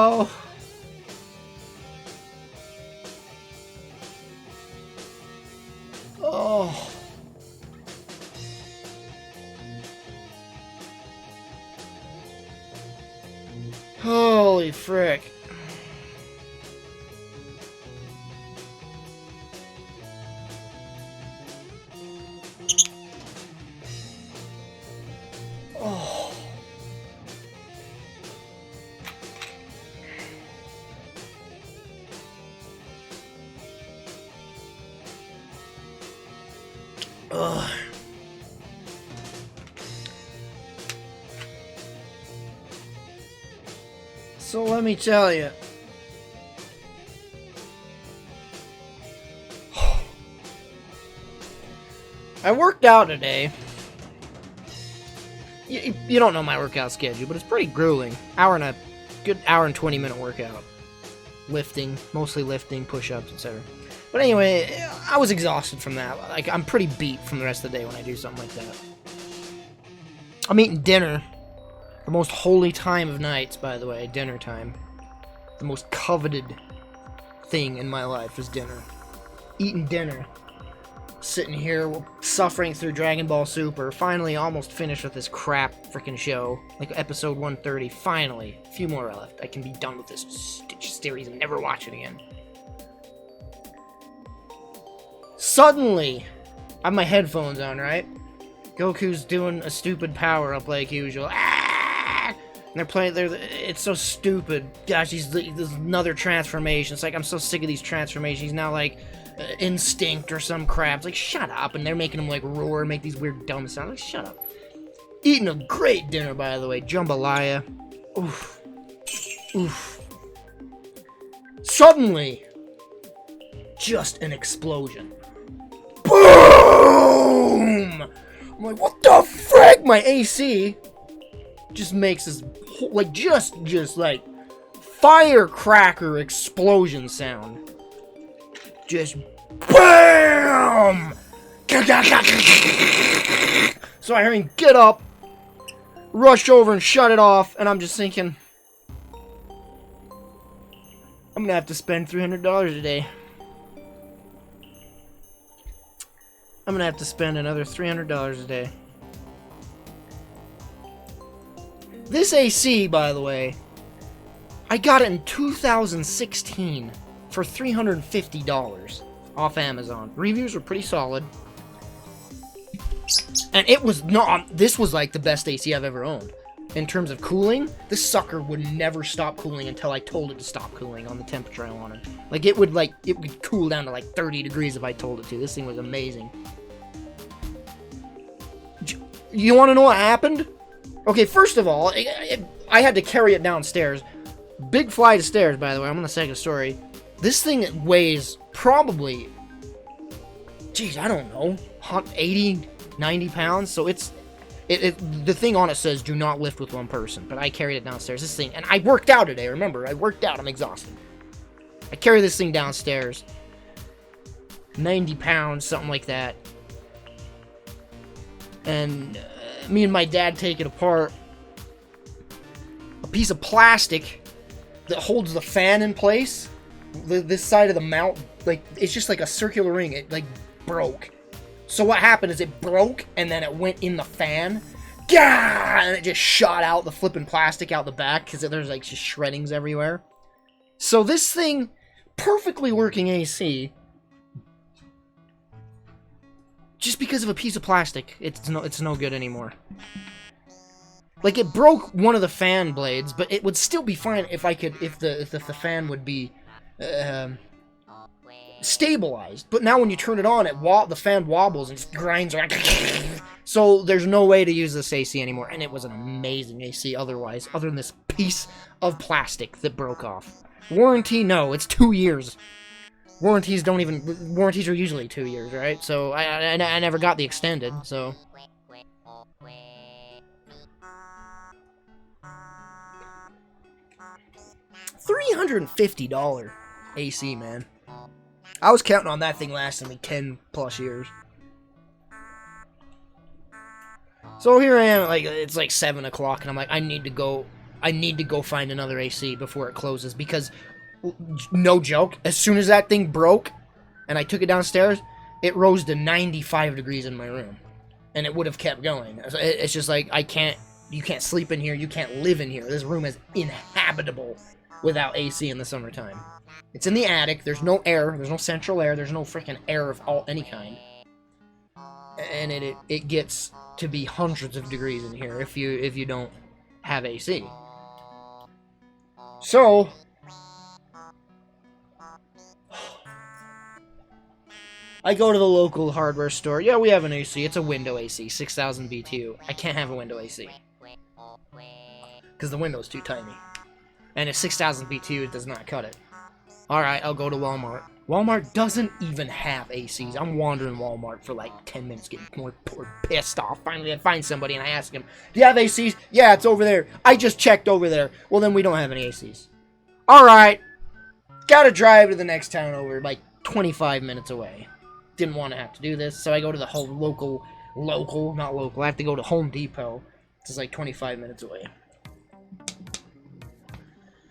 no. Oh. Holy frick. Oh. Ugh. So let me tell you. I worked out today. You don't know my workout schedule, but it's pretty grueling. Good hour and 20-minute workout. Lifting, mostly lifting, push-ups, etc. But anyway, I was exhausted from that. Like, I'm pretty beat from the rest of the day when I do something like that. I'm eating dinner. The most holy time of nights, by the way, dinner time. The most coveted thing in my life is dinner. Eating dinner. Sitting here, suffering through Dragon Ball Super. Finally, almost finished with this crap freaking show. Like episode 130. Finally. A few more left. I can be done with this series and never watch it again. Suddenly, I have my headphones on, right? Goku's doing a stupid power-up like usual. Ah! And they're playing, it's so stupid. Gosh, there's another transformation. It's like, I'm so sick of these transformations. He's now like, instinct or some crap. It's like, shut up. And they're making him like roar and make these weird dumb sounds. Like, shut up. Eating a great dinner, by the way. Jambalaya. Oof. Oof. Suddenly, just an explosion. Boom! I'm like, what the frick? My AC just makes this, like, just like, firecracker explosion sound. Just BAM! So I hear him get up, rush over and shut it off, and I'm just thinking, I'm gonna have to spend $300 today. I'm gonna have to spend another $300 a day. This AC, by the way, I got it in 2016 for $350 off Amazon. Reviews were pretty solid. And it was not, this was like the best AC I've ever owned. In terms of cooling, this sucker would never stop cooling until I told it to stop cooling on the temperature I wanted. Like, it would cool down to like 30 degrees if I told it to. This thing was amazing. You want to know what happened? Okay, first of all, I had to carry it downstairs. Big flight of stairs, by the way. I'm on the second story. This thing weighs probably, geez, I don't know, 80, 90 pounds. So the thing on it says, do not lift with one person. But I carried it downstairs. This thing, and I worked out today, remember. I worked out. I'm exhausted. I carry this thing downstairs. 90 pounds, something like that. And me and my dad take it apart. A piece of plastic that holds the fan in place. This side of the mount, like, it's just like a circular ring. It, like, broke. So what happened is it broke, and then it went in the fan. Gah! And it just shot out the flipping plastic out the back, because there's, like, just shreddings everywhere. So this thing, perfectly working AC, just because of a piece of plastic, it's no good anymore. Like, it broke one of the fan blades, but it would still be fine if the fan would be stabilized. But now when you turn it on, the fan wobbles and just grinds around. So there's no way to use this AC anymore. And it was an amazing AC otherwise, other than this piece of plastic that broke off. Warranty, no, it's 2 years. Warranties are usually 2 years, right? So I never got the extended, so. $350 AC, man. I was counting on that thing lasting me 10 plus years. So here I am, like, it's like 7 o'clock, and I'm like, I need to go I need to go find another AC before it closes, because, no joke, as soon as that thing broke and I took it downstairs, it rose to 95 degrees in my room. And it would have kept going. It's just like, you can't sleep in here, you can't live in here. This room is inhabitable without AC in the summertime. It's in the attic, there's no air, there's no central air, there's no freaking air of any kind. And it gets to be hundreds of degrees in here if you don't have AC. So I go to the local hardware store. Yeah, we have an AC. It's a window AC, 6000 BTU. I can't have a window AC because the window's too tiny, and if 6000 BTU, it does not cut it. All right, I'll go to Walmart. Walmart doesn't even have ACs. I'm wandering Walmart for like 10 minutes, getting more pissed off. Finally, I find somebody and I ask him, "Do you have ACs?" "Yeah, it's over there. I just checked over there." "Well, then we don't have any ACs." All right, gotta drive to the next town over, like 25 minutes away. Didn't want to have to do this, so I go to the whole not local. I have to go to Home Depot. It's like 25 minutes away.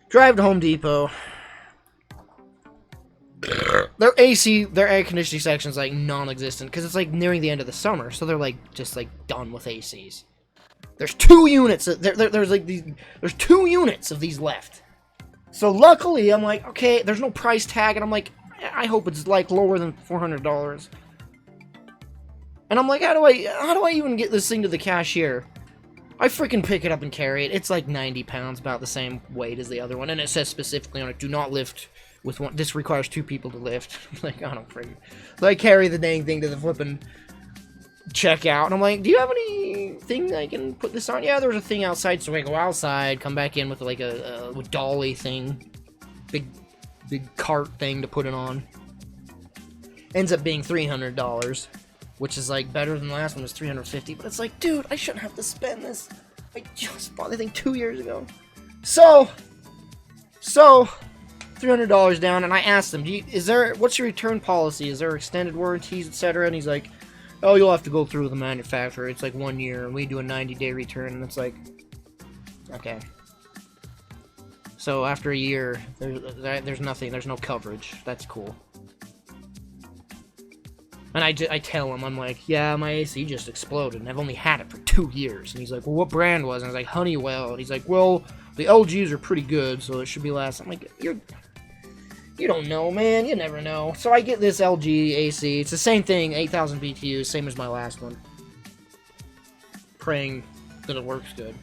Drive to Home Depot. Their air conditioning section's like non-existent because it's like nearing the end of the summer, so they're like just like done with ACs. There's 2 units. There's 2 units of these left. So luckily, I'm like, okay, there's no price tag, and I'm like, I hope it's like lower than $400. And I'm like, how do I even get this thing to the cashier? I freaking pick it up and carry it. It's like 90 pounds, about the same weight as the other one, and it says specifically on it, "Do not lift with one. This requires 2 people to lift." I'm like, I don't freaking. So I carry the dang thing to the flipping checkout, and I'm like, "Do you have anything I can put this on?" "Yeah, there's a thing outside." So I go outside, come back in with like a dolly thing, big cart thing to put it on. Ends up being $300, which is like better than the last one, was $350. But it's like, dude, I shouldn't have to spend this. I just bought the thing 2 years ago. So $300 down, and I asked him, what's your return policy? Is there extended warranties, etc.? And he's like, "Oh, you'll have to go through the manufacturer. It's like 1 year, and we do a 90-day return." And it's like, okay. So after a year, there's nothing, there's no coverage. That's cool. And I tell him, I'm like, "Yeah, my AC just exploded, and I've only had it for 2 years." And he's like, "Well, what brand was it?" And I was like, "Honeywell." And he's like, "Well, the LGs are pretty good, so it should be last." I'm like, you don't know, man. You never know. So I get this LG AC. It's the same thing, 8000 BTU, same as my last one. Praying that it works good.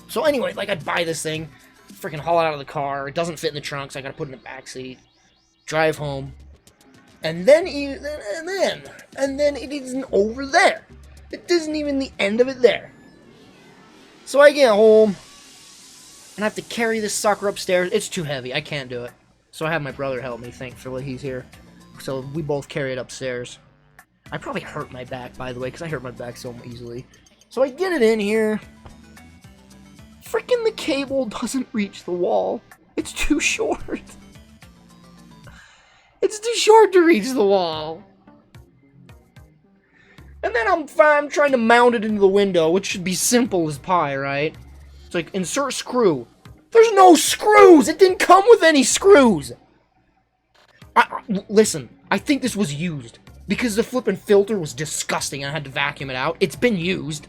So anyway, like, I buy this thing, freaking haul it out of the car. It doesn't fit in the trunk, so I gotta put it in the back seat. Drive home. And then it isn't over there. It isn't even the end of it there. So I get home, and I have to carry this sucker upstairs. It's too heavy. I can't do it. So I have my brother help me, thankfully he's here. So we both carry it upstairs. I probably hurt my back, by the way, because I hurt my back so easily. So I get it in here. Freaking the cable doesn't reach the wall. It's too short. It's too short to reach the wall. And then I'm trying to mount it into the window, which should be simple as pie, right? It's like, insert screw. There's no screws! It didn't come with any screws! Listen, I think this was used. Because the flippin' filter was disgusting and I had to vacuum it out. It's been used.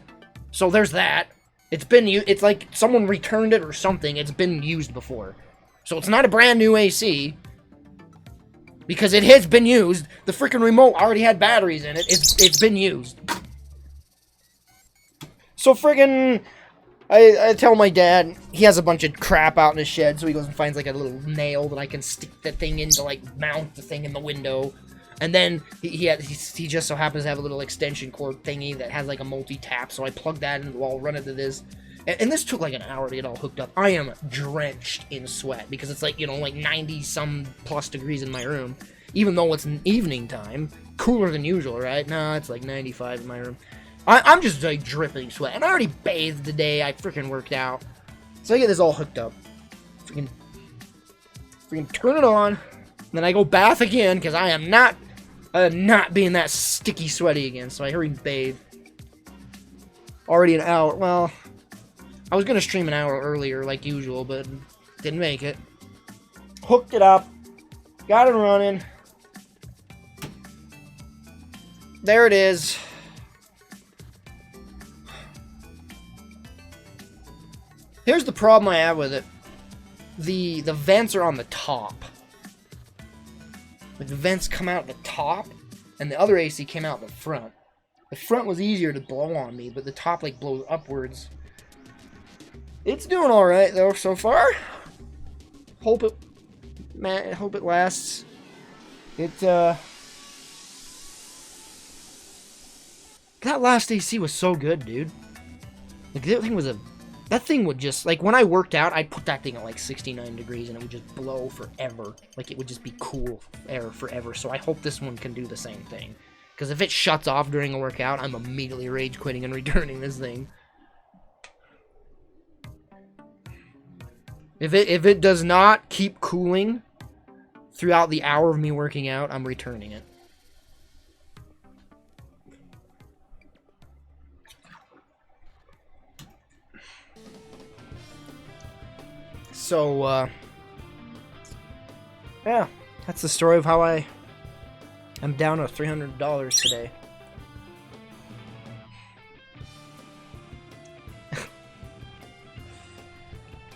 So there's that. It's been used. It's like someone returned it or something. It's been used before. So it's not a brand new AC. Because it has been used. The freaking remote already had batteries in it. It's been used. So friggin'... I tell my dad, he has a bunch of crap out in his shed, so he goes and finds like a little nail that I can stick the thing in to like mount the thing in the window. And then he just so happens to have a little extension cord thingy that has like a multi-tap, so I plug that into the wall, run into this. And this took like an hour to get all hooked up. I am drenched in sweat because it's like, you know, like 90-some plus degrees in my room. Even though it's an evening time, cooler than usual, right? No, it's like 95 in my room. I'm just like dripping sweat, and I already bathed today. I freaking worked out, so I get this all hooked up. Freaking turn it on, and then I go bath again because I am not being that sticky sweaty again. So I hurry and bathe. Already an hour. Well, I was gonna stream an hour earlier like usual, but didn't make it. Hooked it up, got it running. There it is. Here's the problem I have with it. The vents are on the top. Like the vents come out the top, and the other AC came out the front. The front was easier to blow on me, but the top like blows upwards. It's doing all right though so far. Hope it lasts. That last AC was so good, dude. Like that thing would just, like, when I worked out, I'd put that thing at like 69 degrees and it would just blow forever. Like, it would just be cool air forever. So I hope this one can do the same thing. Because if it shuts off during a workout, I'm immediately rage quitting and returning this thing. If it does not keep cooling throughout the hour of me working out, I'm returning it. So, yeah, that's the story of how I'm down to $300 today.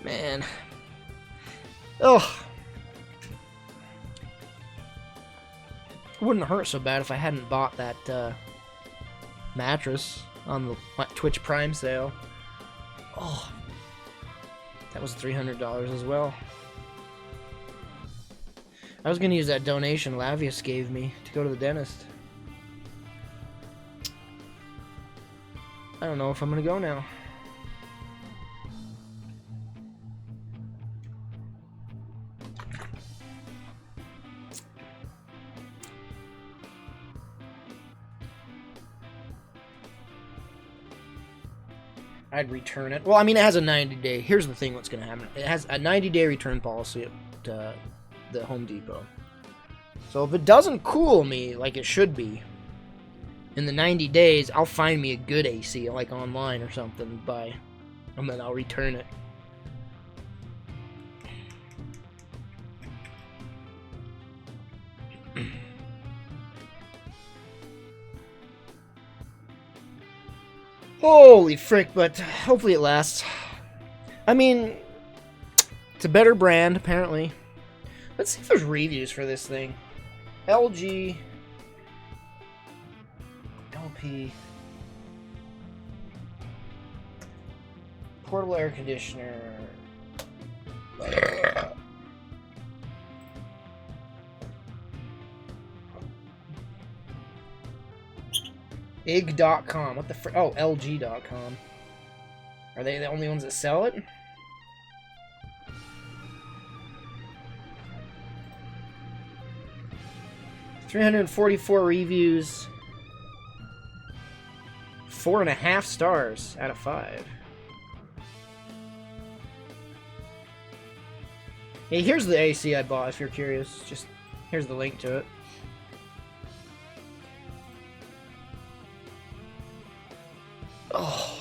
Man. Oh. It wouldn't hurt so bad if I hadn't bought that mattress on the Twitch Prime sale. Oh. That was $300 as well. I was gonna use that donation Lavius gave me to go to the dentist. I don't know if I'm gonna go now. I'd return it. Well, I mean, it has a 90-day. Here's the thing what's going to happen. It has a 90-day return policy at the Home Depot. So if it doesn't cool me like it should be, in the 90 days, I'll find me a good AC, like online or something, and then I'll return it. Holy frick, but hopefully it lasts. I mean, it's a better brand, apparently. Let's see if there's reviews for this thing. LG. LP. Portable air conditioner. IG.com. What the frick? Oh, LG.com. Are they the only ones that sell it? $344 reviews. 4.5 stars out of 5. Hey, here's the AC I bought if you're curious. Just here's the link to it. Oh.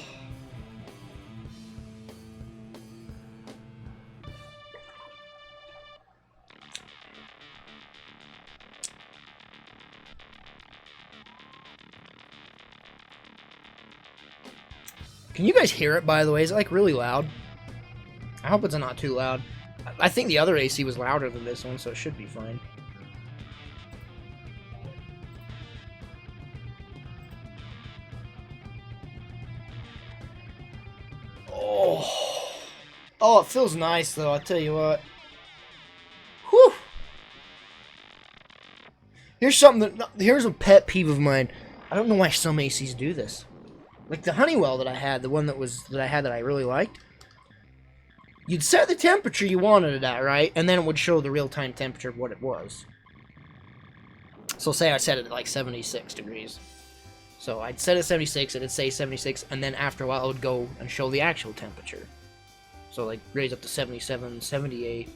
Can you guys hear it, by the way? Is it, like, really loud? I hope it's not too loud. I think the other AC was louder than this one, so it should be fine. Oh, it feels nice, though, I'll tell you what. Whew! Here's here's a pet peeve of mine. I don't know why some ACs do this. Like the Honeywell that I had, the one that I really liked. You'd set the temperature you wanted it at, right? And then it would show the real-time temperature of what it was. So say I set it at like 76 degrees. So I'd set it at 76, it'd say 76, and then after a while it would go and show the actual temperature. So like raise up to 77, 78.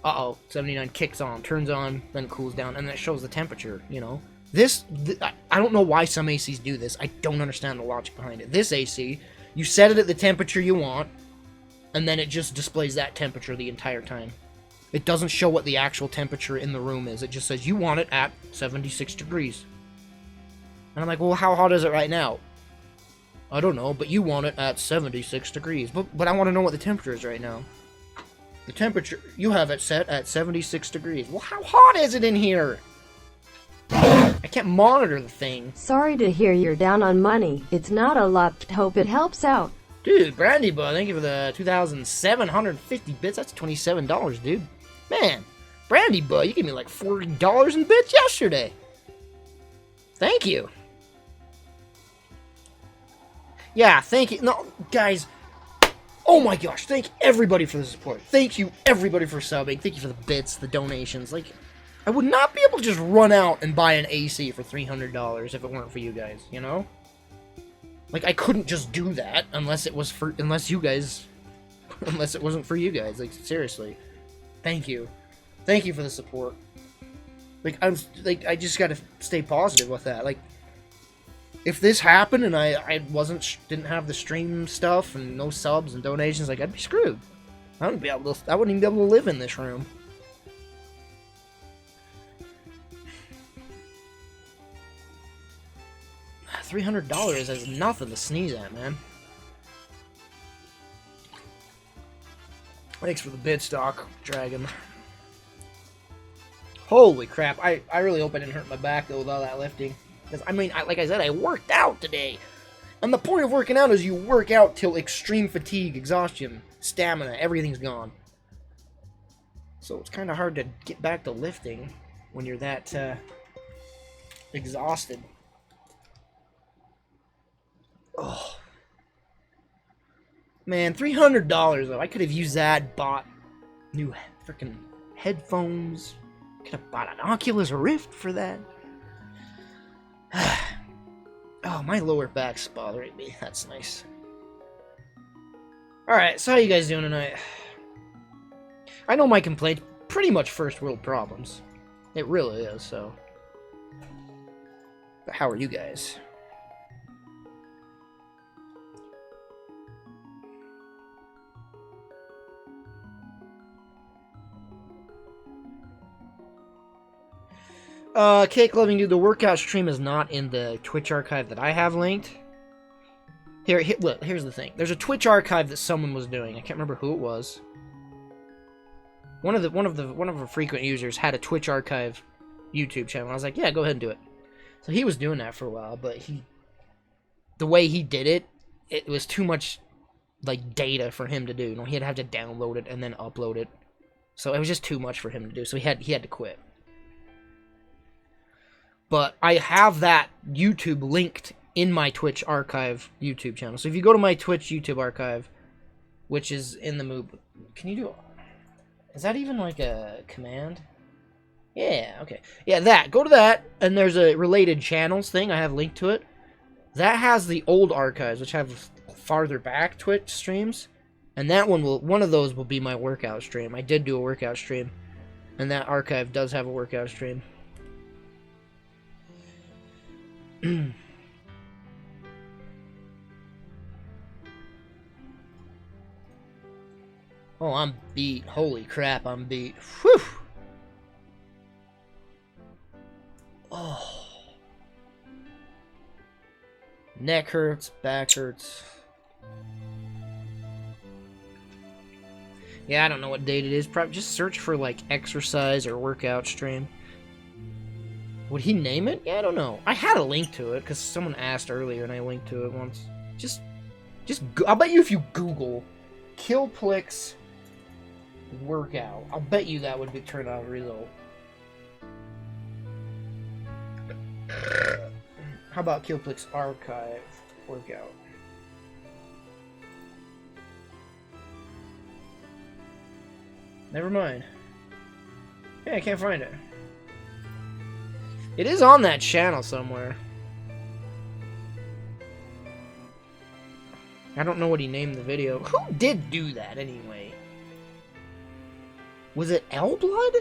Uh-oh, 79 kicks on, turns on, then cools down, and then it shows the temperature, you know? I don't know why some ACs do this. I don't understand the logic behind it. This AC You set it at the temperature you want, and then it just displays that temperature the entire time. It doesn't show what the actual temperature in the room is. It just says you want it at 76 degrees. And I'm like, well, how hot is it right now? I don't know, but you want it at 76 degrees. But I want to know what the temperature is right now. The temperature, you have it set at 76 degrees. Well, how hot is it in here? I can't monitor the thing. Sorry to hear you're down on money. It's not a lot. Hope it helps out. Dude, Brandy Bud, thank you for the 2,750 bits. That's $27, dude. Man, Brandy Bud, you gave me like $40 in bits yesterday. Thank you. Yeah, thank you. No, guys. Oh my gosh, thank everybody for the support. Thank you, everybody, for subbing. Thank you for the bits, the donations. Like, I would not be able to just run out and buy an AC for $300 if it weren't for you guys, you know? Like, I couldn't just do that unless it was for, unless it wasn't for you guys. Like, seriously. Thank you. Thank you for the support. Like, I just gotta stay positive with that. Like, if this happened and I didn't have the stream stuff and no subs and donations, like, I'd be screwed. I wouldn't even be able to live in this room. $300 is nothing to sneeze at, man. Thanks for the bid stock, Dragon. Holy crap, I really hope I didn't hurt my back, though, with all that lifting. Because, I mean, like I said, I worked out today. And the point of working out is you work out till extreme fatigue, exhaustion, stamina, everything's gone. So it's kind of hard to get back to lifting when you're that exhausted. Oh. Man, $300 though. I could have used that, bought new freaking headphones. Could have bought an Oculus Rift for that. Oh, my lower back's bothering me. That's nice. Alright, so how you guys doing tonight? I know my complaint, pretty much first world problems. It really is, so. But how are you guys? Cake Loving Dude, the workout stream is not in the Twitch archive that I have linked. Here, look, here's the thing. There's a Twitch archive that someone was doing. I can't remember who it was. One of our frequent users had a Twitch archive YouTube channel. I was like, yeah, go ahead and do it. So he was doing that for a while, but the way he did it, it was too much like data for him to do. You know, he'd have to download it and then upload it. So it was just too much for him to do. So he had to quit. But I have that YouTube linked in my Twitch archive YouTube channel. So if you go to my Twitch YouTube archive, which is in the move, can you do? Is that even like a command? Yeah, okay. Yeah, that. Go to that, and there's a related channels thing. I have linked to it. That has the old archives, which have farther back Twitch streams, and that one of those will be my workout stream. I did do a workout stream, and that archive does have a workout stream. Oh, I'm beat. Holy crap, I'm beat. Whew. Oh. Neck hurts, back hurts. Yeah, I don't know what date it is. Probably just search for like exercise or workout stream. Would he name it? Yeah, I don't know. I had a link to it because someone asked earlier and I linked to it once. I'll bet you if you Google Kilplix workout, I'll bet you that would turn out a result. How about Kilplix Archive workout? Never mind. Yeah, I can't find it. It is on that channel somewhere. I don't know what he named the video. Who did do that anyway? Was it L-Blood?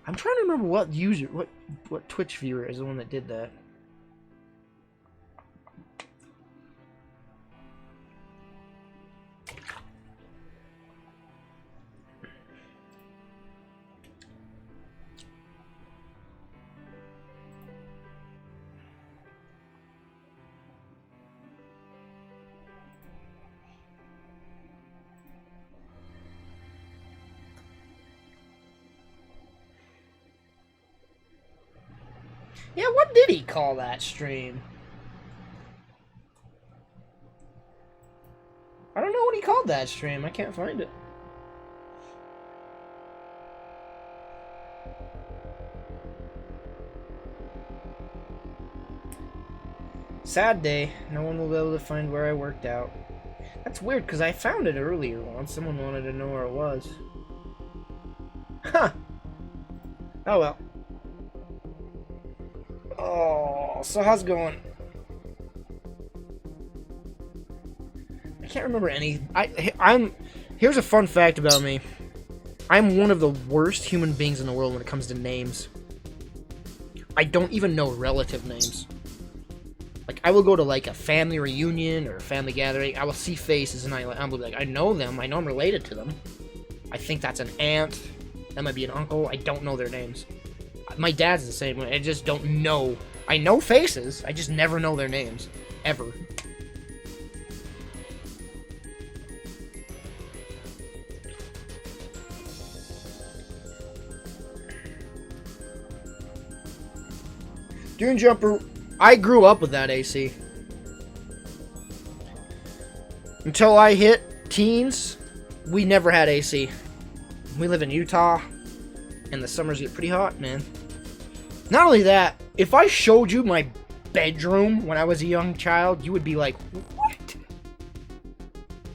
I'm trying to remember what user, what Twitch viewer is the one that did that. Yeah, what did he call that stream? I don't know what he called that stream. I can't find it. Sad day. No one will be able to find where I worked out. That's weird, because I found it earlier once. Someone wanted to know where it was. Huh. Oh well. Oh, so how's it going? I can't remember any. Here's a fun fact about me. I'm one of the worst human beings in the world when it comes to names. I don't even know relative names. Like, I will go to, like, a family reunion or a family gathering. I will see faces, and I'm like, I know them. I know I'm related to them. I think that's an aunt. That might be an uncle. I don't know their names. My dad's the same way. I just don't know. I know faces. I just never know their names. Ever. Dune Jumper... I grew up with that AC. Until I hit teens, we never had AC. We live in Utah, and the summers get pretty hot, man. Not only that, if I showed you my bedroom when I was a young child, you would be like, what?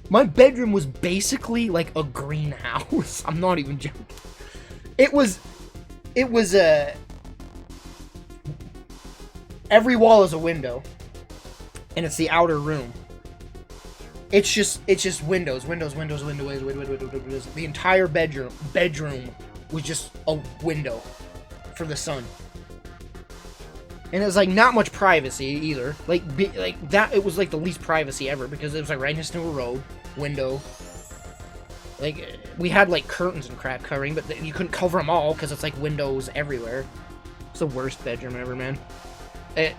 My bedroom was basically like a greenhouse. I'm not even joking. It was every wall is a window, and it's the outer room. It's just windows. The entire bedroom was just a window for the sun, and it was like not much privacy either. Like that, it was like the least privacy ever because it was like right next to a road, window. Like we had like curtains and crap covering, but you couldn't cover them all because it's like windows everywhere. It's the worst bedroom ever, man. It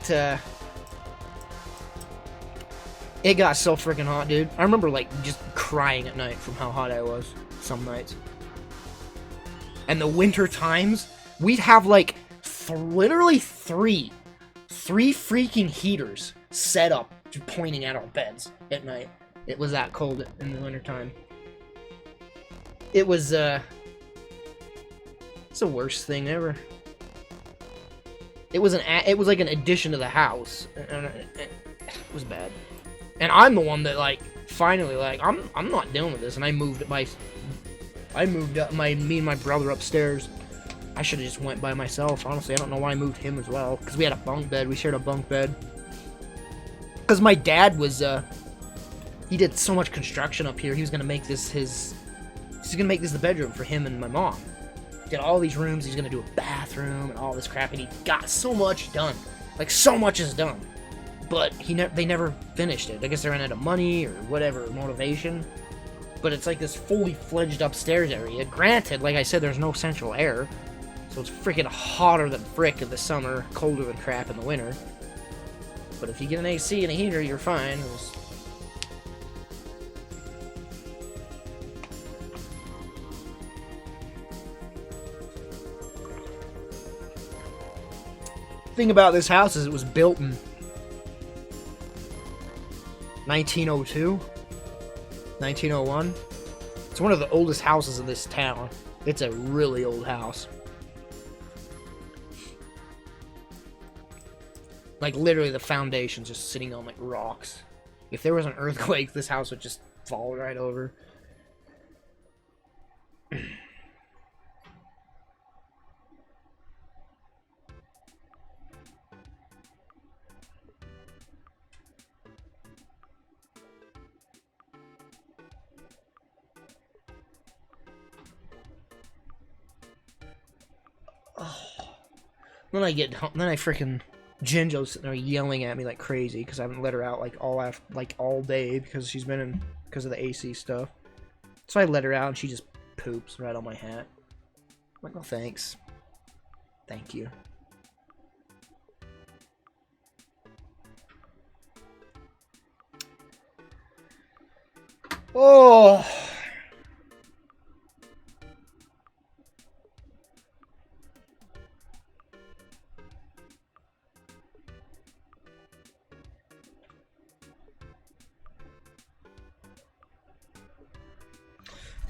got so freaking hot, dude. I remember, like, just crying at night from how hot I was some nights. And the winter times, we'd have, like, literally three freaking heaters set up just pointing at our beds at night. It was that cold in the winter time. It was, it's the worst thing ever. It was like an addition to the house. It was bad. And I'm the one that like finally like I'm not dealing with this, and I moved me and my brother upstairs. I should have just went by myself. Honestly, I don't know why I moved him as well, because we had a bunk bed. We shared a bunk bed. Because my dad was he did so much construction up here. He was gonna make this the bedroom for him and my mom. Did all these rooms. He's gonna do a bathroom and all this crap, and he got so much done. Like, so much is done, but they never finished it. I guess they ran out of money or whatever motivation. But it's like this fully fledged upstairs area. Granted, like I said, there's no central air, so it's freaking hotter than frick in the summer, colder than crap in the winter. But if you get an AC and a heater, you're fine. Thing about this house is it was built in 1902, 1901. It's one of the oldest houses in this town. It's a really old house. Like, literally the foundation's just sitting on like rocks. If there was an earthquake, this house would just fall right over. Then I get home, then I freaking Jinjo's sitting there yelling at me like crazy because I haven't let her out like all day because because of the AC stuff. So I let her out and she just poops right on my hat. I'm like, oh, thanks. Thank you. Oh.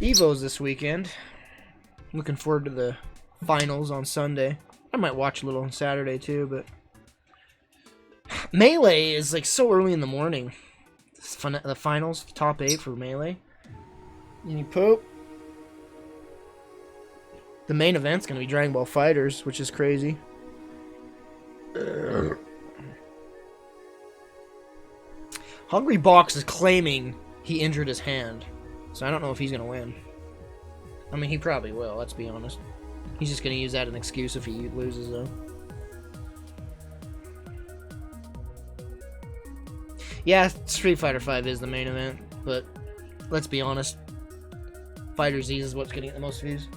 Evo's this weekend. Looking forward to the finals on Sunday. I might watch a little on Saturday too, but Melee is like so early in the morning. The finals, top 8 for Melee. Any poop? The main event's gonna be Dragon Ball Fighters, which is crazy. Hungry Box is claiming he injured his hand, so I don't know if he's gonna win. I mean, he probably will, let's be honest. He's just gonna use that as an excuse if he loses, though. Yeah, Street Fighter V is the main event, but let's be honest. Fighter Z is what's getting the most views.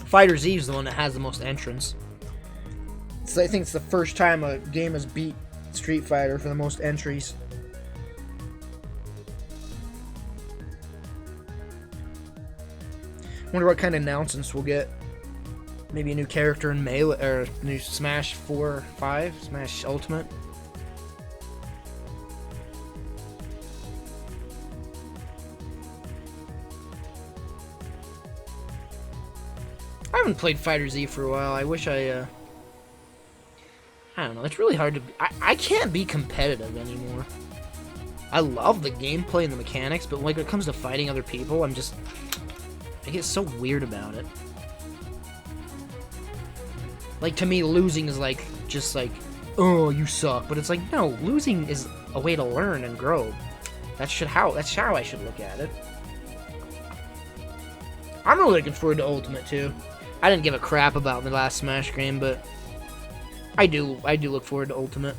Fighter Z is the one that has the most entrants. So I think it's the first time a game has beat Street Fighter for the most entries. Wonder what kind of announcements we'll get. Maybe a new character in Melee, or new Smash 4 or 5, Smash Ultimate. I haven't played Fighter Z for a while. I wish I don't know. It's really hard to... I can't be competitive anymore. I love the gameplay and the mechanics, but like when it comes to fighting other people, I get so weird about it. Like, to me, losing is like, just like, oh, you suck. But it's like, no, losing is a way to learn and grow. That's how I should look at it. I'm really looking forward to Ultimate, too. I didn't give a crap about the last Smash game, but I do look forward to Ultimate.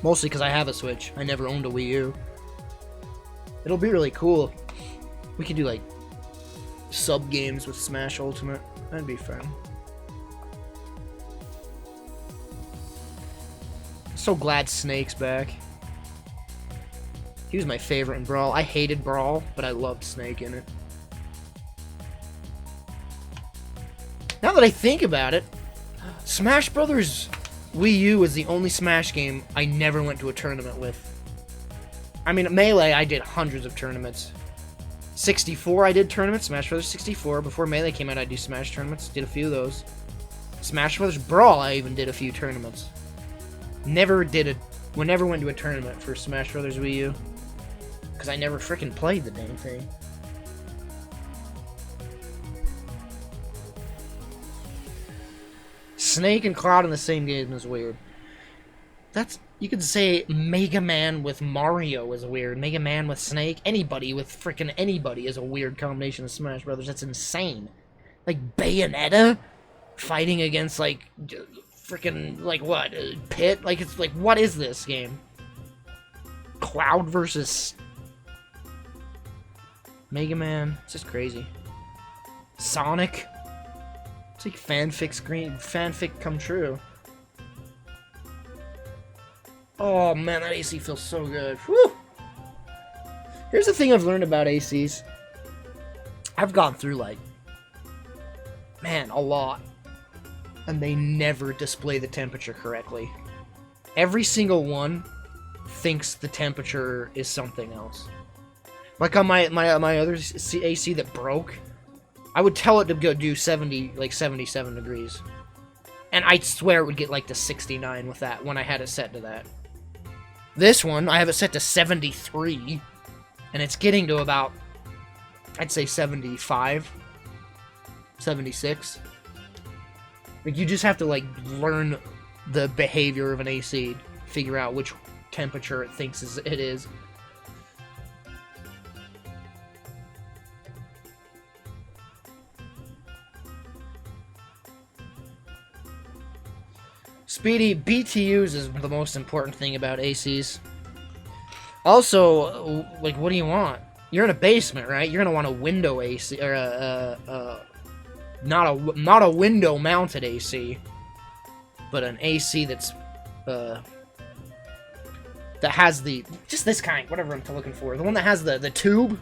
Mostly because I have a Switch. I never owned a Wii U. It'll be really cool. We could do, like, sub-games with Smash Ultimate. That'd be fun. So glad Snake's back. He was my favorite in Brawl. I hated Brawl, but I loved Snake in it. Now that I think about it, Smash Brothers Wii U was the only Smash game I never went to a tournament with. I mean, at Melee, I did hundreds of tournaments. 64, I did tournaments. Smash Brothers 64. Before Melee came out, I do Smash tournaments. Did a few of those. Smash Brothers Brawl, I even did a few tournaments. Never went to a tournament for Smash Brothers Wii U. Because I never frickin' played the damn thing. Snake and Cloud in the same game is weird. You could say Mega Man with Mario is weird. Mega Man with Snake. Anybody with frickin' anybody is a weird combination of Smash Brothers. That's insane. Like Bayonetta fighting against like frickin' like what? Pit? Like it's like what is this game? Cloud versus Mega Man. It's just crazy. Sonic. It's like fanfic come true. Oh man, that AC feels so good. Whew. Here's the thing I've learned about ACs. I've gone through like, man, a lot. And they never display the temperature correctly. Every single one thinks the temperature is something else. Like on my other AC that broke, I would tell it to go do 77 degrees. And I swear it would get like to 69 with that when I had it set to that. This one, I have it set to 73. And it's getting to about, I'd say 75. 76. Like, you just have to, like, learn the behavior of an AC. Figure out which temperature it thinks it is. Speedy, BTUs is the most important thing about ACs. Also, like, what do you want? You're in a basement, right? You're gonna want a window AC, or not a window-mounted AC, but an AC that's that has just this kind, whatever I'm looking for. The one that has the tube,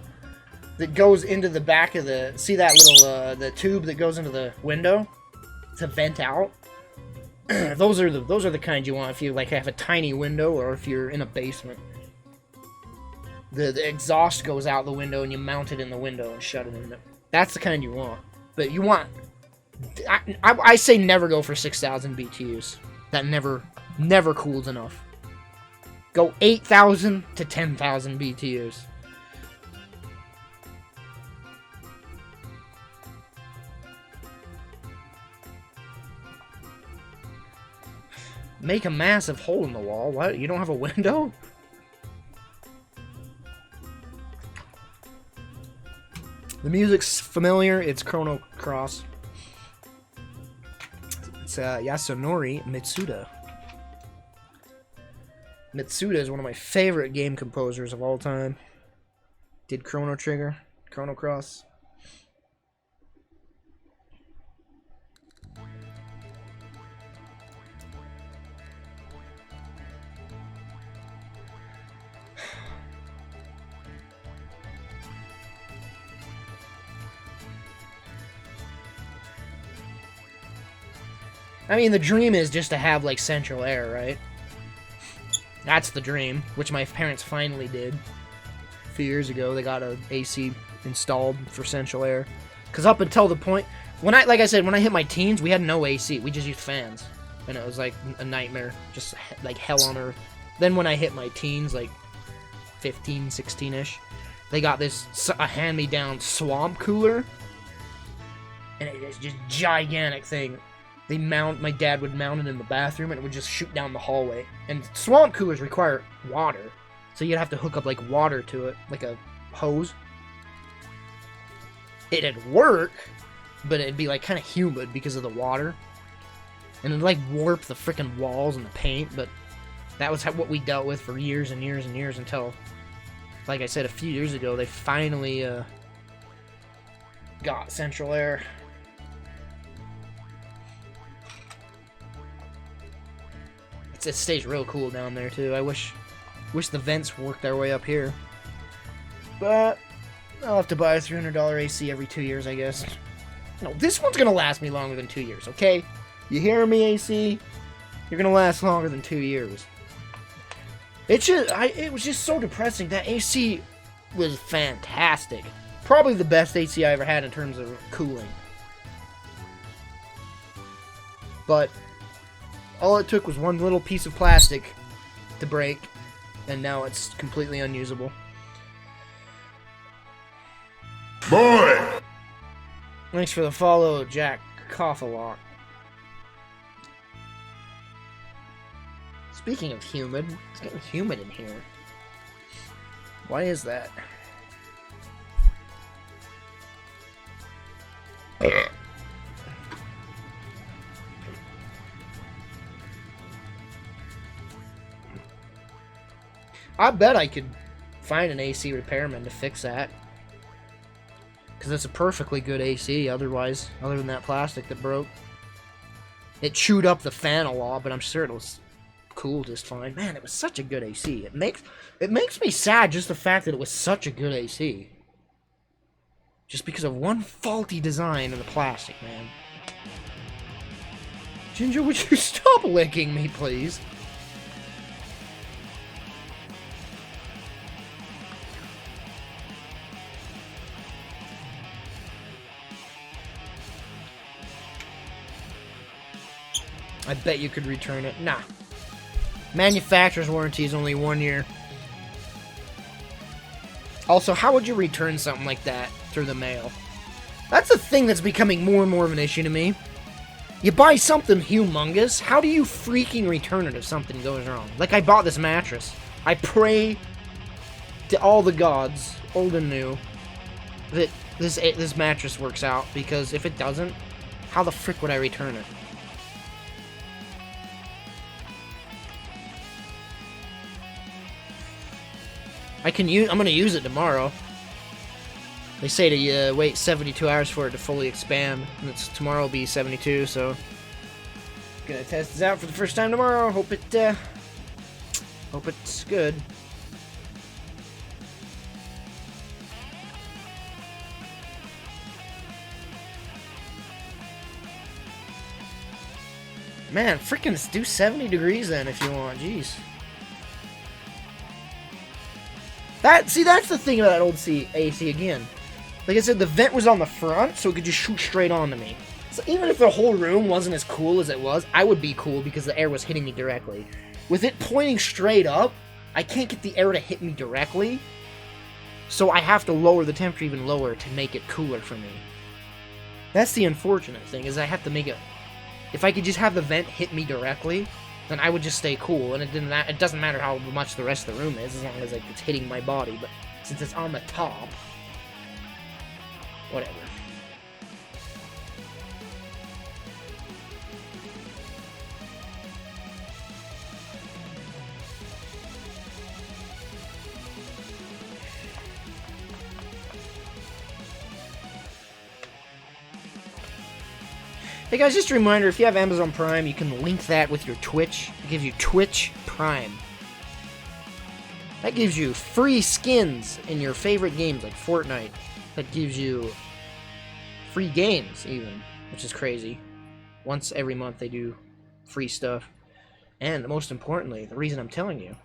that goes into the back of the... See that little, the tube that goes into the window? To vent out? those are the kind you want if you, like, have a tiny window or if you're in a basement. The exhaust goes out the window and you mount it in the window and shut it in there. That's the kind you want. But you want... I say never go for 6,000 BTUs. That never cools enough. Go 8,000 to 10,000 BTUs. Make a massive hole in the wall. What? You don't have a window? The music's familiar. It's Chrono Cross. It's Yasunori Mitsuda. Mitsuda is one of my favorite game composers of all time. Did Chrono Trigger, Chrono Cross. I mean, the dream is just to have, like, central air, right? That's the dream, which my parents finally did. A few years ago, they got an AC installed for central air. Because up until the point... like I said, when I hit my teens, we had no AC. We just used fans. And it was, like, a nightmare. Just, like, hell on earth. Then when I hit my teens, like, 15, 16-ish, they got this a hand-me-down swamp cooler. And it's just gigantic thing. My dad would mount it in the bathroom and it would just shoot down the hallway. And swamp coolers require water. So you'd have to hook up, like, water to it, like a hose. It'd work, but it'd be, like, kind of humid because of the water. And it'd, like, warp the frickin' walls and the paint, but that was what we dealt with for years and years and years until, like I said, a few years ago, they finally, got central air. It stays real cool down there too. I wish the vents worked their way up here. But I'll have to buy a $300 AC every 2 years, I guess. No, this one's gonna last me longer than 2 years, okay? You hear me, AC? You're gonna last longer than 2 years. It was just so depressing. That AC was fantastic. Probably the best AC I ever had in terms of cooling. But all it took was one little piece of plastic to break, and now it's completely unusable. Boy! Thanks for the follow, Jack Cough-a-Lot. Speaking of humid, it's getting humid in here. Why is that? I bet I could find an AC repairman to fix that. Because it's a perfectly good AC, other than that plastic that broke. It chewed up the fan a lot, but I'm sure it was cool just fine. Man, it was such a good AC. It makes me sad just the fact that it was such a good AC. Just because of one faulty design in the plastic, man. Ginger, would you stop licking me, please? I bet you could return it. Nah. Manufacturer's warranty is only 1 year. Also, how would you return something like that through the mail? That's the thing that's becoming more and more of an issue to me. You buy something humongous, how do you freaking return it if something goes wrong? Like, I bought this mattress. I pray to all the gods, old and new, that this mattress works out, because if it doesn't, how the frick would I return it? I'm gonna use it tomorrow. They say to wait 72 hours for it to fully expand, and tomorrow will be 72, so gonna test this out for the first time tomorrow. Hope it's good. Man, freaking do 70 degrees then if you want. Jeez. See, that's the thing about that old AC again. Like I said, the vent was on the front, so it could just shoot straight onto me. So even if the whole room wasn't as cool as it was, I would be cool because the air was hitting me directly. With it pointing straight up, I can't get the air to hit me directly, so I have to lower the temperature even lower to make it cooler for me. That's the unfortunate thing, is I have to make it... If I could just have the vent hit me directly, then I would just stay cool, and it doesn't matter how much the rest of the room is, as long as like, it's hitting my body, but since it's on the top... Whatever. Hey guys, just a reminder, if you have Amazon Prime, you can link that with your Twitch. It gives you Twitch Prime. That gives you free skins in your favorite games like Fortnite. That gives you free games even, which is crazy. Once every month they do free stuff. And most importantly, the reason I'm telling you,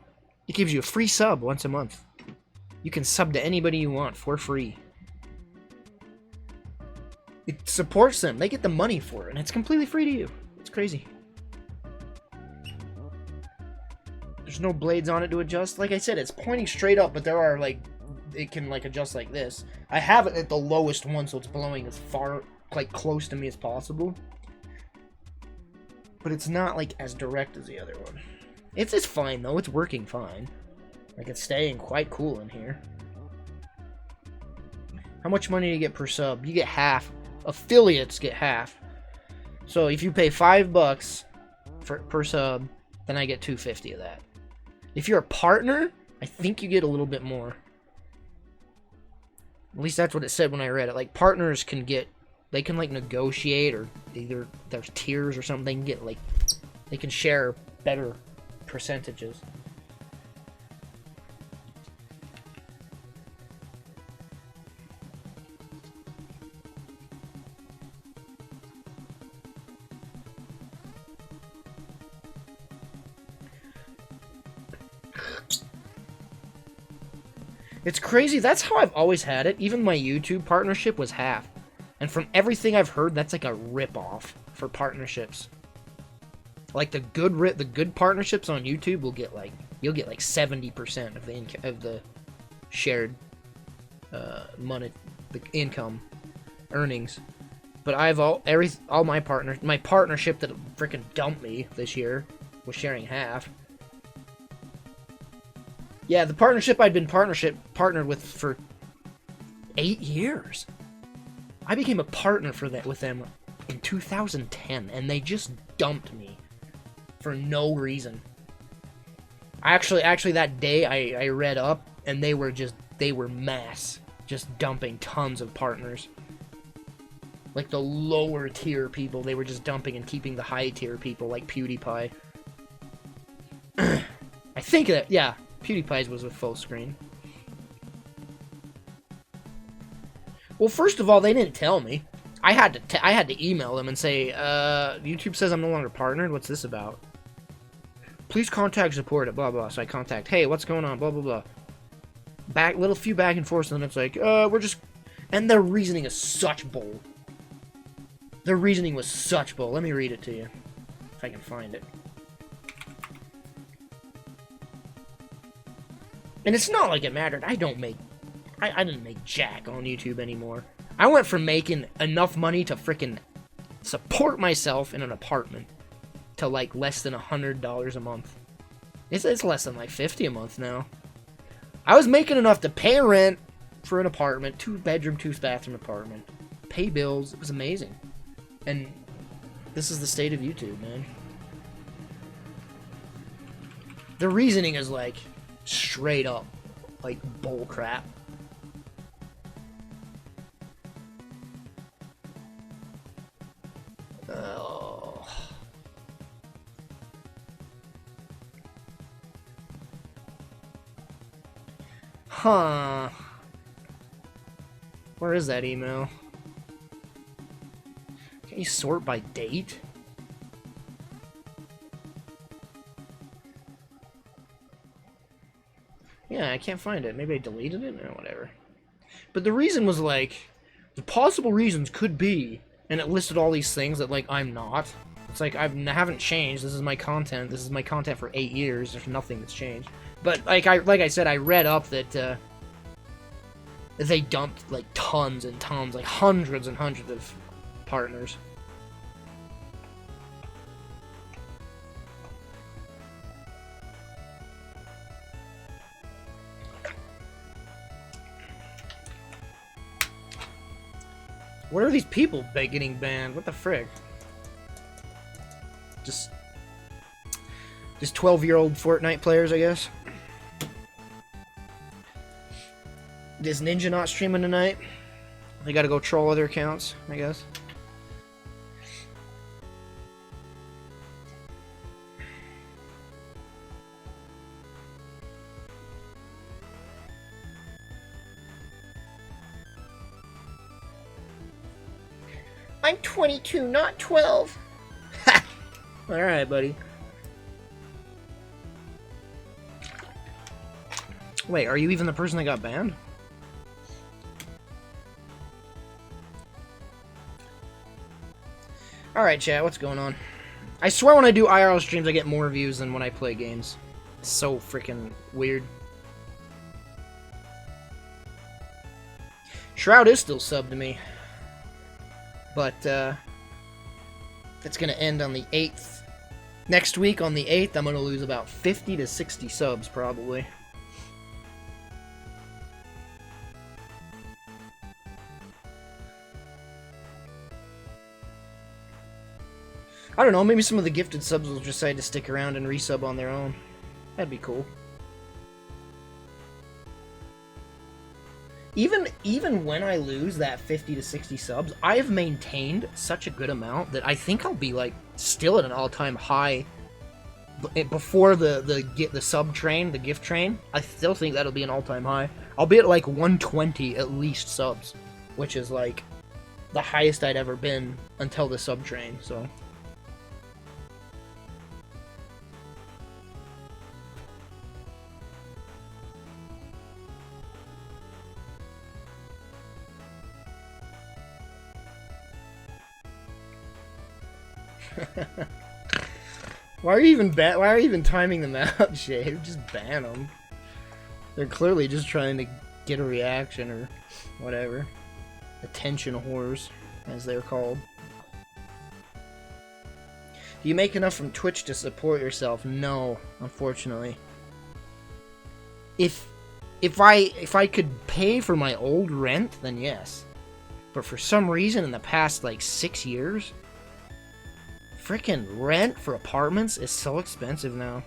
it gives you a free sub once a month. You can sub to anybody you want for free. It supports them. They get the money for it, and it's completely free to you. It's crazy. There's no blades on it to adjust. Like I said, it's pointing straight up, but there are, like, it can, like, adjust like this. I have it at the lowest one, so it's blowing as far, like, close to me as possible. But it's not, like, as direct as the other one. It's fine, though. It's working fine. Like, it's staying quite cool in here. How much money do you get per sub? You get half. Affiliates get half. So if you pay $5 per sub, then I get $2.50 of that. If you're a partner, I think you get a little bit more. At least that's what it said when I read it. Like, partners can get, they can, like, negotiate, or either there's tiers or something. They can get, like, they can share better percentages. It's crazy. That's how I've always had it. Even my YouTube partnership was half. And from everything I've heard, that's like a rip-off for partnerships. Like the good partnerships on YouTube will get like, you'll get like 70% of the shared money, the income earnings. But all my partnership that freaking dumped me this year was sharing half. Yeah, the partnership I'd been partnered with for 8 years. I became a partner with them in 2010, and they just dumped me for no reason. Actually, that day I read up, and they were mass, just dumping tons of partners. Like the lower tier people, they were just dumping and keeping the high tier people, like PewDiePie. I think that, yeah. PewDiePie's was with full screen. Well, first of all, they didn't tell me. I had to email them and say, YouTube says I'm no longer partnered. What's this about? Please contact support at blah blah. So I contact, hey, what's going on? Blah blah blah. Few back and forth, and then it's like, we're just. And their reasoning is such bull. Their reasoning was such bull. Let me read it to you, if I can find it. And it's not like it mattered. I didn't make jack on YouTube anymore. I went from making enough money to frickin' support myself in an apartment to like less than $100 a month. It's less than like $50 a month now. I was making enough to pay rent for an apartment, 2-bedroom, 2-bathroom apartment, pay bills. It was amazing. And this is the state of YouTube, man. The reasoning is like straight up, like, bull crap. Oh. Huh. Where is that email? Can you sort by date? Yeah, I can't find it. Maybe I deleted it or whatever. But the reason was like, the possible reasons could be, and it listed all these things that like I'm not. It's like I haven't changed. This is my content. This is my content for 8 years. There's nothing that's changed. But like I said, I read up that they dumped like tons and tons, like hundreds and hundreds of partners. What are these people getting banned? What the frick? Just 12-year-old Fortnite players, I guess. Is Ninja not streaming tonight? They gotta go troll other accounts, I guess. I'm 22, not 12. Ha! Alright, buddy. Wait, are you even the person that got banned? Alright, chat, what's going on? I swear when I do IRL streams, I get more views than when I play games. It's so freaking weird. Shroud is still subbed to me. But, it's gonna end on the 8th. Next week, on the 8th, I'm gonna lose about 50 to 60 subs, probably. I don't know, maybe some of the gifted subs will decide to stick around and resub on their own. That'd be cool. Even when I lose that 50 to 60 subs, I've maintained such a good amount that I think I'll be like still at an all-time high before the sub train, the gift train. I still think that'll be an all-time high. I'll be at like 120 at least subs, which is like the highest I'd ever been until the sub train, so. Why are you even timing them out, Shave? Just ban them. They're clearly just trying to get a reaction or whatever. Attention whores, as they're called. Do you make enough from Twitch to support yourself? No, unfortunately. If I could pay for my old rent, then yes. But for some reason in the past like 6 years, frickin' rent for apartments is so expensive now.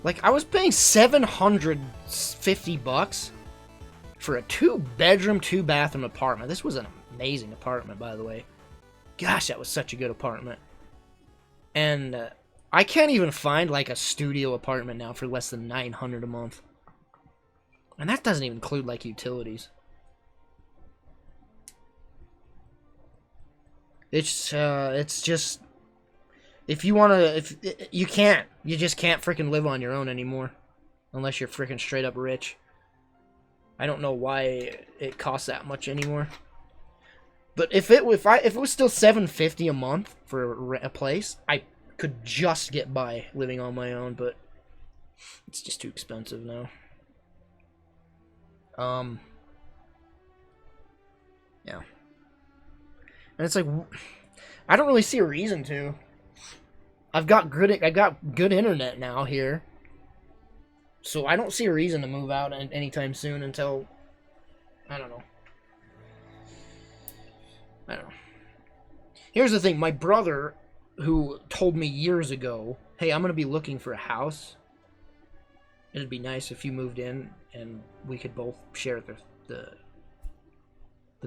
Like, I was paying $750 for a 2-bedroom, 2-bathroom apartment. This was an amazing apartment, by the way. Gosh, that was such a good apartment. And I can't even find, like, a studio apartment now for less than $900 a month. And that doesn't even include, like, utilities. It's just... If you wanna... You can't. You just can't freaking live on your own anymore. Unless you're freaking straight up rich. I don't know why it costs that much anymore. But if it was still $750 a month for a place, I could just get by living on my own, but... It's just too expensive now. Yeah. And it's like, I don't really see a reason to. I got good internet now here. So I don't see a reason to move out anytime soon until, I don't know. Here's the thing, my brother, who told me years ago, hey, I'm going to be looking for a house. It'd be nice if you moved in and we could both share the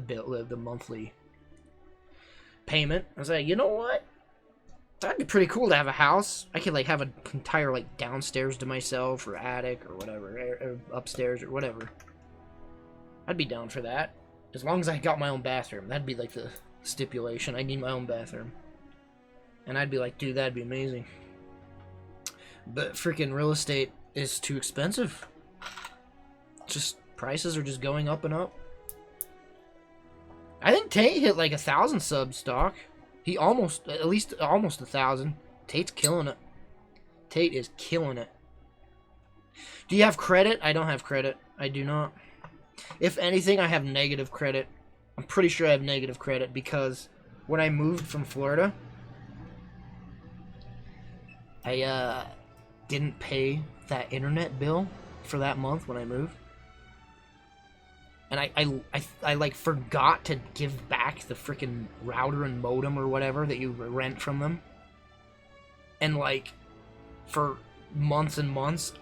bill, the monthly payment. I was like, you know what? That'd be pretty cool to have a house. I could like have an entire like downstairs to myself or attic or whatever, or upstairs or whatever. I'd be down for that. As long as I got my own bathroom. That'd be like the stipulation. I need my own bathroom. And I'd be like, dude, that'd be amazing. But freaking real estate is too expensive. Just prices are just going up and up. I think Tate hit like 1,000 subs, Doc. He almost, at least almost 1,000. Tate's killing it. Tate is killing it. Do you have credit? I don't have credit. I do not. If anything, I have negative credit. I'm pretty sure I have negative credit because when I moved from Florida, I didn't pay that internet bill for that month when I moved. And I like forgot to give back the freaking router and modem or whatever that you rent from them. And like for months and months,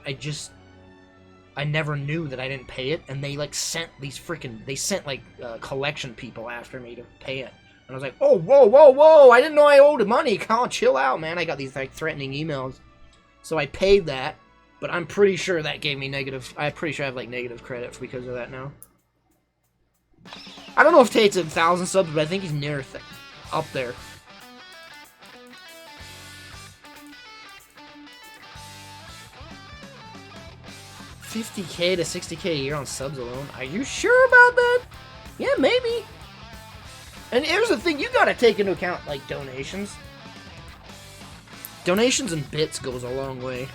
I never knew that I didn't pay it, and they like sent these freaking like collection people after me to pay it. And I was like, oh, whoa, I didn't know I owed money. Come on, chill out, man. I got these like threatening emails. So I paid that, but I'm pretty sure that gave me negative. I'm pretty sure I have like negative credit because of that now. I don't know if Tate's at 1,000 subs, but I think he's near up there. $50K to $60K a year on subs alone. Are you sure about that? Yeah, maybe. And here's the thing, you gotta take into account like donations. Donations and bits goes a long way.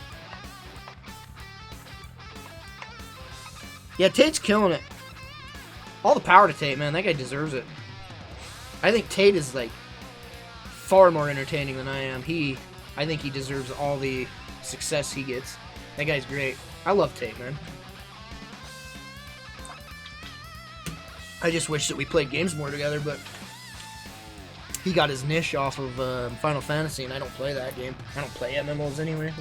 Yeah, Tate's killing it. All the power to Tate, man. That guy deserves it. I think Tate is like far more entertaining than I am. I think he deserves all the success he gets. That guy's great. I love Tate, man. I just wish that we played games more together, but he got his niche off of Final Fantasy, and I don't play that game. I don't play MMOs anyway.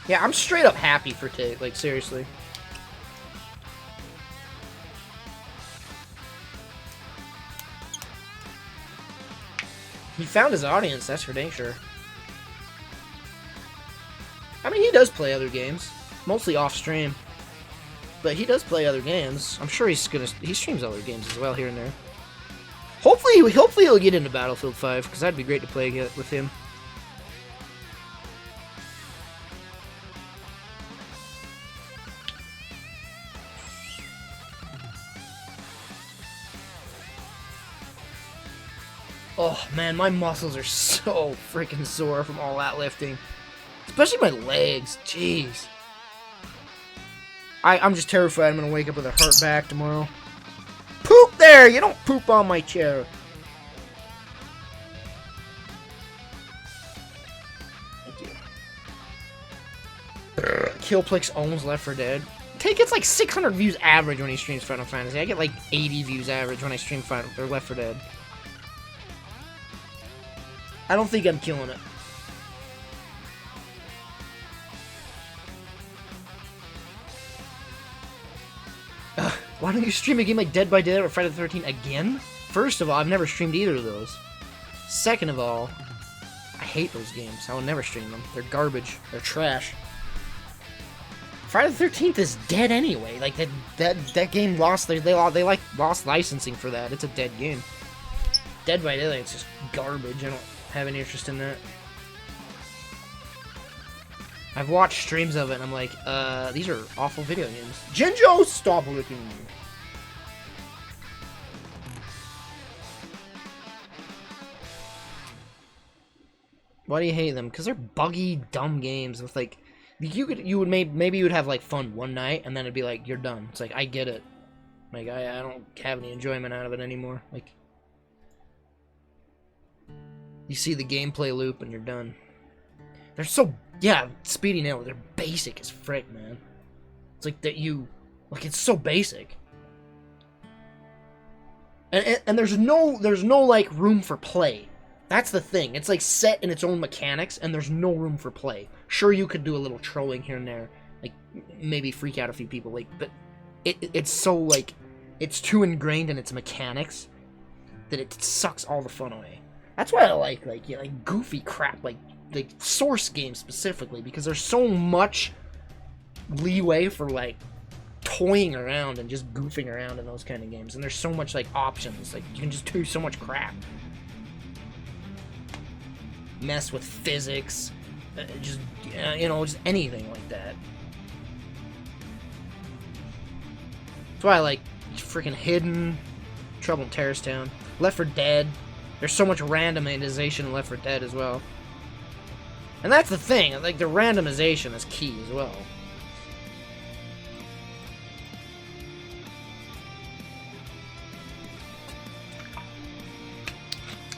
Yeah, I'm straight up happy for Tate, like seriously. He found his audience, that's for dang sure. I mean, he does play other games, mostly off stream, but he does play other games. I'm sure he streams other games as well here and there. Hopefully he'll get into Battlefield 5 because that'd be great to play with him. Oh man, my muscles are so freaking sore from all that lifting. Especially my legs, jeez. I'm just terrified I'm gonna wake up with a hurt back tomorrow. Poop there! You don't poop on my chair. Thank you. Kilplix owns Left 4 Dead. Take gets like 600 views average when he streams Final Fantasy. I get like 80 views average when I stream Left 4 Dead. I don't think I'm killing it. Why don't you stream a game like Dead by Daylight or Friday the 13th again? First of all, I've never streamed either of those. Second of all, I hate those games. I will never stream them. They're garbage. They're trash. Friday the 13th is dead anyway. Like that game lost. They lost licensing for that. It's a dead game. Dead by Daylight, it's just garbage. I don't have any interest in that. I've watched streams of it and I'm like, these are awful video games. Jinjo, stop looking. Why do you hate them? Because they're buggy, dumb games with like, maybe you would have like fun one night and then it'd be like, you're done. It's like, I get it. Like, I don't have any enjoyment out of it anymore. Like, you see the gameplay loop and you're done. They're so, yeah, Speedy nailed it. They're basic as frick, man. It's like that it's so basic. And there's no like room for play. That's the thing. It's like set in its own mechanics and there's no room for play. Sure, you could do a little trolling here and there, like maybe freak out a few people, like, but it's so like, it's too ingrained in its mechanics that it sucks all the fun away. That's why I like goofy crap, like Source games specifically, because there's so much leeway for like toying around and just goofing around in those kind of games. And there's so much like options. Like you can just do so much crap. Mess with physics, just you know, just anything like that. That's why I like freaking Hidden, Trouble in Terrorist Town, Left 4 Dead. There's so much randomization in Left 4 Dead as well. And that's the thing, like the randomization is key as well.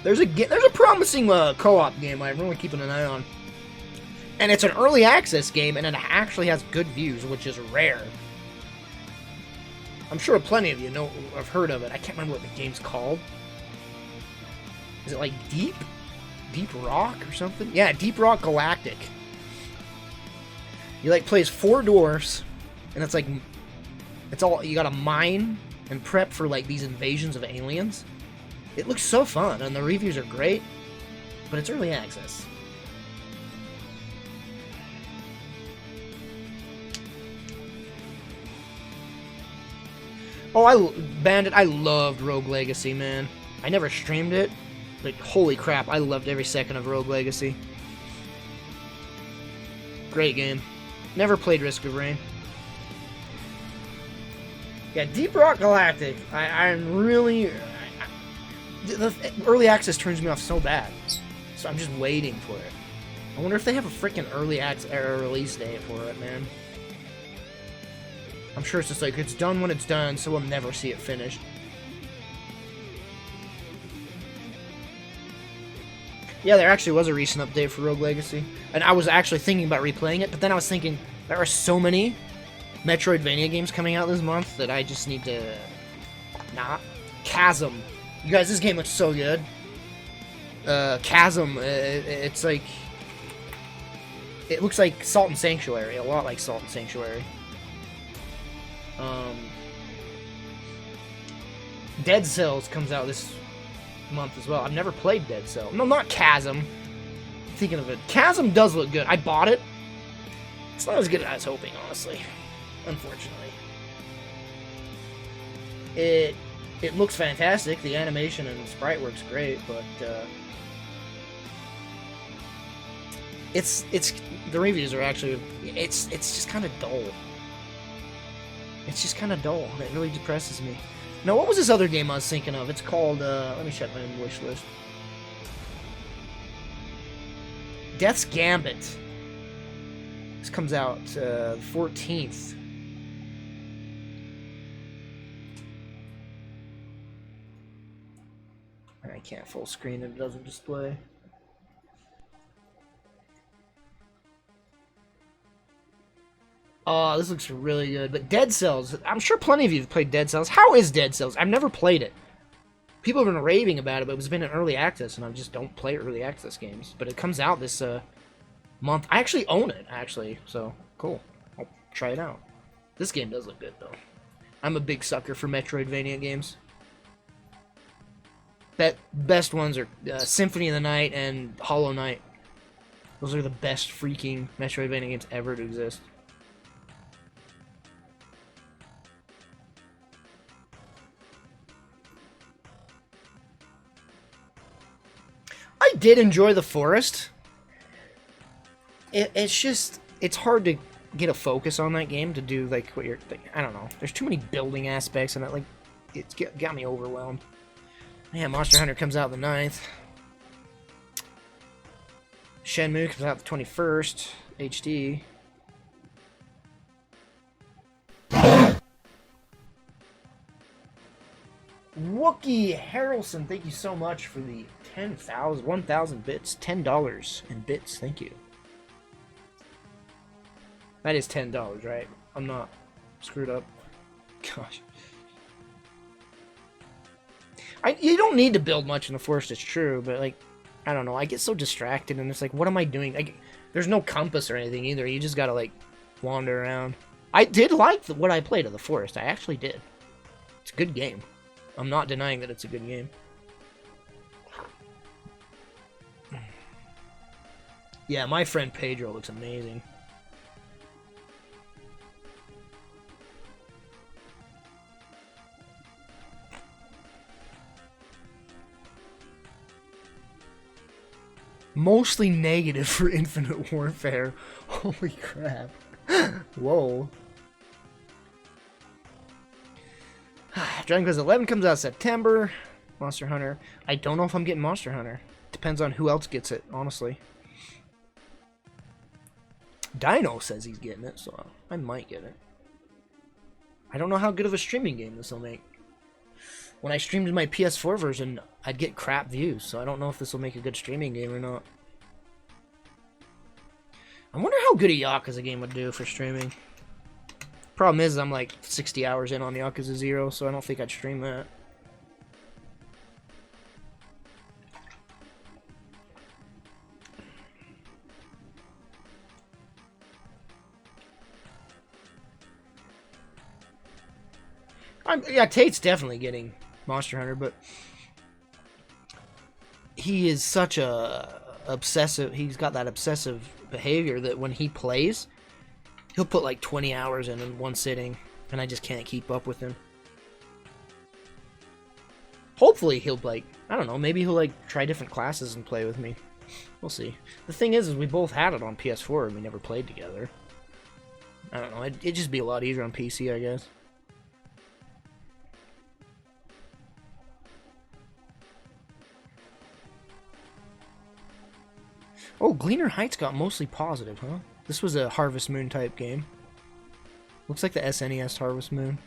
There's a promising co-op game I'm really keeping an eye on. And it's an early access game, and it actually has good views, which is rare. I'm sure plenty of you know, have heard of it. I can't remember what the game's called. Is it like Deep Rock or something? Yeah, Deep Rock Galactic. You like play as 4 dwarfs, and it's like, it's all, you gotta mine and prep for like these invasions of aliens. It looks so fun, and the reviews are great, but it's early access. Oh, Bandit, I loved Rogue Legacy, man. I never streamed it, but holy crap, I loved every second of Rogue Legacy. Great game. Never played Risk of Rain. Yeah, Deep Rock Galactic, I'm really... the early access turns me off so bad, so I'm just waiting for it. I wonder if they have a freaking early access release date for it, man. I'm sure it's just like, it's done when it's done, so we'll never see it finished. Yeah, there actually was a recent update for Rogue Legacy, and I was actually thinking about replaying it, but then I was thinking, there are so many Metroidvania games coming out this month that I just need to... not. Chasm. You guys, this game looks so good. Chasm, it's like... it looks like Salt and Sanctuary, a lot like Salt and Sanctuary. Dead Cells comes out this month as well. I've never played Dead Cells. No, not Chasm. I'm thinking of it. Chasm does look good. I bought it. It's not as good as I was hoping, honestly. Unfortunately. It looks fantastic. The animation and sprite work's great, but it's the reviews are actually it's just kind of dull. It's just kind of dull. It really depresses me. Now, what was this other game I was thinking of? It's called let me check my wish list. Death's Gambit. This comes out 14th. I can't full screen it doesn't display. Oh, this looks really good. But Dead Cells, I'm sure plenty of you have played Dead Cells. How is Dead Cells? I've never played it. People have been raving about it, but it's been in early access, and I just don't play early access games. But it comes out this month. I actually own it, actually, so cool. I'll try it out. This game does look good, though. I'm a big sucker for Metroidvania games. Best ones are Symphony of the Night and Hollow Knight. Those are the best freaking Metroidvania games ever to exist. I did enjoy The Forest. It's just, it's hard to get a focus on that game to do, like, what you're thinking. I don't know. There's too many building aspects in it. Like, it's got me overwhelmed. Yeah, Monster Hunter comes out the 9th. Shenmue comes out the 21st. HD. Wookie Harrelson, thank you so much for the 1,000 bits. $10 in bits, thank you. That is $10, right? I'm not screwed up. Gosh. You don't need to build much in the forest, it's true, but, like, I don't know, I get so distracted, and it's like, what am I doing? Like, there's no compass or anything either, you just gotta, like, wander around. I did like what I played of the forest, I actually did. It's a good game. I'm not denying that it's a good game. Yeah, my friend Pedro looks amazing. Mostly negative for Infinite Warfare. Holy crap. Whoa. Dragon Quest 11 comes out September. Monster Hunter. I don't know if I'm getting Monster Hunter. Depends on who else gets it, honestly. Dino says he's getting it, so I might get it. I don't know how good of a streaming game this will make. When I streamed my PS4 version, I'd get crap views, so I don't know if this will make a good streaming game or not. I wonder how good a Yakuza game would do for streaming. Problem is, I'm like 60 hours in on Yakuza 0, so I don't think I'd stream that. Yeah, Tate's definitely getting Monster Hunter, but he is such a obsessive. He's got that obsessive behavior that when he plays, he'll put like 20 hours in one sitting, and I just can't keep up with him. Hopefully he'll like, I don't know, maybe he'll like try different classes and play with me. We'll see. The thing is we both had it on PS4 and we never played together. I don't know, it'd just be a lot easier on PC, I guess. Oh, Gleaner Heights got mostly positive, huh? This was a Harvest Moon type game. Looks like the SNES Harvest Moon.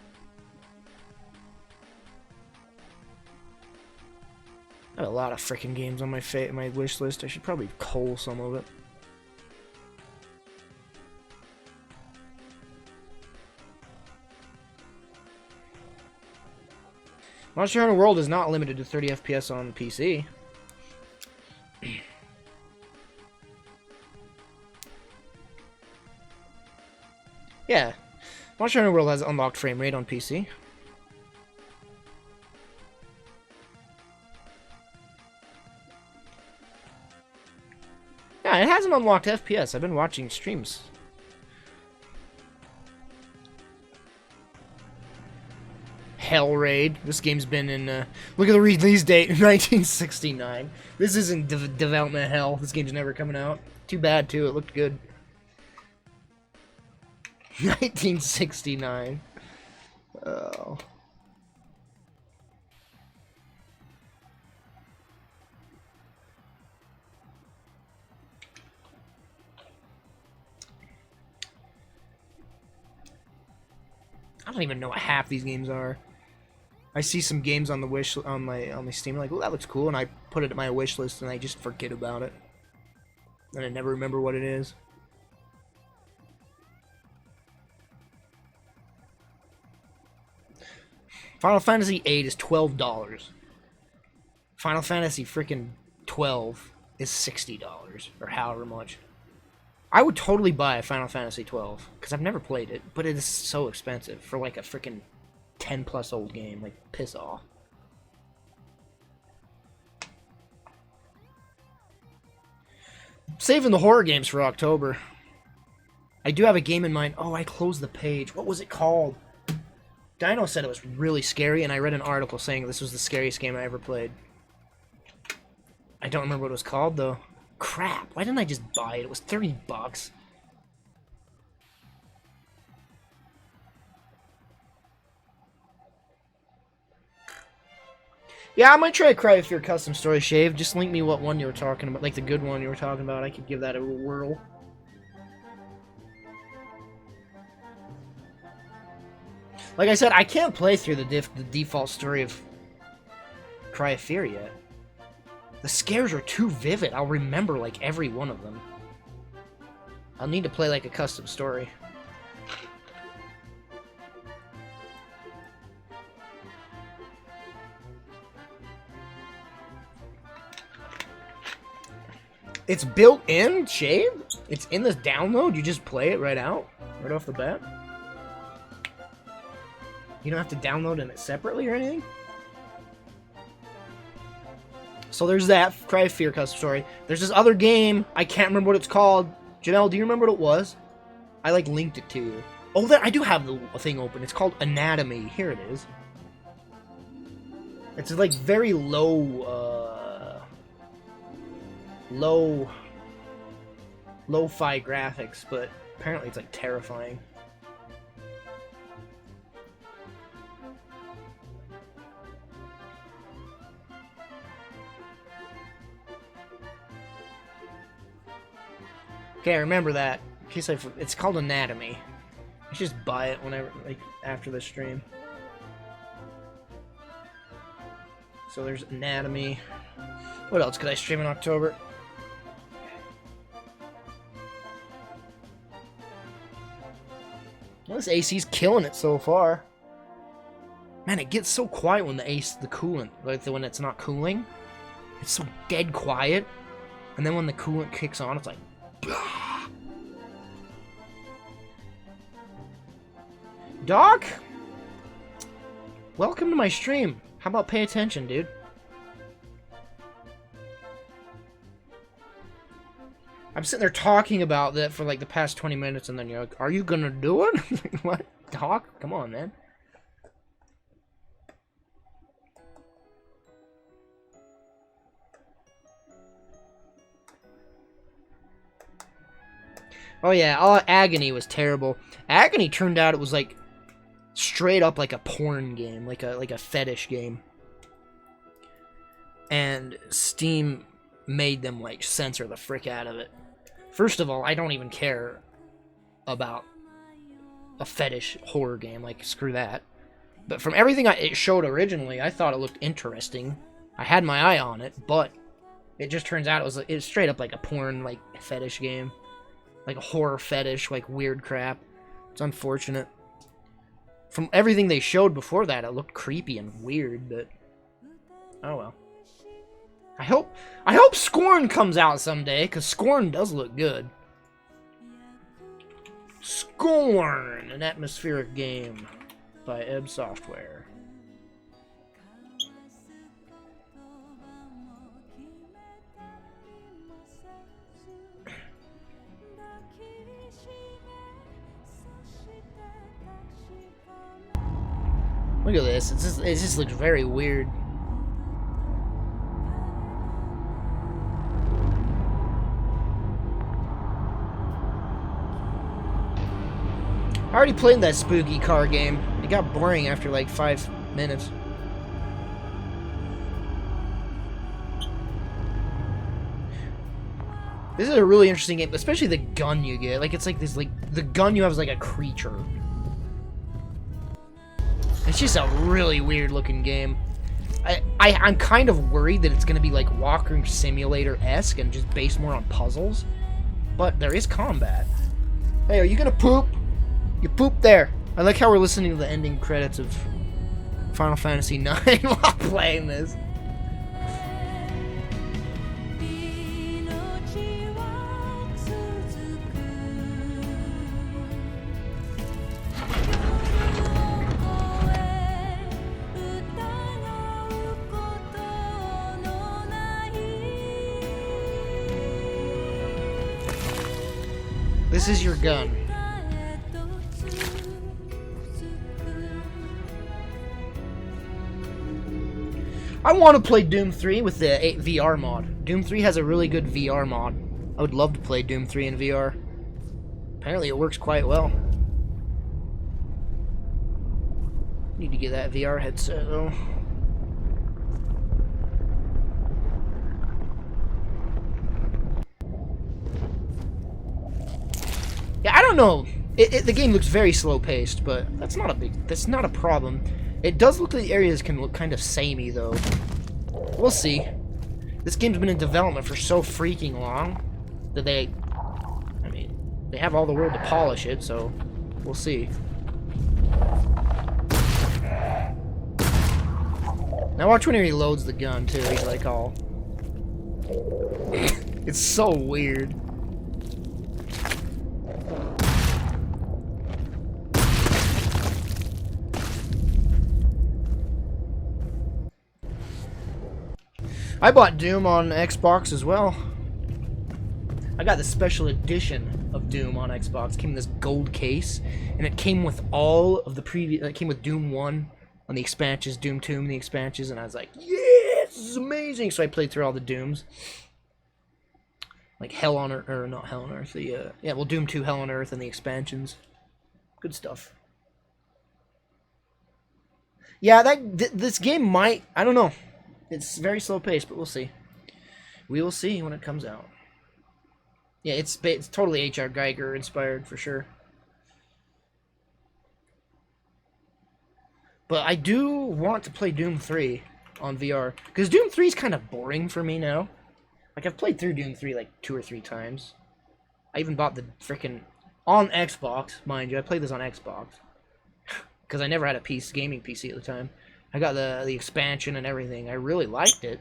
I have a lot of freaking games on my wish list. I should probably cull some of it. Monster Hunter World is not limited to 30 FPS on PC. Yeah, Monster Hunter World has unlocked frame rate on PC. Yeah, it has an unlocked FPS. I've been watching streams. Hell Raid. This game's been in, look at the release date, 1969. This isn't development hell. This game's never coming out. Too bad, too. It looked good. 1969. Oh. I don't even know what half these games are. I see some games on the wish on my Steam, like, oh, that looks cool, and I put it in my wish list and I just forget about it. And I never remember what it is. Final Fantasy VIII is $12. Final Fantasy freaking 12 is $60, or however much. I would totally buy a Final Fantasy 12 because I've never played it, but it is so expensive for like a freaking 10+ old game. Like, piss off. Saving the horror games for October. I do have a game in mind. Oh, I closed the page. What was it called? Dino said it was really scary, and I read an article saying this was the scariest game I ever played. I don't remember what it was called, though. Crap, why didn't I just buy it? It was $30. Yeah, I might try a Cry of Fear custom story shave. Just link me what one you were talking about, like the good one you were talking about. I could give that a whirl. Like I said, I can't play through the default story of Cry of Fear yet. The scares are too vivid. I'll remember, like, every one of them. I'll need to play, like, a custom story. It's built in, Shave? It's in this download? You just play it right out? Right off the bat? You don't have to download it separately or anything? So there's that, Cry of Fear custom story. There's this other game, I can't remember what it's called. Janelle, do you remember what it was? I, like, linked it to you. Oh, there, I do have the thing open. It's called Anatomy. Here it is. It's, like, very low, lo-fi graphics, but apparently it's like terrifying. Okay, I remember that. In case it's called Anatomy. I should just buy it whenever, like, after the stream. So there's Anatomy. What else could I stream in October? Well, this AC's killing it so far. Man, it gets so quiet when the coolant, like when it's not cooling. It's so dead quiet. And then when the coolant kicks on, it's like... Doc? Welcome to my stream. How about pay attention, dude? I'm sitting there talking about that for like the past 20 minutes, and then you're like, are you gonna do it? What? Doc? Come on, man. Oh yeah, Agony was terrible. Agony turned out it was like straight up like a porn game, like a fetish game. And Steam made them like censor the frick out of it. First of all, I don't even care about a fetish horror game, like screw that. But from everything it showed originally, I thought it looked interesting. I had my eye on it, but it just turns out it was straight up like a porn like fetish game. Like a horror fetish, like weird crap. It's unfortunate. From everything they showed before that, it looked creepy and weird, but oh well. I hope Scorn comes out someday, because Scorn does look good. Scorn, an atmospheric game by Ebb Software. Look at this. It just looks very weird. I already played that spooky car game. It got boring after like 5 minutes. This is a really interesting game, especially the gun you get. Like it's like this, like the gun you have is like a creature. It's just a really weird looking game. I'm kind of worried that it's going to be like Walker Simulator-esque and just based more on puzzles. But there is combat. Hey, are you going to poop? You poop there. I like how we're listening to the ending credits of Final Fantasy IX while playing this. This is your gun. I want to play Doom 3 with the VR mod. Doom 3 has a really good VR mod. I would love to play Doom 3 in VR. Apparently it works quite well. Need to get that VR headset though. Yeah, I don't know. The game looks very slow-paced, but that's not a problem. It does look like the areas can look kind of samey, though. We'll see. This game's been in development for so freaking long that they have all the world to polish it, so we'll see. Now watch when he loads the gun, too. He's like all... It's so weird. I bought Doom on Xbox as well. I got the special edition of Doom on Xbox. It came in this gold case, and it came with all of the previous. It came with Doom 1 on the expansions, Doom 2 and the expansions, and I was like, yeah, this is amazing. So I played through all the Dooms. Like Hell on Earth, or not Hell on Earth, yeah, well, Doom 2 Hell on Earth and the expansions. Good stuff. Yeah, this game might, I don't know. It's very slow paced, but we'll see. We will see when it comes out. Yeah, it's totally H.R. Geiger inspired for sure. But I do want to play Doom 3 on VR, because Doom 3 is kind of boring for me now. Like, I've played through Doom 3 like 2 or 3 times. I even bought the freaking on Xbox, mind you. I played this on Xbox because I never had a gaming PC at the time. I got the expansion and everything. I really liked it,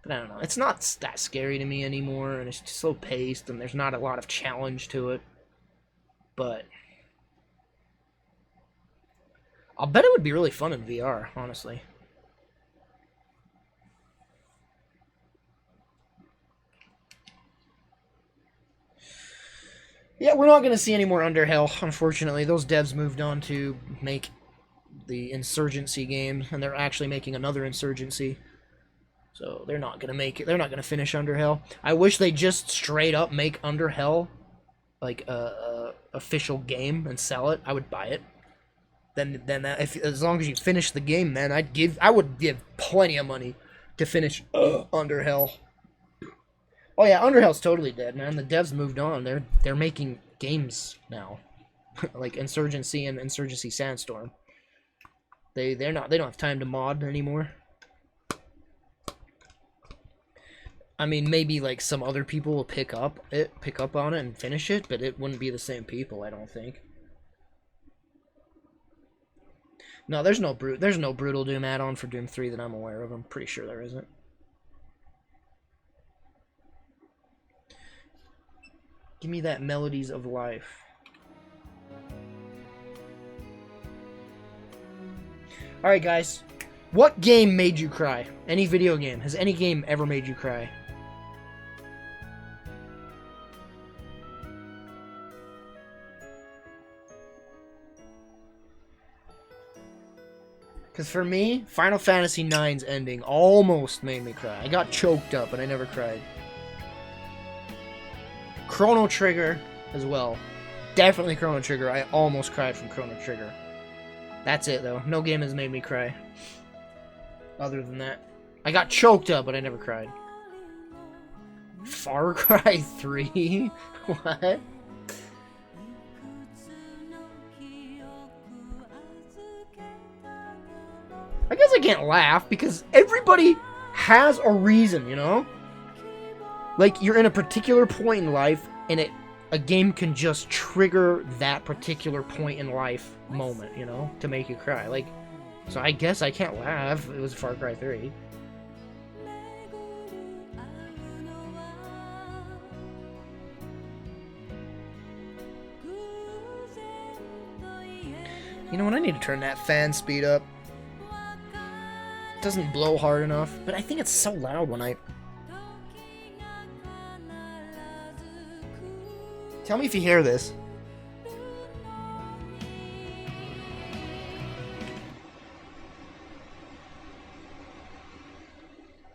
but I don't know. It's not that scary to me anymore, and it's just slow paced, and there's not a lot of challenge to it. But I'll bet it would be really fun in VR, honestly. Yeah, we're not going to see any more Underhell, unfortunately. Those devs moved on to make the Insurgency game, and they're actually making another Insurgency. So they're not going to make it. They're not going to finish Underhell. I wish they just straight up make Underhell like a official game and sell it. I would buy it. Then as long as you finish the game, man, I would give plenty of money to finish Underhell. Oh yeah, Underhell's totally dead, man. The devs moved on. They're making games now, like Insurgency and Insurgency Sandstorm. They don't have time to mod anymore. I mean, maybe like some other people will pick up on it and finish it, but it wouldn't be the same people, I don't think. No, there's no Brutal Doom add-on for Doom 3 that I'm aware of. I'm pretty sure there isn't. Give me that Melodies of Life. Alright, guys. What game made you cry? Any video game. Has any game ever made you cry? Because for me, Final Fantasy IX's ending almost made me cry. I got choked up, but I never cried. Chrono Trigger as well. Definitely Chrono Trigger. I almost cried from Chrono Trigger. That's it, though. No game has made me cry. Other than that. I got choked up, but I never cried. Far Cry 3? What? I guess I can't laugh, because everybody has a reason, you know? Like, you're in a particular point in life, and a game can just trigger that particular point in life moment, you know, to make you cry. Like, so I guess I can't laugh. It was Far Cry 3. You know what? I need to turn that fan speed up. It doesn't blow hard enough, but I think it's so loud when I... Tell me if you hear this.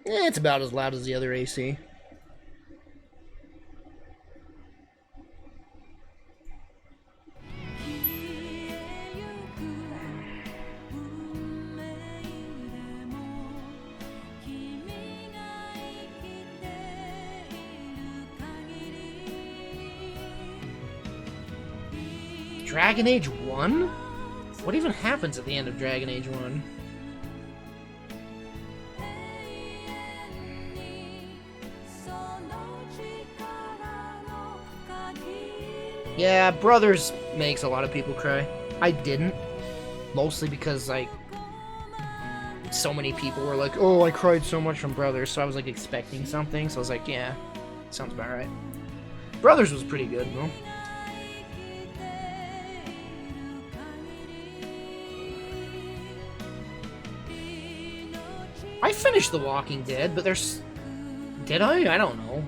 It's about as loud as the other AC. Dragon Age 1? What even happens at the end of Dragon Age 1? Yeah, Brothers makes a lot of people cry. I didn't. Mostly because, like, so many people were like, oh, I cried so much from Brothers, so I was, like, expecting something, so I was like, yeah, sounds about right. Brothers was pretty good, though. I finished The Walking Dead, but there's... Did I? I don't know.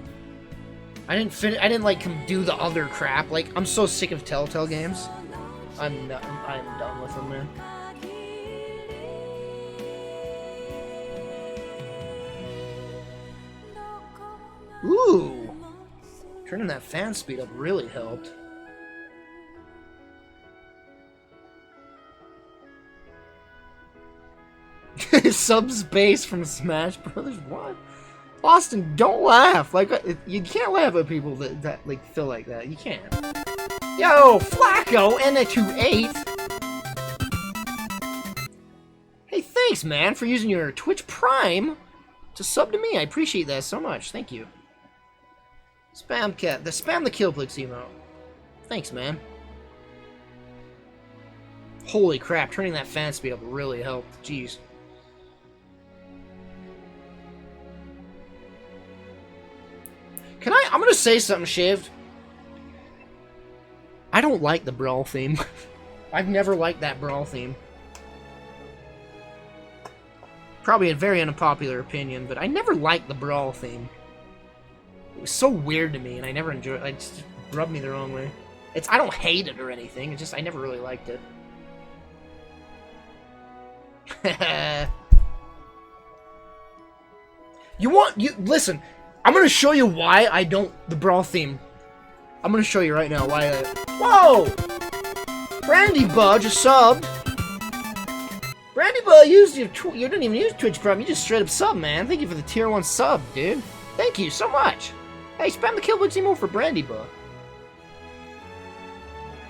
I didn't like do the other crap. Like, I'm so sick of Telltale games. I'm done with them, man. Ooh, Turning that fan speed up really helped. Subspace from Smash Brothers. What? Austin, don't laugh. Like, you can't laugh at people that like feel like that. You can't. Yo, Flacco N28. Hey, thanks, man, for using your Twitch Prime to sub to me. I appreciate that so much. Thank you. Spam the Kilplix emote. Thanks, man. Holy crap, turning that fan speed up really helped. Jeez. I'm gonna say something, Shaved. I don't like the Brawl theme. I've never liked that Brawl theme. Probably a very unpopular opinion, but I never liked the Brawl theme. It was so weird to me, and I never enjoyed it. It just rubbed me the wrong way. I don't hate it or anything, it's just I never really liked it. Listen, I'm gonna show you why I don't, the Brawl theme. I'm gonna show you right now why whoa! Brandy Bud just subbed. Brandy Bud used you didn't even use Twitch Prime, you just straight up sub, man. Thank you for the tier 1 sub, dude. Thank you so much. Hey, spam the Kilplix emote for Brandy Bud.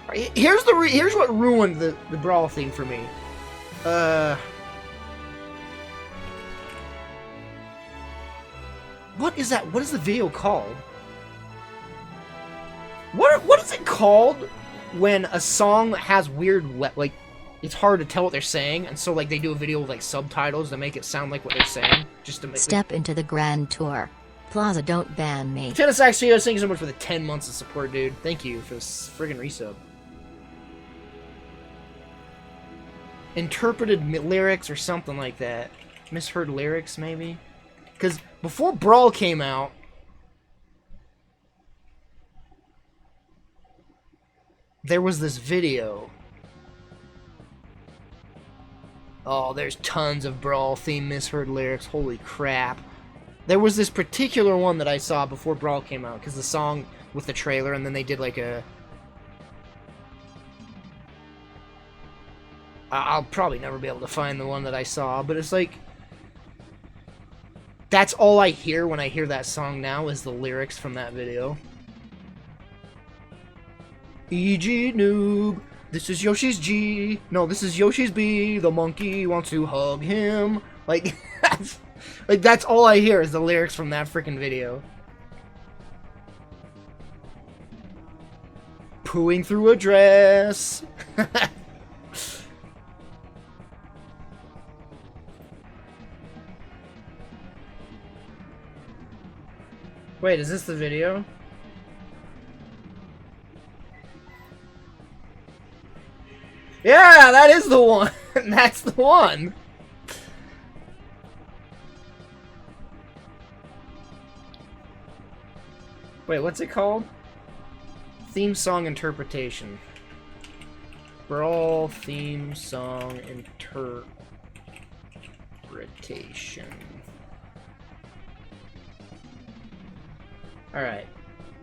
Right, here's what ruined the Brawl theme for me. What is that? What is the video called? What is it called when a song has weird, like, it's hard to tell what they're saying, and so, like, they do a video with, like, subtitles to make it sound like what they're saying, just to make Step into the Grand Tour. Plaza, don't ban me. Tennis Axio, thank you so much for the 10 months of support, dude. Thank you for this friggin' resub. Interpreted lyrics or something like that. Misheard lyrics, maybe? Because before Brawl came out, there was this video. Oh, there's tons of Brawl theme misheard lyrics. Holy crap. There was this particular one that I saw before Brawl came out, because the song with the trailer, and then they did like a... I'll probably never be able to find the one that I saw, but it's like... That's all I hear when I hear that song now, is the lyrics from that video. E.G. noob, this is Yoshi's G. No, this is Yoshi's B. The monkey wants to hug him. Like, that's all I hear is the lyrics from that freaking video. Pooing through a dress. Wait, is this the video? Yeah, that is the one! That's the one! Wait, what's it called? Theme song interpretation. Brawl theme song interpretation. Alright.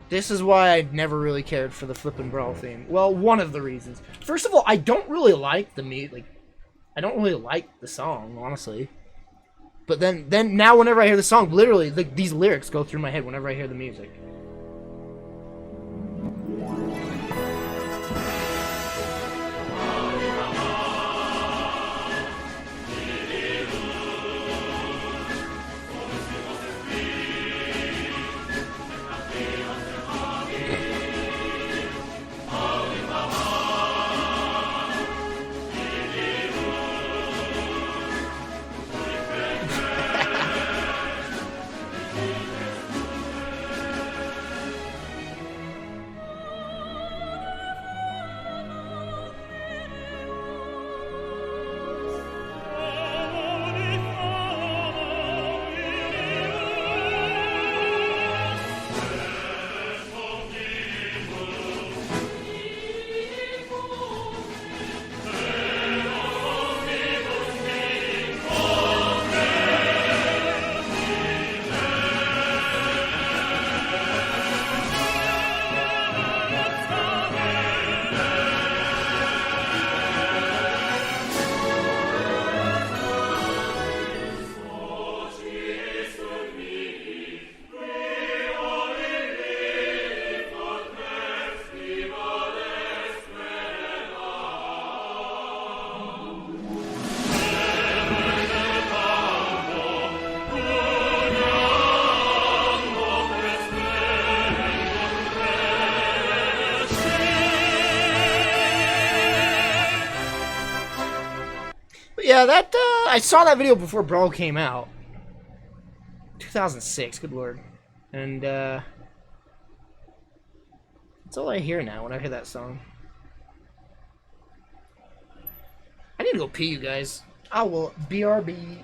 This is why I never really cared for the flippin' Brawl theme. Well, one of the reasons. First of all, I don't really like the I don't really like the song, honestly. But then now whenever I hear the song, literally, these lyrics go through my head whenever I hear the music. yeah, that I saw that video before Brawl came out. 2006, good lord. And that's all I hear now when I hear that song. I need to go pee, you guys. I will BRB.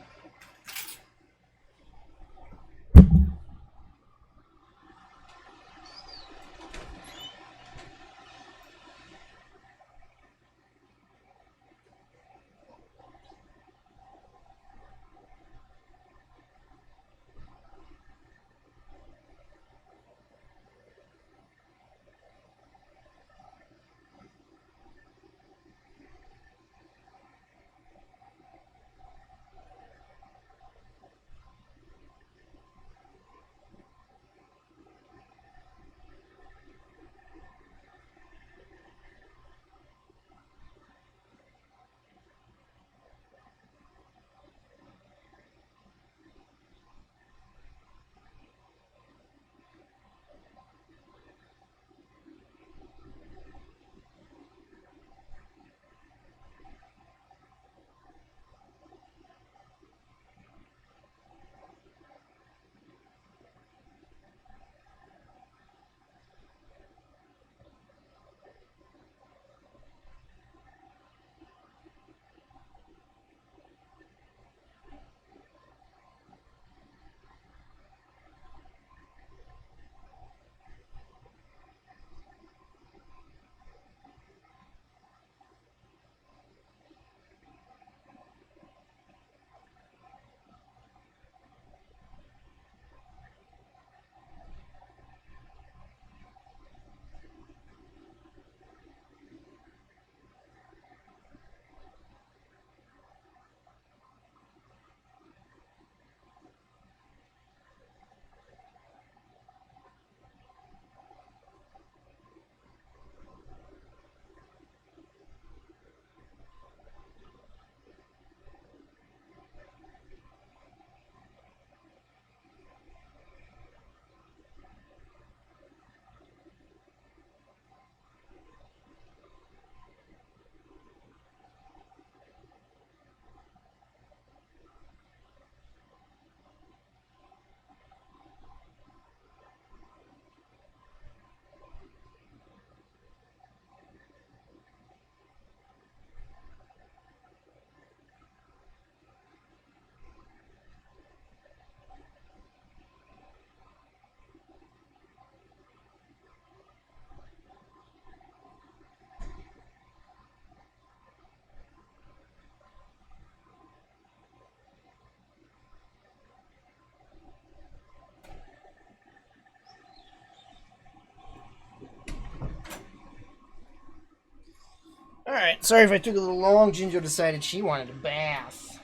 Alright, sorry if I took a little long. Jinjo decided she wanted a bath.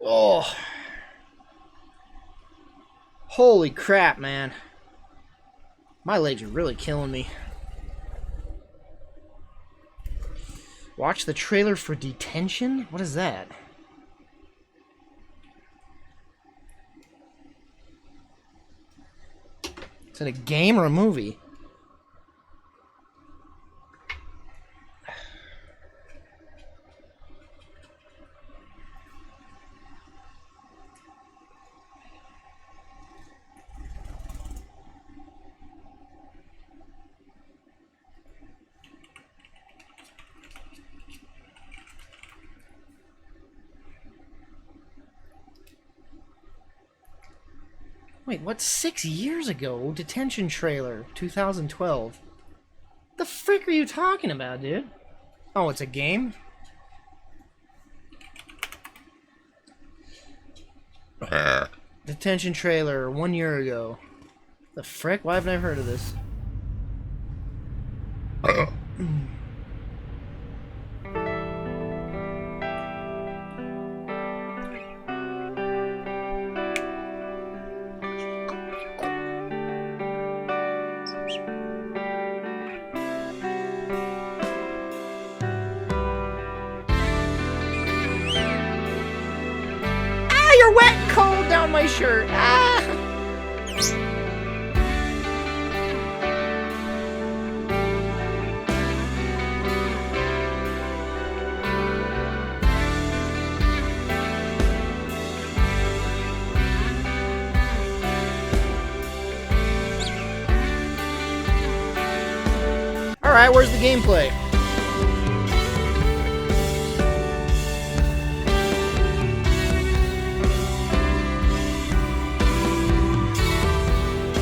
Oh. Holy crap, man. My legs are really killing me. Watch the trailer for Detention? What is that? Is it a game or a movie? Wait, what's 6 years ago? Detention trailer, 2012. The frick are you talking about, dude? Oh, it's a game? Detention trailer, 1 year ago. The frick? Why haven't I heard of this? You're wet and cold down my shirt. Ah! Alright, where's the gameplay?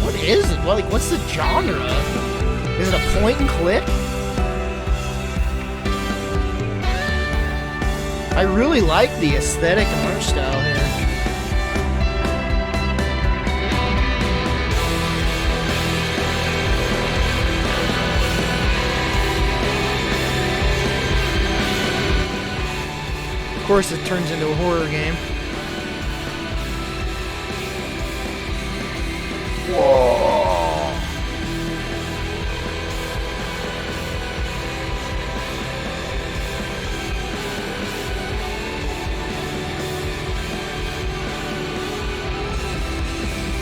What is it? Well, like, what's the genre? Is it a point and click? I really like the aesthetic and art style here. Of course, it turns into a horror game. Whoa!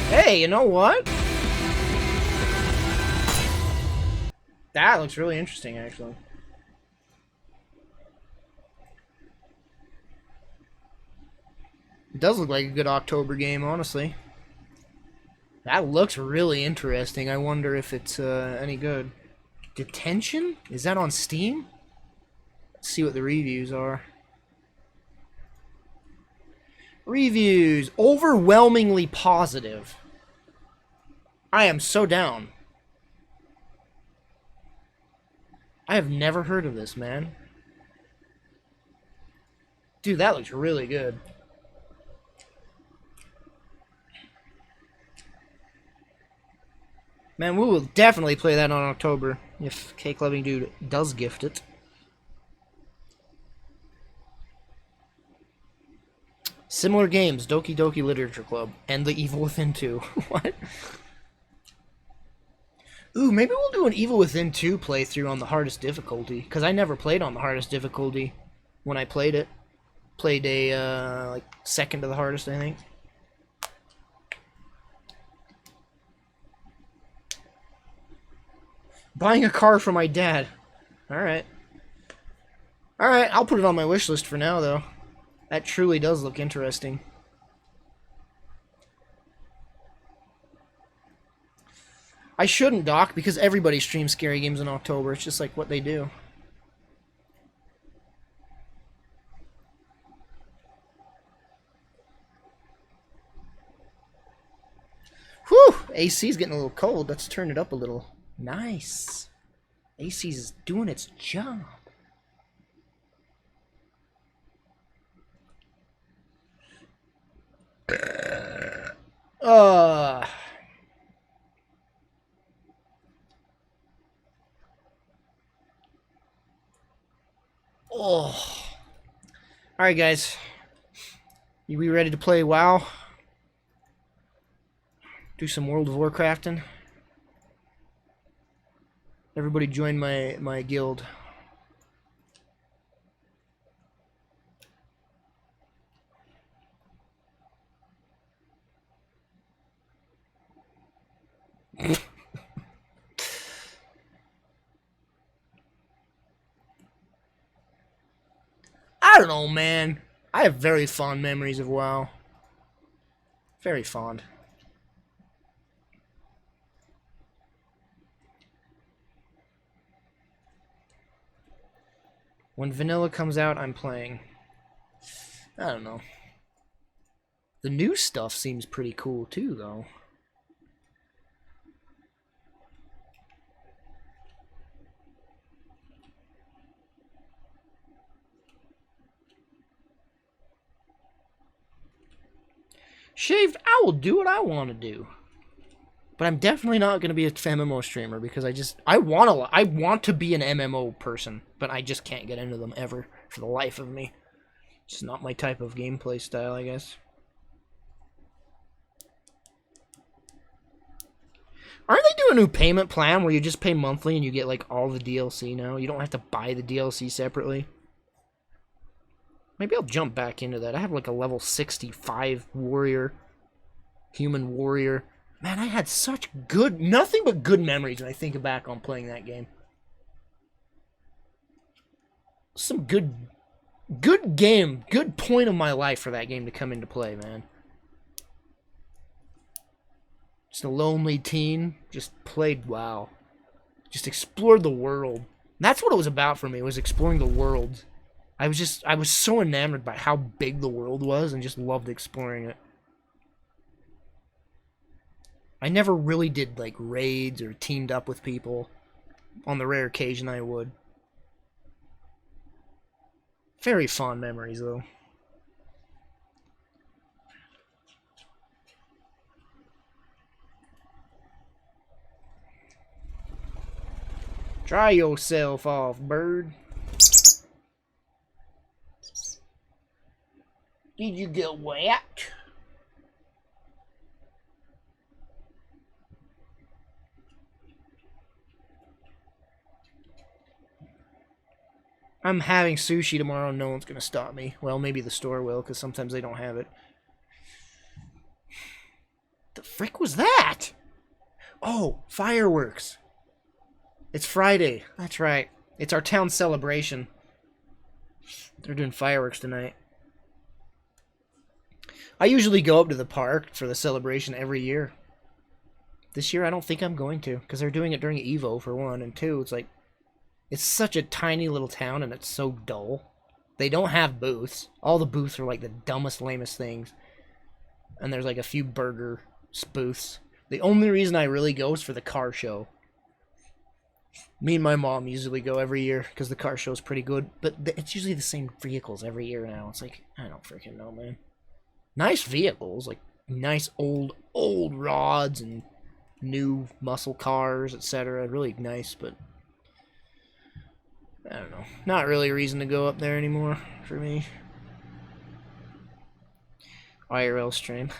Hey, you know what? That looks really interesting, actually. It does look like a good October game, honestly. That looks really interesting. I wonder if it's any good. Detention? Is that on Steam? Let's see what the reviews are. Reviews. Overwhelmingly positive. I am so down. I have never heard of this, man. Dude, that looks really good. Man, we will definitely play that on October if Cake Loving Dude does gift it. Similar games, Doki Doki Literature Club and The Evil Within 2. What? Ooh, maybe we'll do an Evil Within 2 playthrough on the hardest difficulty, because I never played on the hardest difficulty when I played it. Played a, like, second to the hardest, I think. Buying a car for my dad. Alright. Alright, I'll put it on my wish list for now, though. That truly does look interesting. I shouldn't, Doc, because everybody streams scary games in October. It's just like what they do. Whew! AC's getting a little cold. Let's turn it up a little. Nice. AC's doing its job. Oh. Alright, guys. You be ready to play WoW? Do some World of Warcrafting? Everybody join my guild. I don't know, man. I have very fond memories of WoW. Very fond. When vanilla comes out, I'm playing. I don't know. The new stuff seems pretty cool too, though. Shaved, I will do what I want to do. But I'm definitely not going to be a MMO streamer because I want to be an MMO person, but I just can't get into them ever for the life of me. It's not my type of gameplay style, I guess. Aren't they doing a new payment plan where you just pay monthly and you get like all the DLC now? You don't have to buy the DLC separately. Maybe I'll jump back into that. I have like a level 65 warrior, human warrior. Man, I had such good, nothing but good memories when I think back on playing that game. Some good game, good point of my life for that game to come into play, man. Just a lonely teen, just played WoW. Just explored the world. And that's what it was about for me, was exploring the world. I was so enamored by how big the world was and just loved exploring it. I never really did, like, raids or teamed up with people. On the rare occasion I would. Very fond memories, though. Dry yourself off, bird. Did you get wet? I'm having sushi tomorrow. No one's going to stop me. Well, maybe the store will, because sometimes they don't have it. The frick was that? Oh, fireworks. It's Friday. That's right. It's our town celebration. They're doing fireworks tonight. I usually go up to the park for the celebration every year. This year, I don't think I'm going to, because they're doing it during Evo, for one, and two, it's like, it's such a tiny little town, and it's so dull. They don't have booths. All the booths are like the dumbest, lamest things. And there's like a few burger booths. The only reason I really go is for the car show. Me and my mom usually go every year, because the car show is pretty good. But it's usually the same vehicles every year now. It's like, I don't freaking know, man. Nice vehicles, like nice old rods and new muscle cars, etc. Really nice, but I don't know. Not really a reason to go up there anymore for me. IRL stream.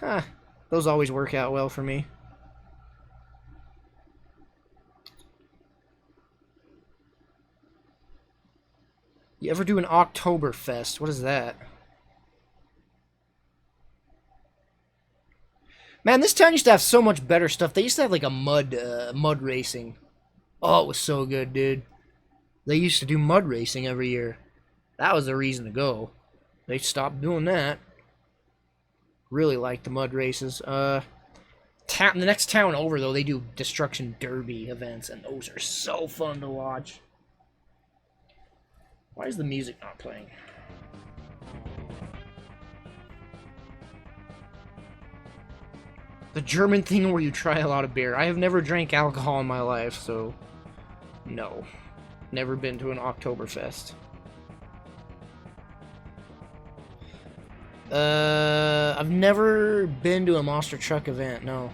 Those always work out well for me. You ever do an Oktoberfest? What is that? Man, this town used to have so much better stuff. They used to have like a mud racing. Oh, it was so good, dude. They used to do mud racing every year. That was the reason to go. They stopped doing that. Really like the mud races. The next town over, though, they do Destruction Derby events, and those are so fun to watch. Why is the music not playing? The German thing where you try a lot of beer. I have never drank alcohol in my life, so no. Never been to an Oktoberfest. I've never been to a monster truck event, no.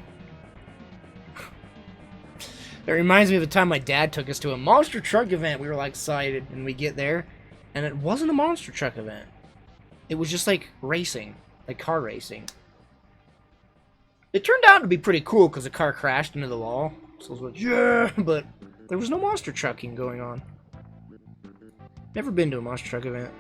That reminds me of the time my dad took us to a monster truck event. We were like excited, and we get there, and it wasn't a monster truck event. It was just like racing, like car racing. It turned out to be pretty cool because the car crashed into the wall. So I was like, yeah, but there was no monster trucking going on. Never been to a monster truck event.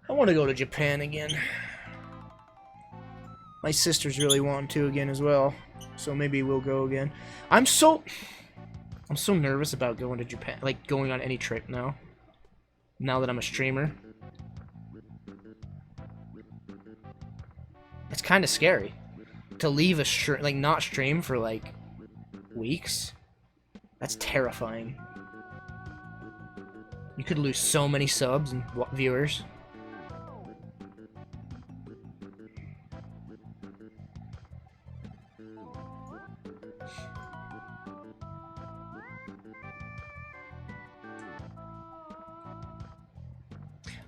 I want to go to Japan again. My sister's really wanting to again as well, so maybe we'll go again. I'm so nervous about going to Japan, like going on any trip now. Now that I'm a streamer, it's kind of scary to leave a like not stream for like weeks. That's terrifying. You could lose so many subs and viewers.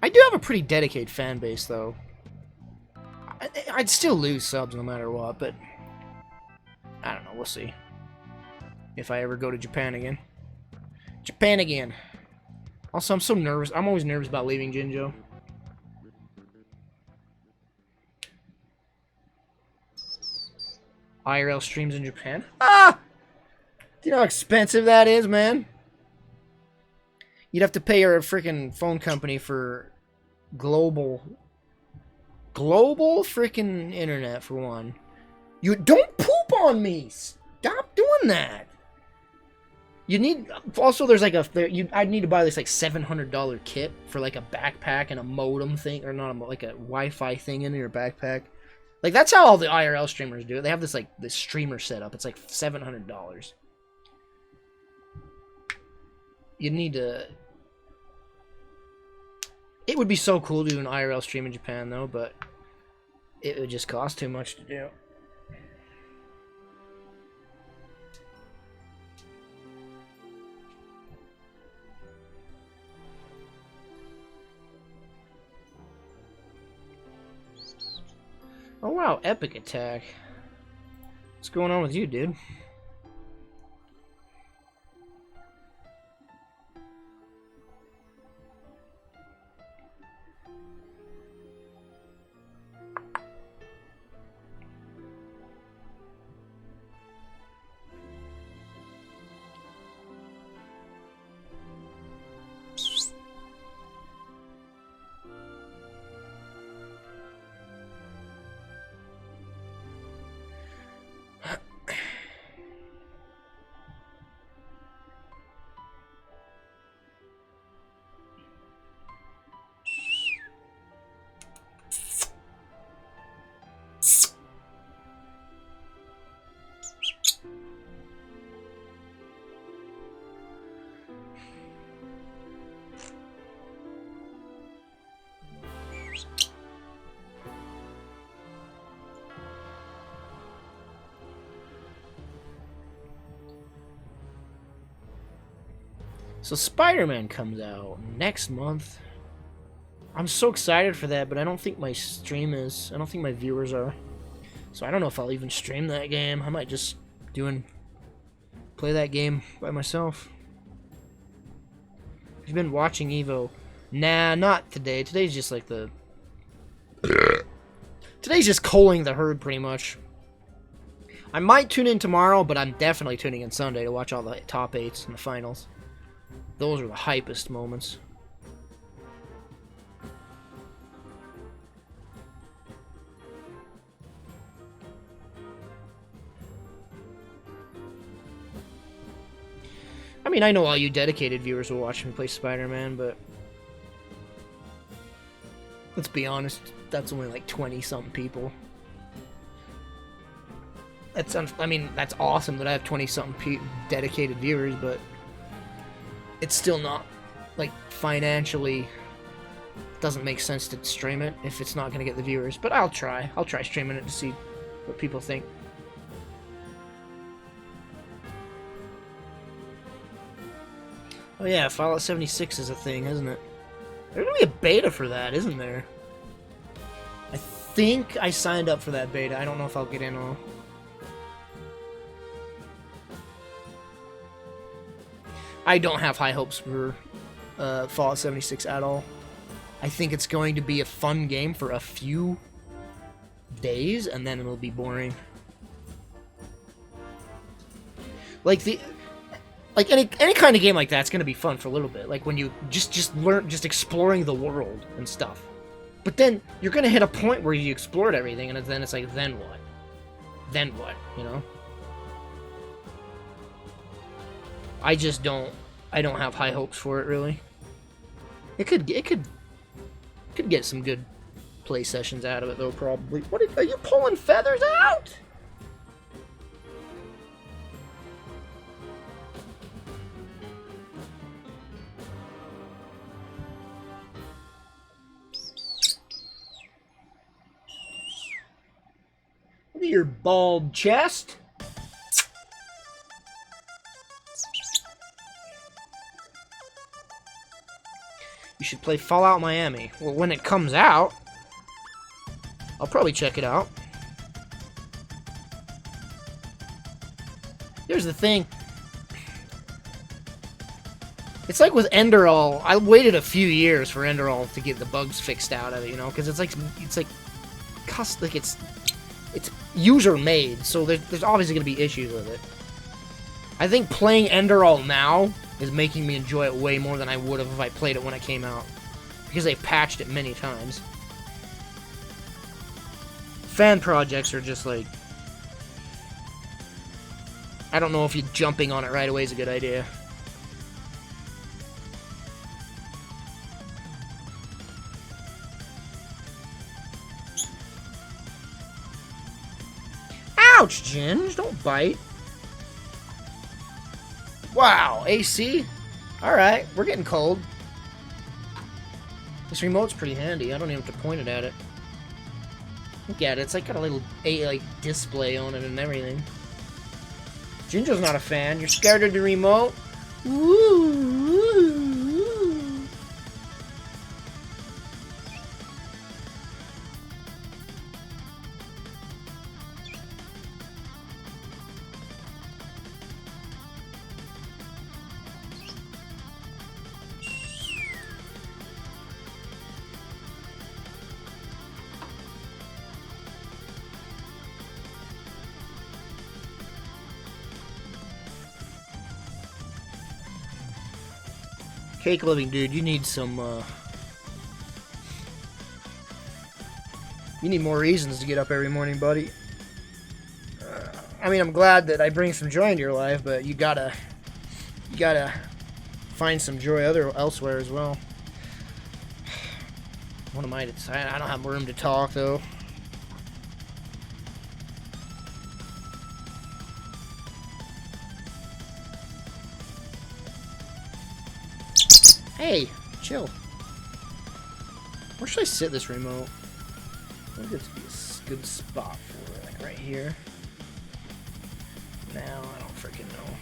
I do have a pretty dedicated fan base, though. I'd still lose subs no matter what, but I don't know. We'll see if I ever go to Japan again. Japan again. Also, I'm so nervous. I'm always nervous about leaving Jinjo. IRL streams in Japan? Ah! Do you know how expensive that is, man? You'd have to pay your freaking phone company for global freaking internet for one. You don't poop on me. Stop doing that. You need also there's like I'd need to buy this like $700 kit for like a backpack and a modem thing, or not a like a Wi-Fi thing in your backpack. Like that's how all the IRL streamers do it. They have this like this streamer setup. It's like $700. You need to. It would be so cool to do an IRL stream in Japan though, but it would just cost too much to do. Oh wow, epic attack. What's going on with you, dude? So Spider-Man comes out next month. I'm so excited for that, but I don't think my stream is. I don't think my viewers are. So I don't know if I'll even stream that game. I might just play that game by myself. Have you been watching Evo? Nah, not today. Today's just like the... Today's just culling the herd, pretty much. I might tune in tomorrow, but I'm definitely tuning in Sunday to watch all the top 8s and the finals. Those are the hypest moments. I mean, I know all you dedicated viewers will watch me play Spider-Man, but let's be honest, that's only like 20-something people. I mean, that's awesome that I have 20-something dedicated viewers, but it's still not, like, financially doesn't make sense to stream it if it's not going to get the viewers. But I'll try. I'll try streaming it to see what people think. Oh yeah, Fallout 76 is a thing, isn't it? There's going to be a beta for that, isn't there? I think I signed up for that beta. I don't know if I'll get in or... I don't have high hopes for Fallout 76 at all. I think it's going to be a fun game for a few days, and then it'll be boring. Like any kind of game like that's going to be fun for a little bit. Like when you just exploring the world and stuff. But then you're going to hit a point where you explored everything, and then it's like, then what? Then what? You know? I don't have high hopes for it, really. It could get some good play sessions out of it, though, probably. Are you pulling feathers out? Look at your bald chest. You should play Fallout Miami. Well, when it comes out, I'll probably check it out. Here's the thing. It's like with Enderall. I waited a few years for Enderall to get the bugs fixed out of it, you know, because it's user made, so there's obviously gonna be issues with it. I think playing Enderall now is making me enjoy it way more than I would have if I played it when it came out. because they patched it many times. Fan projects are just like, I don't know if you jumping on it right away is a good idea. Ouch, Ginge, don't bite. Wow, AC? Alright, we're getting cold. This remote's pretty handy. I don't even have to point it at it. Look at it. It's like got a little display on it and everything. Ginger's not a fan. You're scared of the remote? Woo! Cake living, dude, you need some, you need more reasons to get up every morning, buddy. I mean, I'm glad that I bring some joy into your life, but you gotta find some joy elsewhere as well. What am I to say? I don't have room to talk, though. Hey, chill. Where should I sit this remote? I think this would be a good spot for it, like right here. Now, I don't freaking know.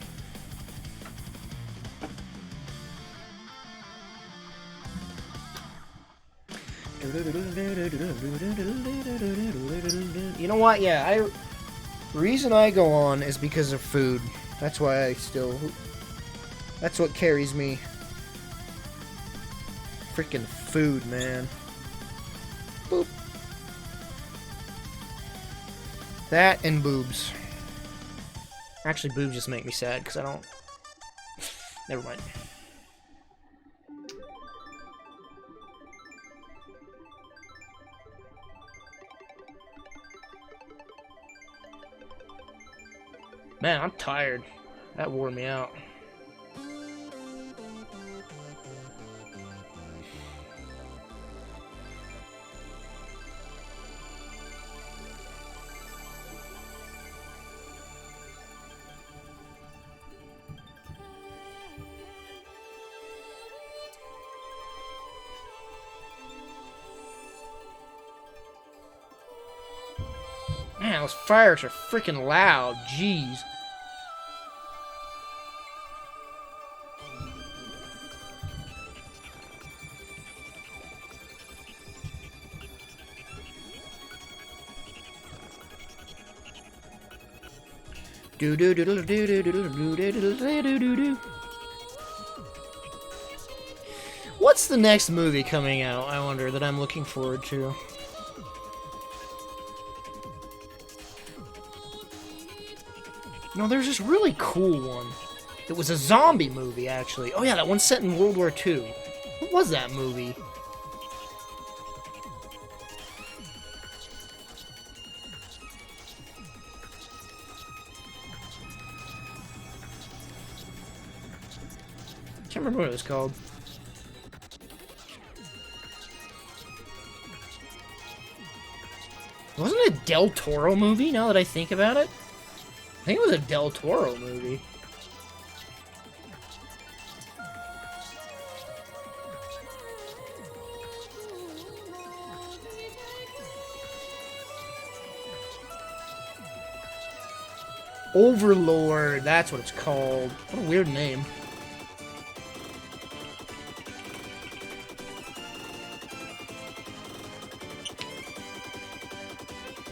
You know what? Yeah, the reason I go on is because of food. That's why I still. That's what carries me. Freaking food, man. Boop. That and boobs. Actually, boobs just make me sad because I don't. Never mind. Man, I'm tired. That wore me out. Man, those fireworks are freaking loud. Jeez. Do do do do do do do do do do do do. What's the next movie coming out, I wonder, that I'm looking forward to? No, there's this really cool one. It was a zombie movie, actually. Oh yeah, that one's set in World War II. What was that movie? I can't remember what it was called. Wasn't it a Del Toro movie, now that I think about it? I think it was a Del Toro movie. Overlord, that's what it's called. What a weird name.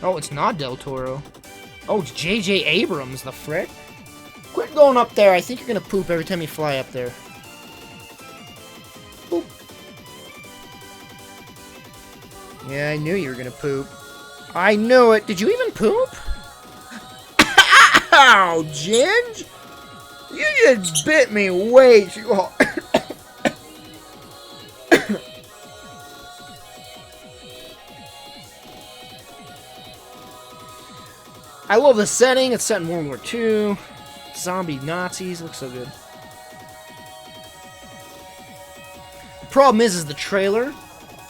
Oh, it's not Del Toro. Oh, it's J.J. Abrams, the frick. Quit going up there. I think you're gonna poop every time you fly up there. Boop. Yeah, I knew you were gonna poop. I knew it. Did you even poop? Ow, Ginge! You just bit me way too hard. I love the setting. It's set in World War II. Zombie Nazis. Looks so good. The problem is the trailer,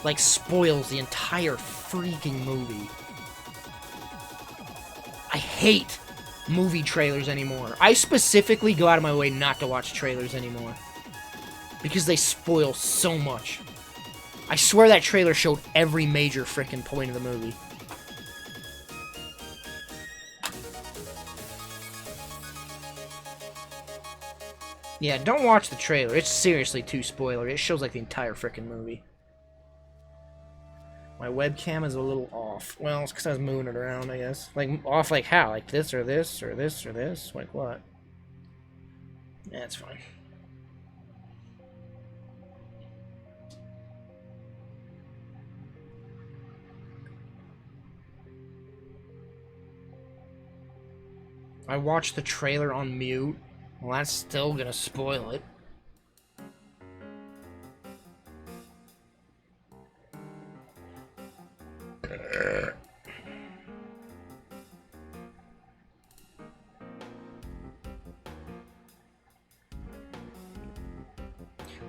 like, spoils the entire freaking movie. I hate movie trailers anymore. I specifically go out of my way not to watch trailers anymore. Because they spoil so much. I swear that trailer showed every major frickin' point of the movie. Yeah, don't watch the trailer. It's seriously too spoiler. It shows like the entire frickin' movie. My webcam is a little off. Well, it's because I was moving it around, I guess. Like, off like how? Like this or this or this or this? Like what? Yeah, it's fine. I watched the trailer on mute. Well, that's still gonna spoil it.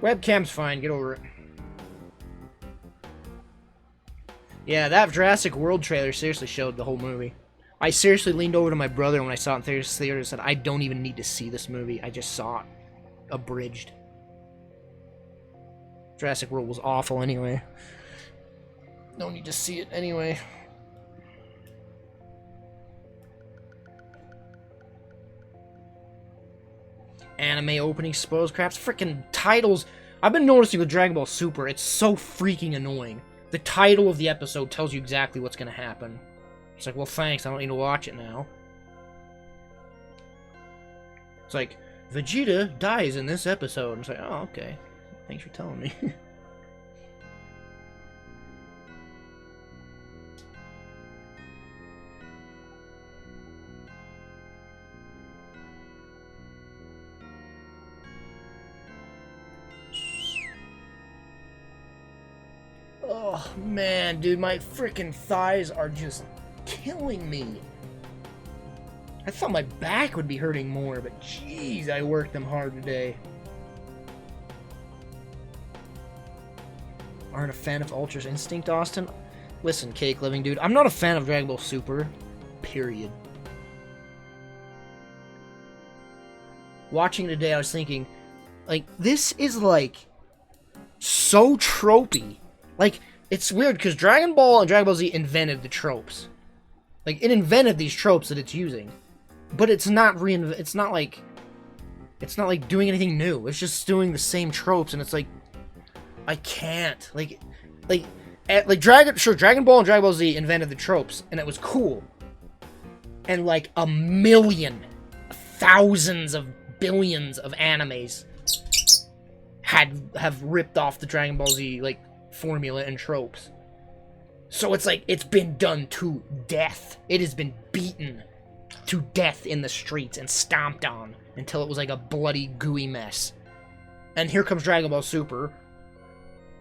Webcam's fine, get over it. Yeah, that Jurassic World trailer seriously showed the whole movie. I seriously leaned over to my brother when I saw it in theater and said, I don't even need to see this movie. I just saw it. Abridged. Jurassic World was awful anyway. No need to see it anyway. Anime opening spoils craps. Freaking titles. I've been noticing with Dragon Ball Super, it's so freaking annoying. The title of the episode tells you exactly what's going to happen. It's like, well, thanks, I don't need to watch it now. It's like, Vegeta dies in this episode. It's like, oh, okay. Thanks for telling me. Oh, man, dude, my freaking thighs are just killing me. I thought my back would be hurting more, but jeez, I worked them hard today. Aren't a fan of Ultra's Instinct, Austin? Listen, Cake Living Dude, I'm not a fan of Dragon Ball Super. Period. Watching today, I was thinking, like, this is, like, so tropey. Like, it's weird, because Dragon Ball and Dragon Ball Z invented the tropes. Like, it invented these tropes that it's using. But it's not it's not like doing anything new. It's just doing the same tropes, and it's like, I can't. Dragon Ball and Dragon Ball Z invented the tropes, and it was cool. And like a million, thousands of billions of animes have ripped off the Dragon Ball Z like formula and tropes. So it's like, it's been done to death. It has been beaten to death in the streets and stomped on until it was like a bloody, gooey mess. And here comes Dragon Ball Super.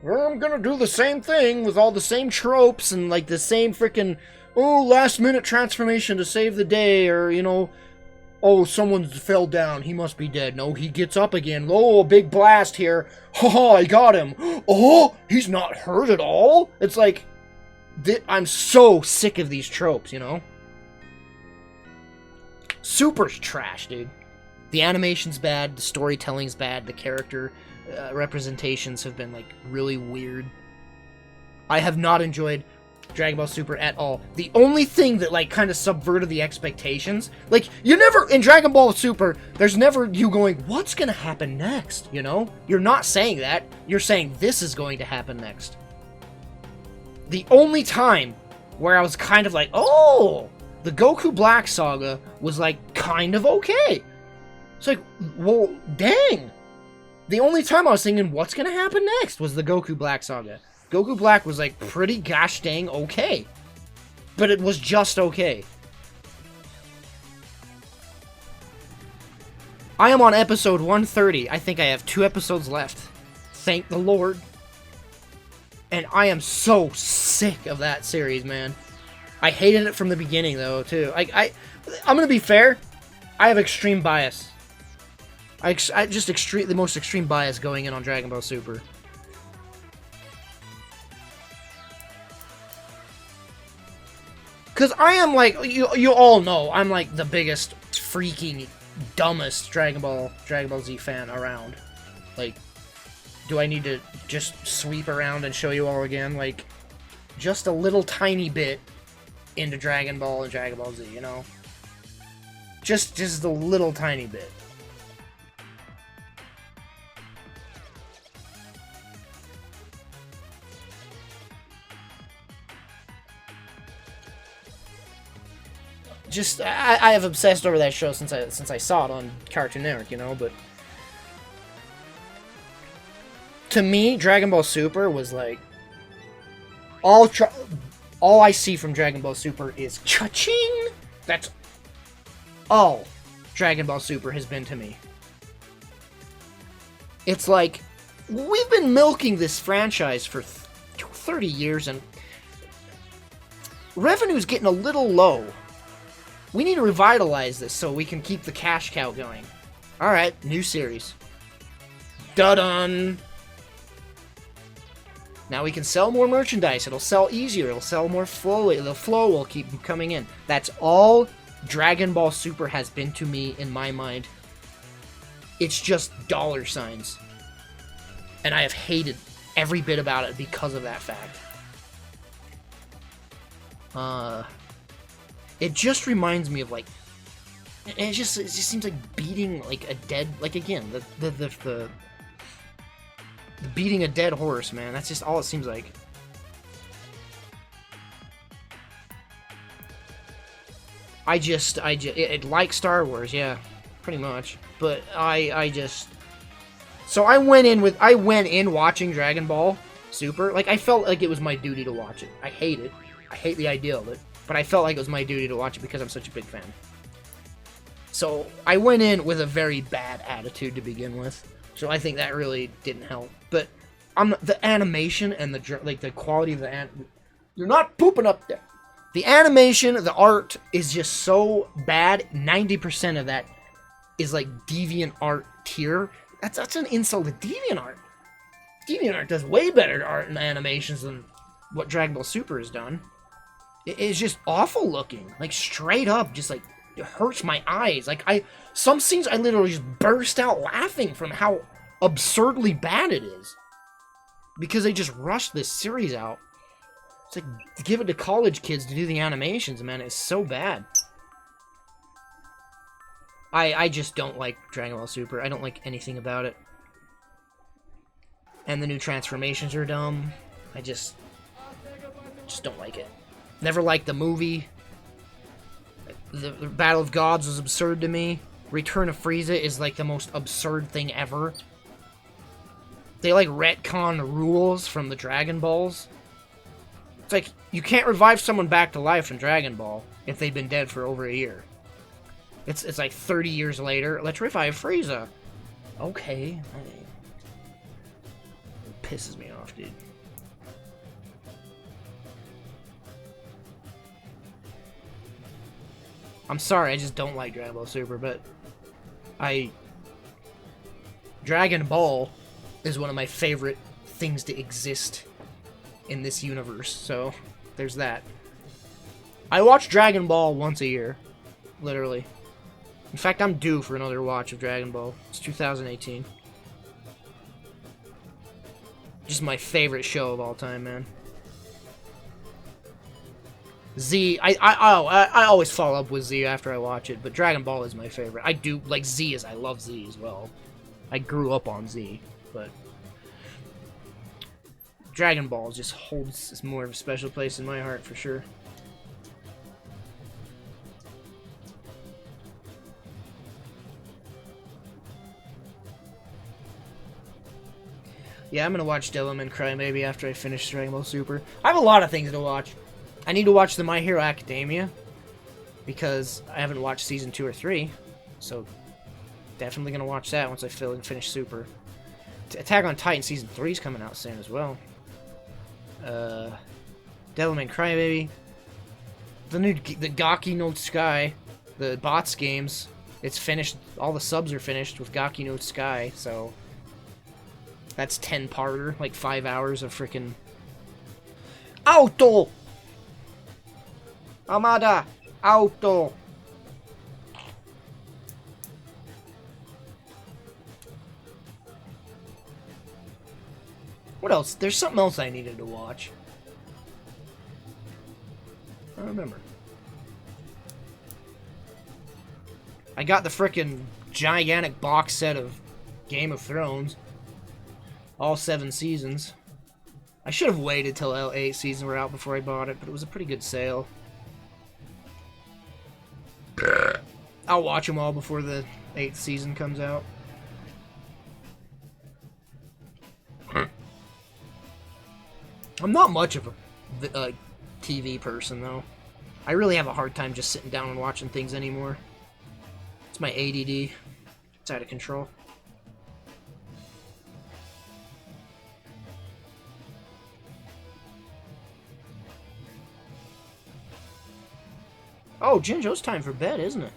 Well, I'm gonna do the same thing with all the same tropes and like the same freaking, oh, last minute transformation to save the day, or, you know, oh, someone fell down, he must be dead. No, he gets up again. Oh, a big blast here. Haha, I got him. Oh, he's not hurt at all? It's like, I'm so sick of these tropes, you know? Super's trash, dude. The animation's bad, the storytelling's bad, the character representations have been, like, really weird. I have not enjoyed Dragon Ball Super at all. The only thing that, like, kind of subverted the expectations, like, you never, in Dragon Ball Super, there's never you going, what's gonna happen next, you know? You're not saying that. You're saying this is going to happen next. The only time where I was kind of like, oh, the Goku Black Saga was, like, kind of okay. It's like, well, dang. The only time I was thinking, what's gonna happen next, was the Goku Black Saga. Goku Black was, like, pretty gosh dang okay. But it was just okay. I am on episode 130. I think I have 2 episodes left. Thank the Lord. And I am so sick of that series, man. I hated it from the beginning, though, too. I'm gonna be fair. I have extreme bias. I just the most extreme bias going in on Dragon Ball Super. Cause I am like you all know I'm like the biggest freaking dumbest Dragon Ball Z fan around. Like, do I need to just sweep around and show you all again? Like, just a little tiny bit into Dragon Ball and Dragon Ball Z, you know? Just a little tiny bit. Just I have obsessed over that show since I saw it on Cartoon Network, you know, but to me, Dragon Ball Super was like all I see from Dragon Ball Super is cha-ching. That's all Dragon Ball Super has been to me. It's like we've been milking this franchise for 30 years and revenue's getting a little low. We need to revitalize this so we can keep the cash cow going. Alright, new series. Dun-dun! Now we can sell more merchandise. It'll sell easier. It'll sell more slowly. The flow will keep coming in. That's all Dragon Ball Super has been to me in my mind. It's just dollar signs. And I have hated every bit about it because of that fact. It just reminds me of like, it just seems like beating like a dead, like again, the beating a dead horse, man. That's just all it seems like. It like Star Wars, yeah, pretty much. But so I went in watching Dragon Ball Super. Like I felt like it was my duty to watch it. I hate it. I hate the idea of it. But I felt like it was my duty to watch it because I'm such a big fan. So I went in with a very bad attitude to begin with. So I think that really didn't help. But the animation and the quality of the you're not pooping up there. The animation, the art is just so bad. 90% of that is like Deviant Art tier. That's an insult to Deviant Art. Deviant Art does way better art and animations than what Dragon Ball Super has done. It's just awful looking. Like, straight up, just like, it hurts my eyes. Like, some scenes I literally just burst out laughing from how absurdly bad it is. Because they just rushed this series out. It's like, give it to college kids to do the animations, man. It's so bad. I just don't like Dragon Ball Super. I don't like anything about it. And the new transformations are dumb. I just don't like it. Never liked the movie. The Battle of Gods was absurd to me. Return of Frieza is like the most absurd thing ever. They like retcon rules from the Dragon Balls. It's like, you can't revive someone back to life in Dragon Ball if they've been dead for over a year. It's like 30 years later, let's revive Frieza. Okay. It pisses me off, dude. I'm sorry, I just don't like Dragon Ball Super, but Dragon Ball is one of my favorite things to exist in this universe, so there's that. I watch Dragon Ball once a year, literally. In fact, I'm due for another watch of Dragon Ball. It's 2018. Just my favorite show of all time, man. Z, I always follow up with Z after I watch it, but Dragon Ball is my favorite. I do, like, I love Z as well. I grew up on Z, but Dragon Ball just holds more of a special place in my heart, for sure. Yeah, I'm gonna watch Devilman Crybaby after I finish Dragon Ball Super. I have a lot of things to watch. I need to watch the My Hero Academia, because I haven't watched Season 2 or 3, so definitely gonna watch that once I finish Super. Attack on Titan Season 3 is coming out soon as well. Devilman Crybaby. The Gaki no Sky. The bots games, it's finished. All the subs are finished with Gaki no Sky, so that's 10-parter, like 5 hours of freaking auto. Amada, auto. What else? There's something else I needed to watch. I don't remember. I got the frickin' gigantic box set of Game of Thrones. All 7 seasons. I should have waited till all 8 seasons were out before I bought it, but it was a pretty good sale. I'll watch them all before the 8th season comes out. I'm not much of a TV person, though. I really have a hard time just sitting down and watching things anymore. It's my ADD. It's out of control. Oh, Jinjo, it's time for bed, isn't it?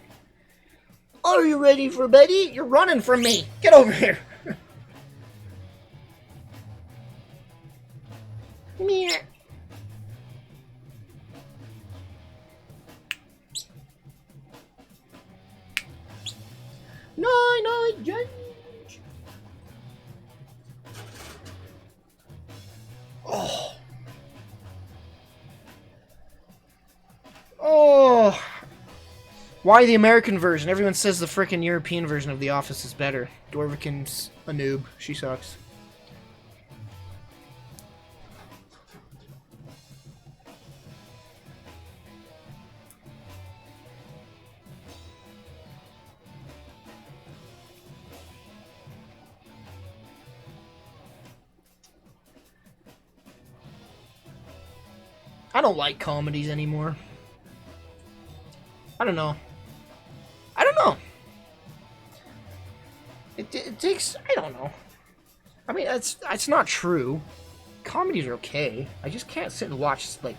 Are you ready for beddy? You're running from me! Get over here! Meow. Night, Jinj. Oh. Oh. Why the American version? Everyone says the frickin' European version of The Office is better. Dwarvikin's a noob. She sucks. I don't like comedies anymore. I don't know. It takes... I don't know. I mean, it's not true. Comedies are okay. I just can't sit and watch, like,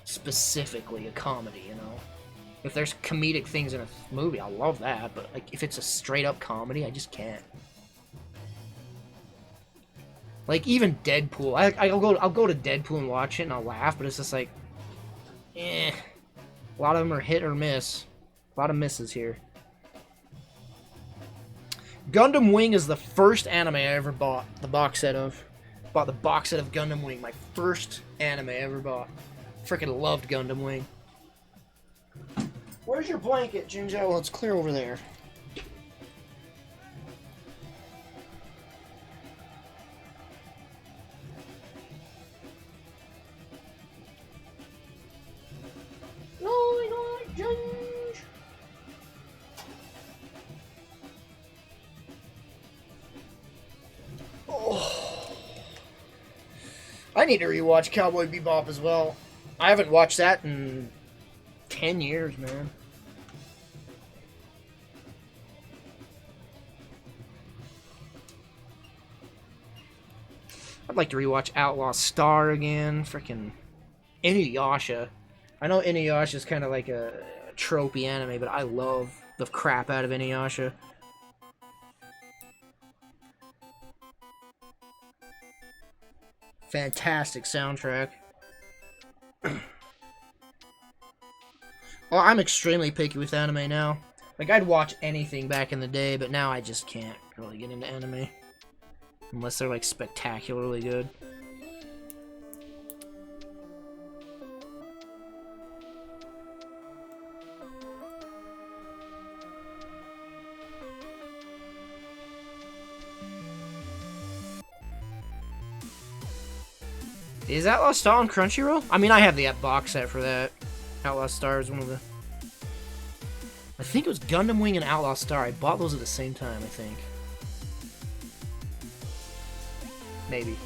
specifically a comedy, you know? If there's comedic things in a movie, I love that, but, like, if it's a straight-up comedy, I just can't. Like, even Deadpool. I'll go to Deadpool and watch it and I'll laugh, but it's just like... eh. A lot of them are hit or miss. A lot of misses here. Gundam Wing is the first anime I ever bought the box set of. Bought the box set of Gundam Wing. My first anime I ever bought. Freaking loved Gundam Wing. Where's your blanket, Jinjo? Well, it's clear over there. I need to rewatch Cowboy Bebop as well. I haven't watched that in 10 years, man. I'd like to rewatch Outlaw Star again. Freaking Inuyasha. I know Inuyasha's kind of like a tropey anime, but I love the crap out of Inuyasha. Fantastic soundtrack. Well, I'm extremely picky with anime now. Like, I'd watch anything back in the day, but now I just can't really get into anime. Unless they're, like, spectacularly good. Is Outlaw Star on Crunchyroll? I mean, I have the box set for that. Outlaw Star is one of the... I think it was Gundam Wing and Outlaw Star. I bought those at the same time, I think. Maybe.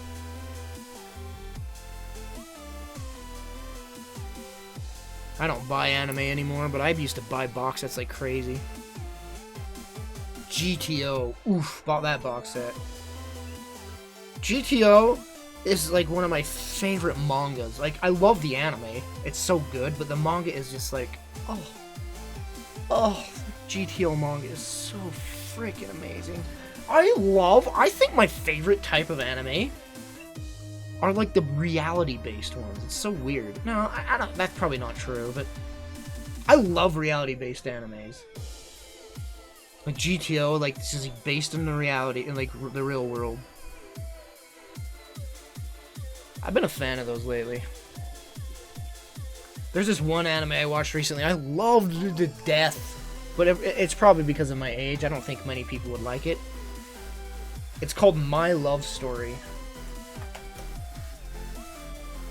I don't buy anime anymore, but I used to buy box sets like crazy. GTO. Oof, bought that box set. GTO is like one of my favorite mangas. Like, I love the anime. It's so good, but the manga is just like, oh. Oh, GTO manga is so freaking amazing. I think my favorite type of anime are like the reality-based ones. It's so weird. No, I don't, that's probably not true, but I love reality-based animes. Like GTO, like this is like based in the reality, in like the real world. I've been a fan of those lately. There's this one anime I watched recently. I loved it to death, but it's probably because of my age. I don't think many people would like it. It's called My Love Story.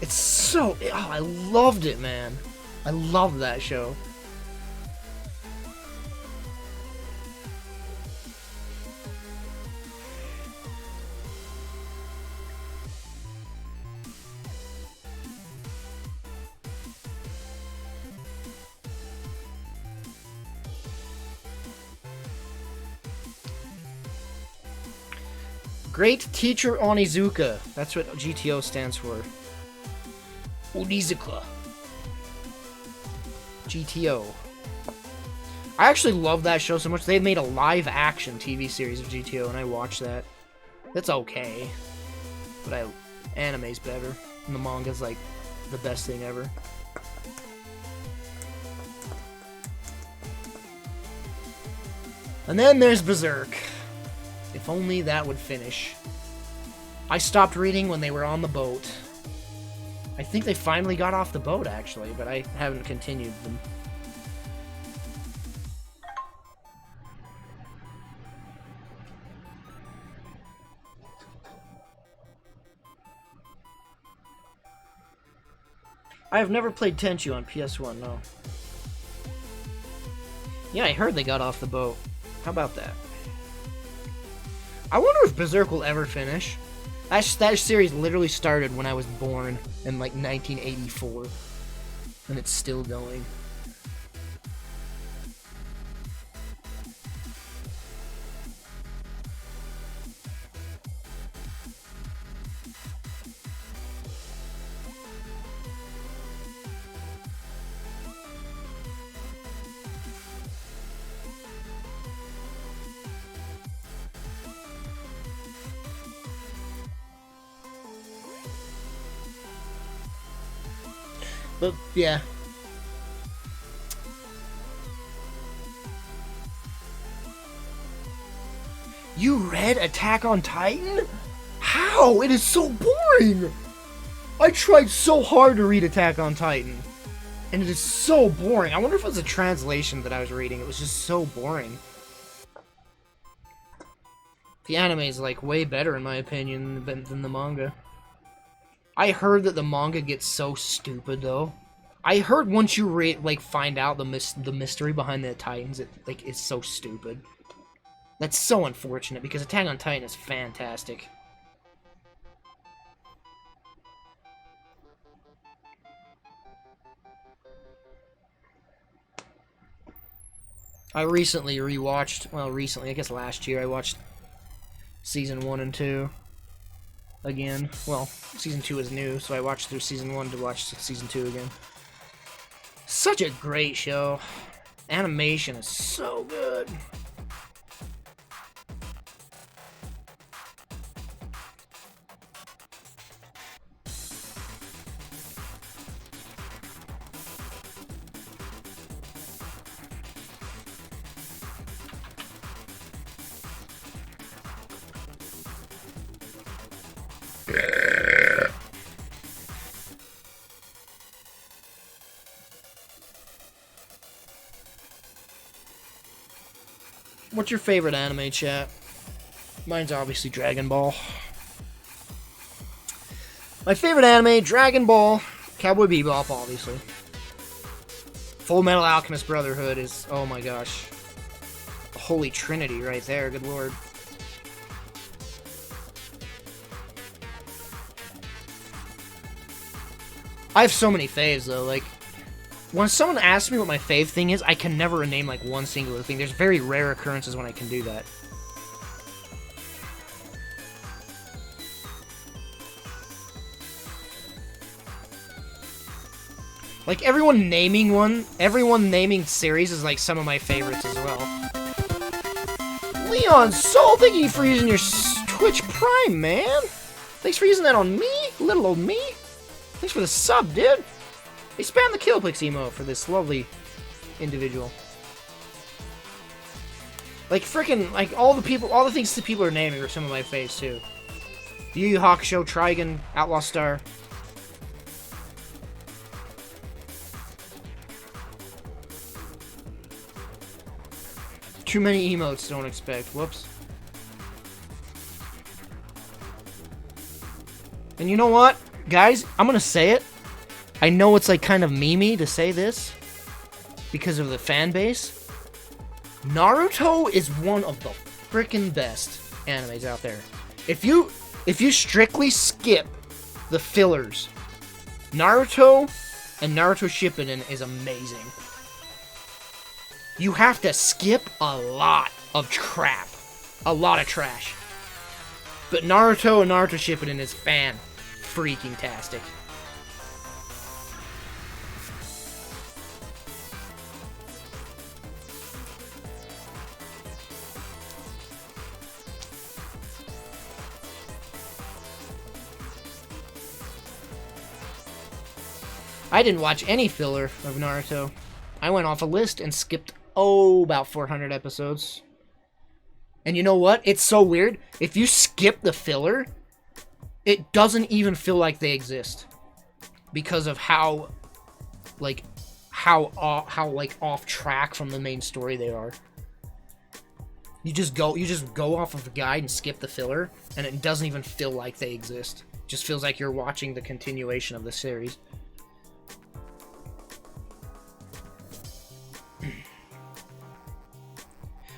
It's so... Oh, I loved it, man. I love that show. Great Teacher Onizuka. That's what GTO stands for. Onizuka. GTO. I actually love that show so much. They made a live-action TV series of GTO, and I watched that. It's okay. But anime's better. And the manga's, like, the best thing ever. And then there's Berserk. If only that would finish. I stopped reading when they were on the boat. I think they finally got off the boat, actually, but I haven't continued them. I have never played Tenchu on PS1, no. Yeah, I heard they got off the boat. How about that? I wonder if Berserk will ever finish. That series literally started when I was born in like 1984, and it's still going. But, yeah. You read Attack on Titan? How? It is so boring! I tried so hard to read Attack on Titan, and it is so boring. I wonder if it was a translation that I was reading. It was just so boring. The anime is, like, way better, in my opinion, than the manga. I heard that the manga gets so stupid, though. I heard once you find out the mystery behind the Titans, it's so stupid. That's so unfortunate, because Attack on Titan is fantastic. I recently rewatched, well, recently, I guess last year, I watched Season 1 and 2. Again. Well, Season 2 is new, so I watched through Season 1 to watch Season 2 again. Such a great show. Animation is so good. What's your favorite anime, chat? Mine's obviously Dragon Ball. My favorite anime, Dragon Ball, Cowboy Bebop, obviously. Full Metal Alchemist Brotherhood is, oh my gosh. Holy Trinity right there, good lord. I have so many faves, though, like, when someone asks me what my fave thing is, I can never name, like, one singular thing. There's very rare occurrences when I can do that. Like, everyone naming series is like some of my favorites as well. Leon Soul, thank you for using your Twitch Prime, man. Thanks for using that on me, little old me. Thanks for the sub, dude. They spam the Kilplix emote for this lovely individual. Like, freaking, like, all the things that people are naming are some of my faves, too. Yu Yu Hakusho, Trigun, Outlaw Star. Too many emotes, don't expect. Whoops. And you know what? Guys, I'm gonna say it. I know it's like kind of memey to say this because of the fan base. Naruto is one of the freaking best animes out there. If you strictly skip the fillers, Naruto and Naruto Shippuden is amazing. You have to skip a lot of crap. A lot of trash. But Naruto and Naruto Shippuden is fan-freaking-tastic. I didn't watch any filler of Naruto. I went off a list and skipped, about 400 episodes. And you know what? It's so weird. If you skip the filler, it doesn't even feel like they exist. Because of how off track from the main story they are. You just go off of the guide and skip the filler, and it doesn't even feel like they exist. It just feels like you're watching the continuation of the series.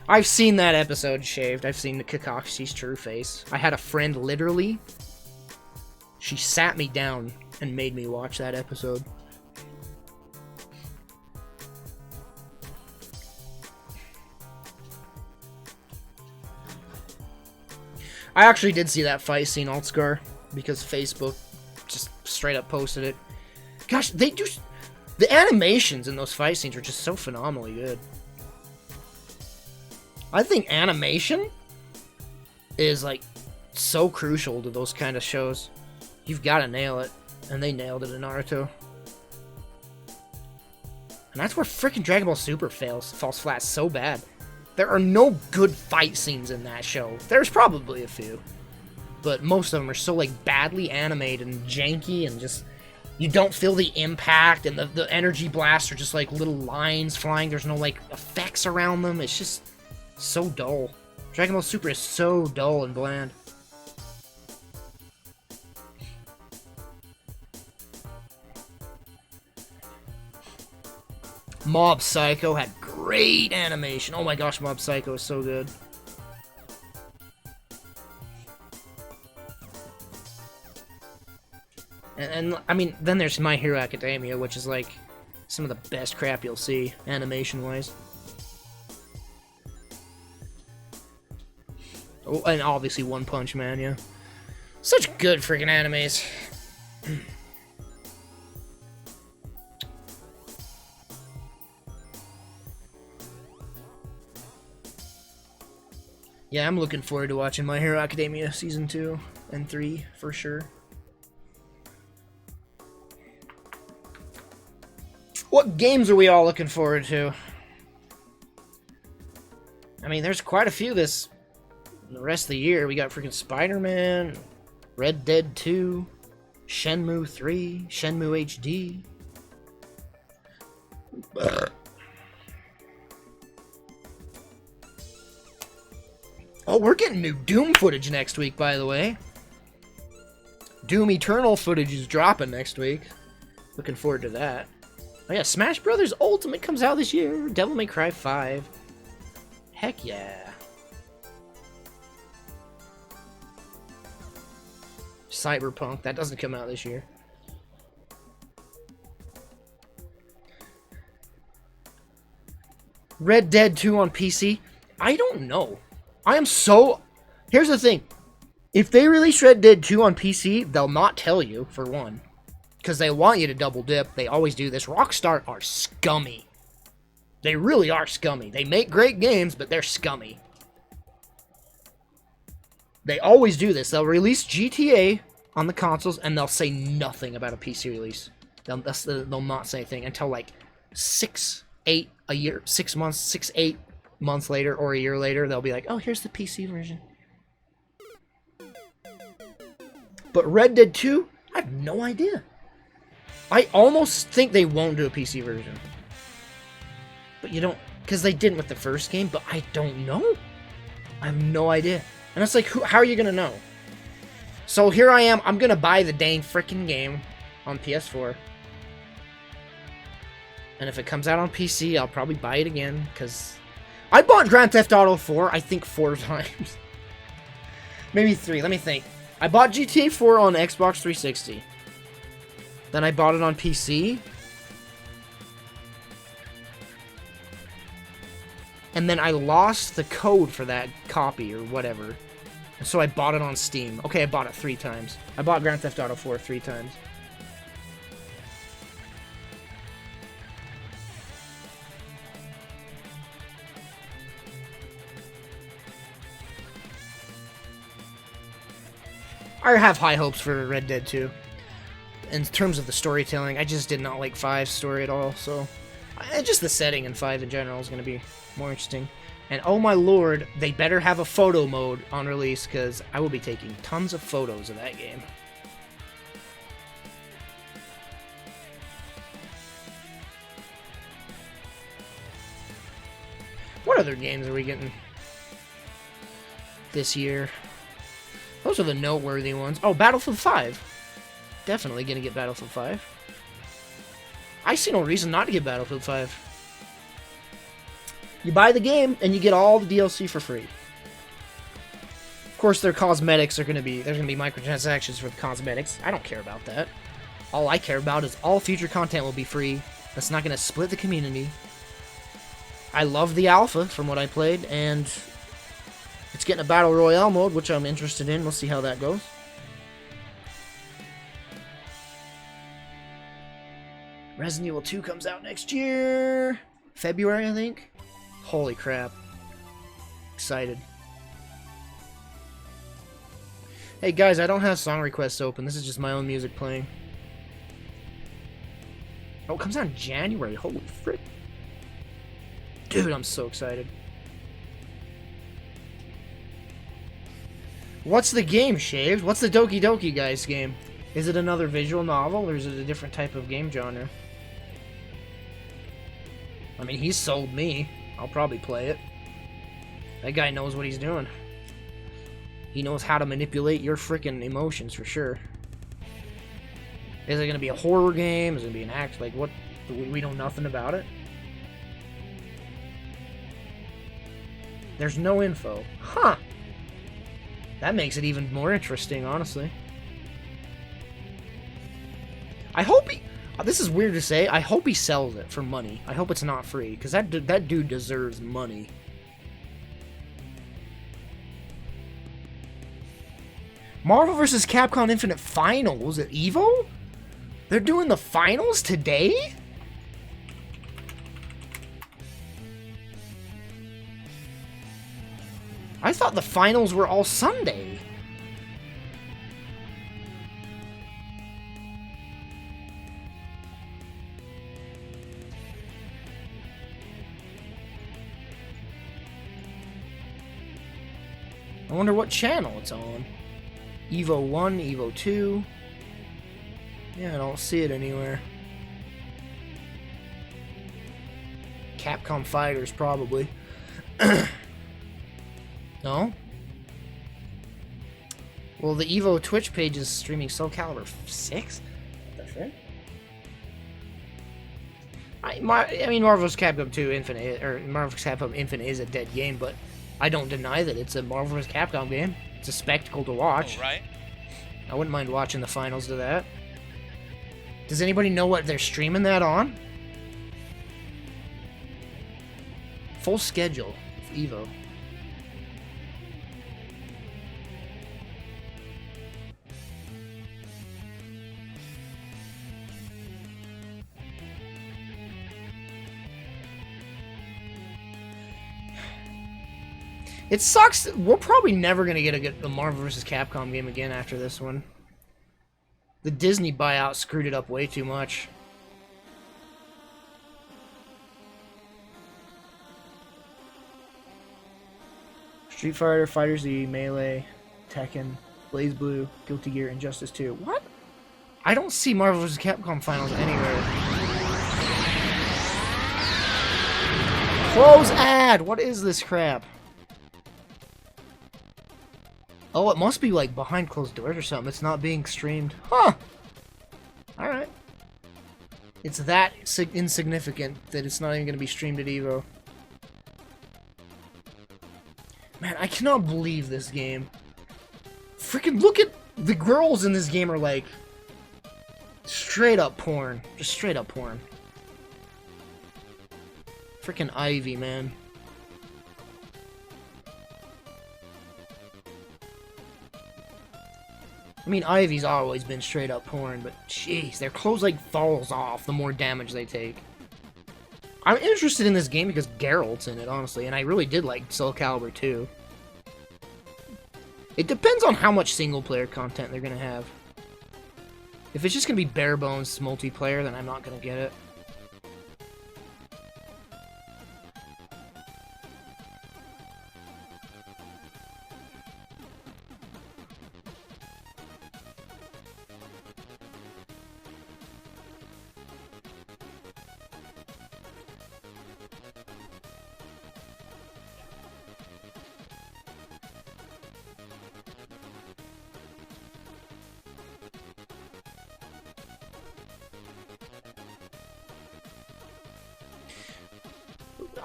I've seen that episode shaved. I've seen the Kakashi's true face. I had a friend, literally, she sat me down and made me watch that episode. I actually did see that fight scene, Altscar, because Facebook just straight up posted it. Gosh, the animations in those fight scenes are just so phenomenally good. I think animation is, like, so crucial to those kind of shows. You've got to nail it. And they nailed it in Naruto. And that's where freaking Dragon Ball Super falls flat so bad. There are no good fight scenes in that show. There's probably a few. But most of them are so, like, badly animated and janky and just... You don't feel the impact, and the energy blasts are just, like, little lines flying. There's no, like, effects around them. It's just... so dull. Dragon Ball Super is so dull and bland. Mob Psycho had great animation. Oh my gosh, Mob Psycho is so good. And I mean, then there's My Hero Academia, which is like some of the best crap you'll see, animation-wise. Oh, and obviously One Punch Man, yeah. Such good freaking animes. Yeah, I'm looking forward to watching My Hero Academia Season 2 and 3, for sure. What games are we all looking forward to? I mean, there's quite a few the rest of the year. We got freaking Spider-Man, Red Dead 2, Shenmue 3, Shenmue HD. Oh, we're getting new Doom footage next week, by the way. Doom Eternal footage is dropping next week. Looking forward to that. Oh yeah, Smash Brothers Ultimate comes out this year. Devil May Cry 5. Heck yeah. Cyberpunk, that doesn't come out this year. Red Dead 2 on PC? I don't know. I am so... Here's the thing. If they release Red Dead 2 on PC, they'll not tell you, for one. because they want you to double dip. They always do this. Rockstar are scummy. They really are scummy. They make great games, but they're scummy. They always do this. They'll release GTA on the consoles, and they'll say nothing about a PC release. They'll not say anything until like 6 months, 8 months later, or a year later. They'll be like, oh, here's the PC version. But Red Dead 2, I have no idea. I almost think they won't do a PC version. But you don't, because they didn't with the first game, but I don't know. I have no idea. And it's like, how are you going to know? So here I am, I'm going to buy the dang frickin' game on PS4. And if it comes out on PC, I'll probably buy it again, because I bought Grand Theft Auto 4, I think 4 times. Maybe 3, let me think. I bought GTA 4 on Xbox 360. Then I bought it on PC. And then I lost the code for that copy or whatever. And so I bought it on Steam. Okay, I bought it 3 times. I bought Grand Theft Auto 4 3 times. I have high hopes for Red Dead 2. In terms of the storytelling, I just did not like 5's story at all, so... just the setting in 5 in general is going to be more interesting. And oh my lord, they better have a photo mode on release, because I will be taking tons of photos of that game. What other games are we getting this year? Those are the noteworthy ones. Oh, Battlefield 5. Definitely gonna get Battlefield 5. I see no reason not to get Battlefield 5. You buy the game, and you get all the DLC for free. Of course, their cosmetics are gonna be... There's gonna be microtransactions for the cosmetics. I don't care about that. All I care about is all future content will be free. That's not gonna split the community. I love the alpha from what I played, and... it's getting a Battle Royale mode, which I'm interested in. We'll see how that goes. Resident Evil 2 comes out next year. February, I think. Holy crap. Excited. Hey guys, I don't have song requests open. This is just my own music playing. Oh, it comes out in January. Holy frick. Dude, I'm so excited. What's the game, Shaved? What's the Doki Doki Guys game? Is it another visual novel, or is it a different type of game genre? I mean, he's sold me. I'll probably play it. That guy knows what he's doing. He knows how to manipulate your freaking emotions, for sure. Is it going to be a horror game? Is it going to be an act? Like, what? We know nothing about it? There's no info. Huh. That makes it even more interesting, honestly. I hope he... This is weird to say. I hope he sells it for money. I hope it's not free, because that dude deserves money. Marvel vs. Capcom Infinite Finals at EVO? They're doing the finals today? I thought the finals were all Sunday. I wonder what channel it's on. Evo 1, Evo 2. Yeah, I don't see it anywhere. Capcom Fighters, probably. No? Well, the Evo Twitch page is streaming Soul Calibur 6? What the frick? I mean, Marvel vs. Capcom 2 Infinite, or Marvel vs. Capcom Infinite is a dead game, but I don't deny that it's a Marvel vs. Capcom game. It's a spectacle to watch. Oh, right. I wouldn't mind watching the finals to that. Does anybody know what they're streaming that on? Full schedule of Evo. It sucks. We're probably never going to get a Marvel vs. Capcom game again after this one. The Disney buyout screwed it up way too much. Street Fighter, Fighter Z, Melee, Tekken, Blaze Blue, Guilty Gear, Injustice 2. What? I don't see Marvel vs. Capcom finals anywhere. Close ad! What is this crap? Oh, it must be like behind closed doors or something. It's not being streamed. Huh! Alright. It's that insignificant that it's not even going to be streamed at EVO. Man, I cannot believe this game. Freaking look at the girls in this game are like straight up porn. Just straight up porn. Freaking Ivy, man. I mean, Ivy's always been straight up porn, but jeez, their clothes like falls off the more damage they take. I'm interested in this game because Geralt's in it, honestly, and I really did like Soul Calibur 2. It depends on how much single-player content they're gonna have. If it's just gonna be bare-bones multiplayer, then I'm not gonna get it.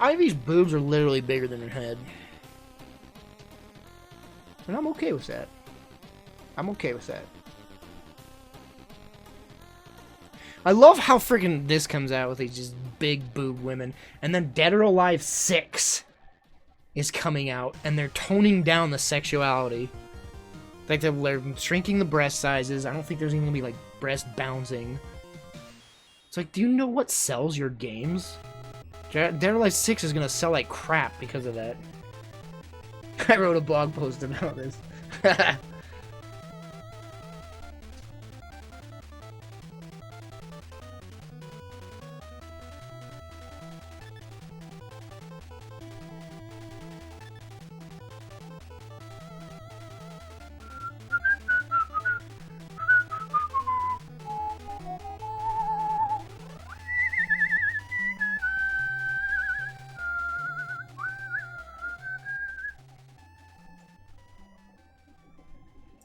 Ivy's boobs are literally bigger than her head. And I'm okay with that. I'm okay with that. I love how freaking this comes out with these just big boob women. And then Dead or Alive 6 is coming out. And they're toning down the sexuality. Like they're shrinking the breast sizes. I don't think there's even going to be like breast bouncing. It's like, do you know what sells your games? Dead or Alive 6 is gonna sell like crap because of that. I wrote a blog post about this.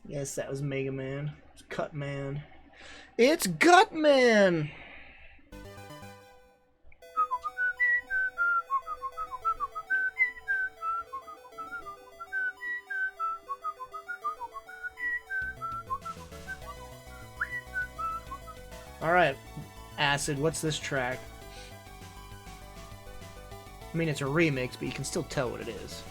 Yes, that was Mega Man. It's Cut Man. It's Gut Man! Alright, Acid, what's this track? I mean, it's a remix, but you can still tell what it is.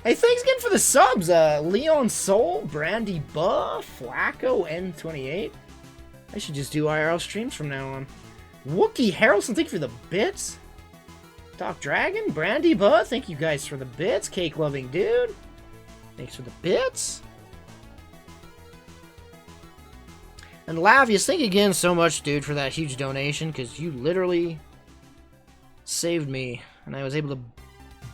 Hey, thanks again for the subs, Leon Soul, Brandy Buff, Flacco, N28. I should just do IRL streams from now on. Wookie Harrelson, thank you for the bits. Doc Dragon, Brandy Buff, thank you guys for the bits. Cake Loving Dude, thanks for the bits. And Lavius, thank you again so much, dude, for that huge donation, because you literally saved me, and I was able to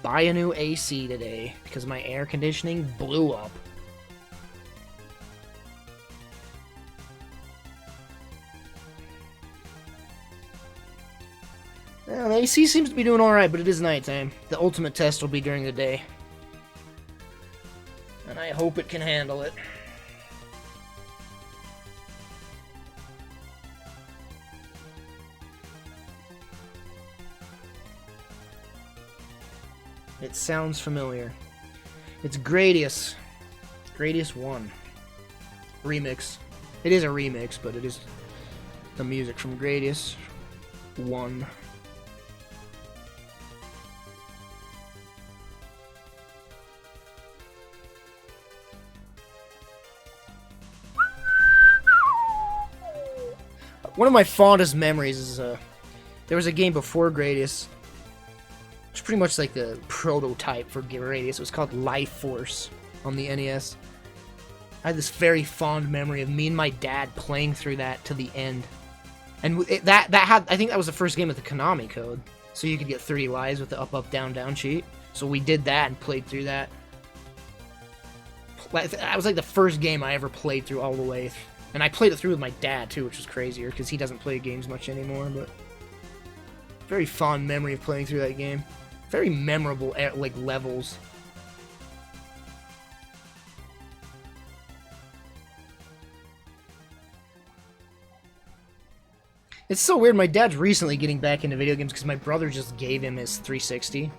buy a new AC today because my air conditioning blew up. Well, the AC seems to be doing alright, but it is nighttime. The ultimate test will be during the day. And I hope it can handle it. It sounds familiar. It's Gradius. Gradius 1. Remix. It is a remix, but it is the music from Gradius 1. One of my fondest memories is there was a game before Gradius. It's pretty much like the prototype for Gradius. It was called Life Force on the NES. I had this very fond memory of me and my dad playing through that to the end. And that had, I think that was the first game with the Konami code. So you could get 30 lives with the up, up, down, down cheat. So we did that and played through that. That was like the first game I ever played through all the way. And I played it through with my dad too, which was crazier because he doesn't play games much anymore. But very fond memory of playing through that game. Very memorable like levels. It's so weird. My dad's recently getting back into video games because my brother just gave him his 360.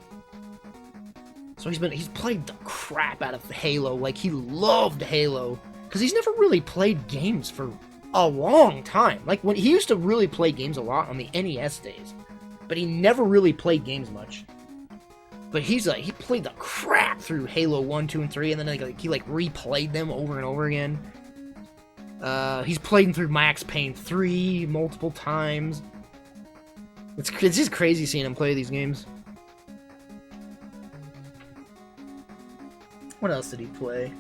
So he's played the crap out of Halo. Like, he loved Halo. Because he's never really played games for a long time. Like, when he used to really play games a lot on the NES days. But he never really played games much. But he played the crap through Halo 1, 2, and 3. And then he replayed them over and over again. He's played through Max Payne 3 multiple times. It's just crazy seeing him play these games. What else did he play?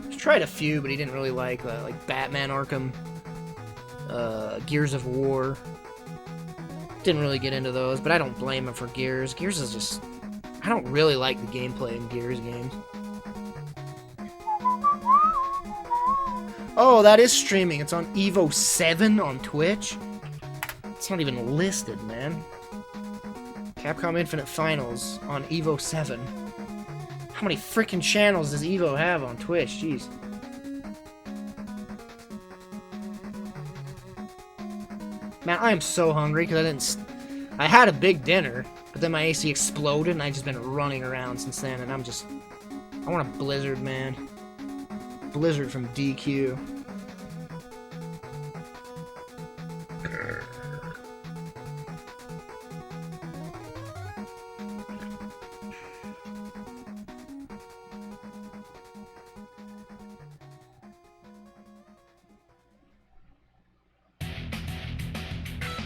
He's tried a few, but he didn't really like Batman Arkham, Gears of War. Didn't really get into those, but I don't blame him for Gears. Gears is just... I don't really like the gameplay in Gears games. Oh, that is streaming. It's on Evo 7 on Twitch. It's not even listed, man. Capcom Infinite Finals on Evo 7. How many freaking channels does Evo have on Twitch? Jeez. Man, I am so hungry because I had a big dinner, but then my AC exploded and I've just been running around since then, and I want a Blizzard, man. Blizzard from DQ.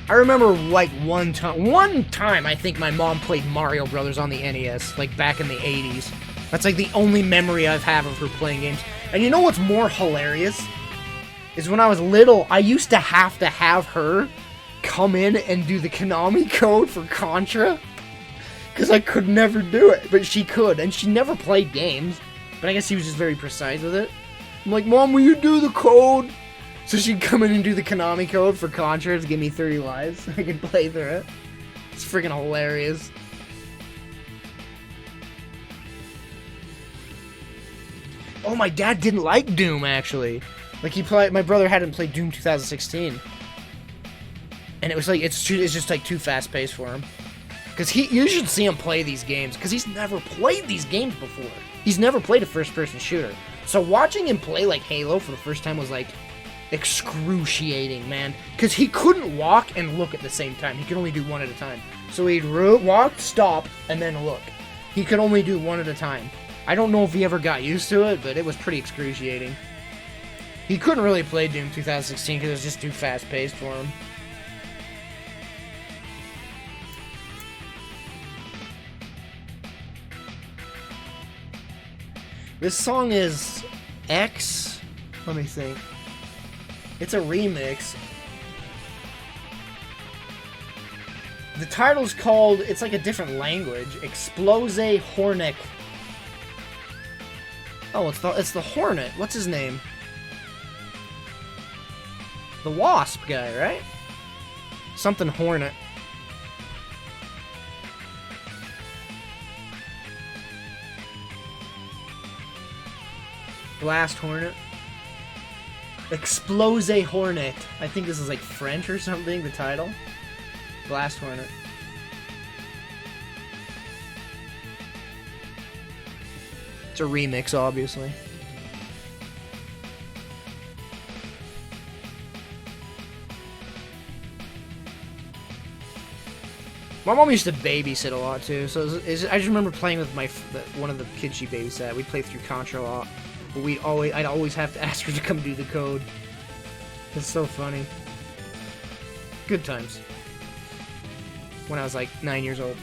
I remember like one time I think my mom played Mario Brothers on the NES, like back in the 80s. That's like the only memory I've had of her playing games. And you know what's more hilarious? Is when I was little, I used to have her come in and do the Konami code for Contra. Because I could never do it, but she could. And she never played games, but I guess she was just very precise with it. I'm like, Mom, will you do the code? So she'd come in and do the Konami code for Contra to give me 30 lives so I could play through it. It's freaking hilarious. Oh, my dad didn't like Doom, actually. Like, my brother hadn't played Doom 2016. And it was like, it's just like too fast-paced for him. Because you should see him play these games, because he's never played these games before. He's never played a first-person shooter. So watching him play, like, Halo for the first time was, like, excruciating, man. Because he couldn't walk and look at the same time. He could only do one at a time. So he'd walk, stop, and then look. He could only do one at a time. I don't know if he ever got used to it, but it was pretty excruciating. He couldn't really play Doom 2016 because it was just too fast-paced for him. This song is X. Let me think. It's a remix. The title's called, it's like a different language, Explose Hornet. Oh, it's the Hornet. What's his name? The Wasp guy, right? Something Hornet. Blast Hornet. Explose Hornet. I think this is like French or something, the title. Blast Hornet. It's a remix, obviously. My mom used to babysit a lot too, so I just remember playing with one of the kids she babysat. We'd play through Contra a lot, but I'd always have to ask her to come do the code. It's so funny. Good times. When I was like 9 years old.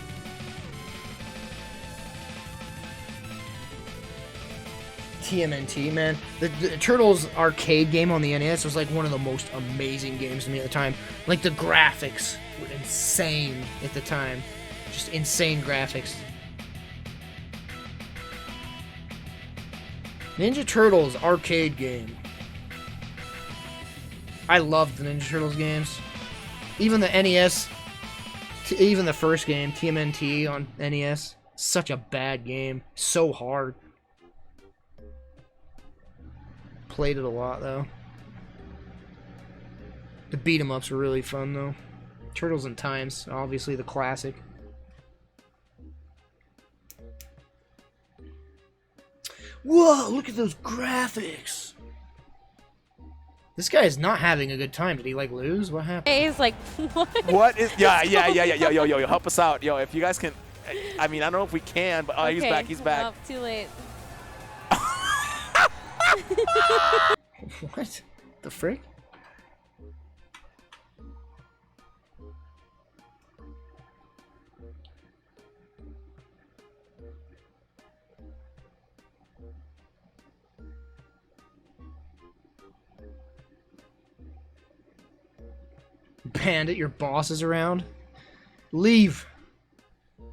TMNT, man. The Turtles arcade game on the NES was like one of the most amazing games to me at the time. Like the graphics were insane at the time. Just insane graphics. Ninja Turtles arcade game. I loved the Ninja Turtles games. Even the NES, even the first game, TMNT on NES, such a bad game. So hard. Played it a lot, though. The beat-em-ups were really fun, though. Turtles in Times, obviously the classic. Whoa, look at those graphics! This guy is not having a good time. Did he, like, lose? What happened? He's like, what? What is? Yeah. Yo, help us out. Yo, if you guys can, I mean, I don't know if we can, but he's back. He's back. Nope, too late. What the frick? Bandit, your boss is around. Leave. Oh,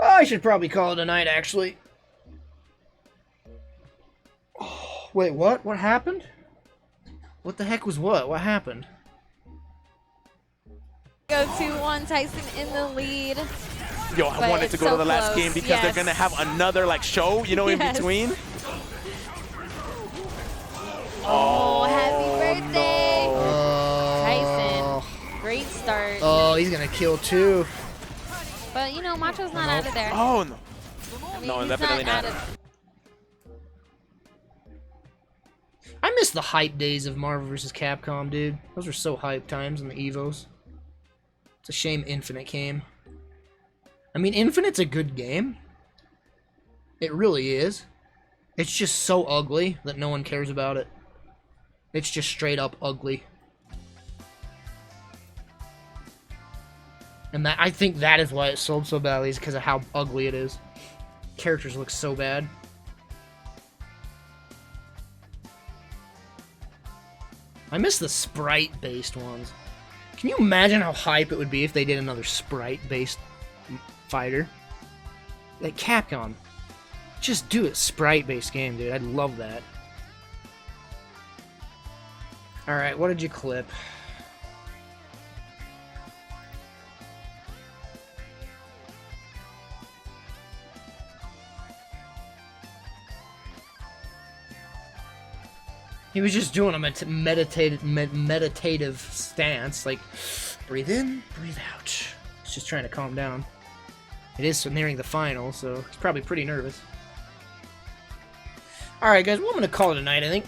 I should probably call it a night, actually. Oh, wait, what? What happened? What the heck was what? What happened? Go 2-1, Tyson in the lead. Yo, I But wanted to it's go so to the last close, game because yes. they're gonna have another like show, you know, in Yes. between. Oh, happy birthday! Oh. Tyson, great start. Oh, he's gonna kill too. But you know, Macho's not out of there. Oh no. I mean, No, he's definitely not. not. Out of I miss the hype days of Marvel vs. Capcom, dude. Those were so hype times in the Evos. It's a shame Infinite came. I mean, Infinite's a good game. It really is. It's just so ugly that no one cares about it. It's just straight up ugly. And that, I think that is why it sold so badly, is because of how ugly it is. Characters look so bad. I miss the sprite-based ones. Can you imagine how hype it would be if they did another sprite-based fighter? Like Capcom. Just do a sprite-based game, dude. I'd love that. Alright, what did you clip? He was just doing a meditative stance, like, breathe in, breathe out. He's just trying to calm down. It is nearing the final, so he's probably pretty nervous. Alright, guys, well, I'm going to call it a night, I think.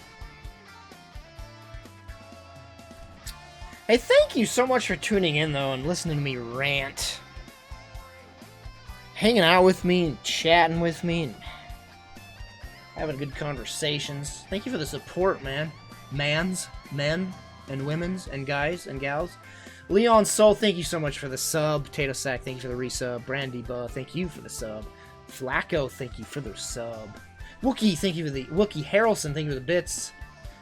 Hey, thank you so much for tuning in, though, and listening to me rant. Hanging out with me, and chatting with me, and having good conversations. Thank you for the support, man. Men, and women's, and guys, and gals. Leon Soul, thank you so much for the sub. Potato Sack, thank you for the resub. Brandy Buh, thank you for the sub. Flacco, thank you for the sub. Wookie, thank you for the... Wookie Harrelson, thank you for the bits.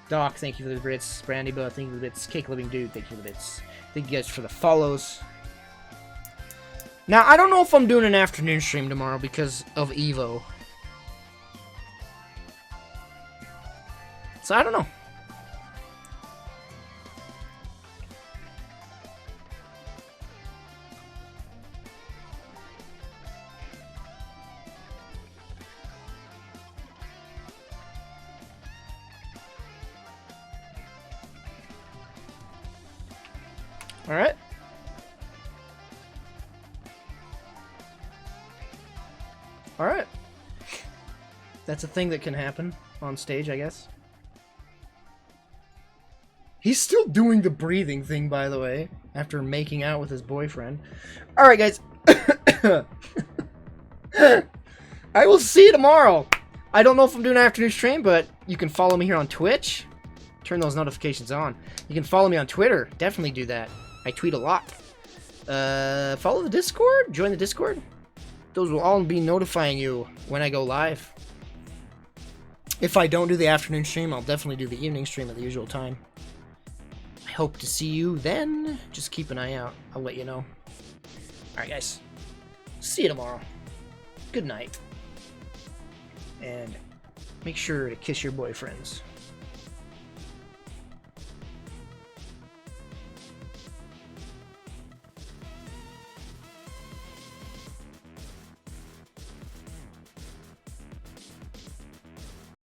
Doc, thank you for the bits. Brandy Buh, thank you for the bits. Cake Living Dude, thank you for the bits. Thank you guys for the follows. Now, I don't know if I'm doing an afternoon stream tomorrow because of Evo. So I don't know. All right. All right. That's a thing that can happen on stage, I guess. He's still doing the breathing thing, by the way, after making out with his boyfriend. Alright, guys. I will see you tomorrow. I don't know if I'm doing an afternoon stream, but you can follow me here on Twitch. Turn those notifications on. You can follow me on Twitter. Definitely do that. I tweet a lot. Follow the Discord. Join the Discord. Those will all be notifying you when I go live. If I don't do the afternoon stream, I'll definitely do the evening stream at the usual time. I hope to see you then. Just keep an eye out. I'll let you know. Alright, guys. See you tomorrow. Good night. And make sure to kiss your boyfriends.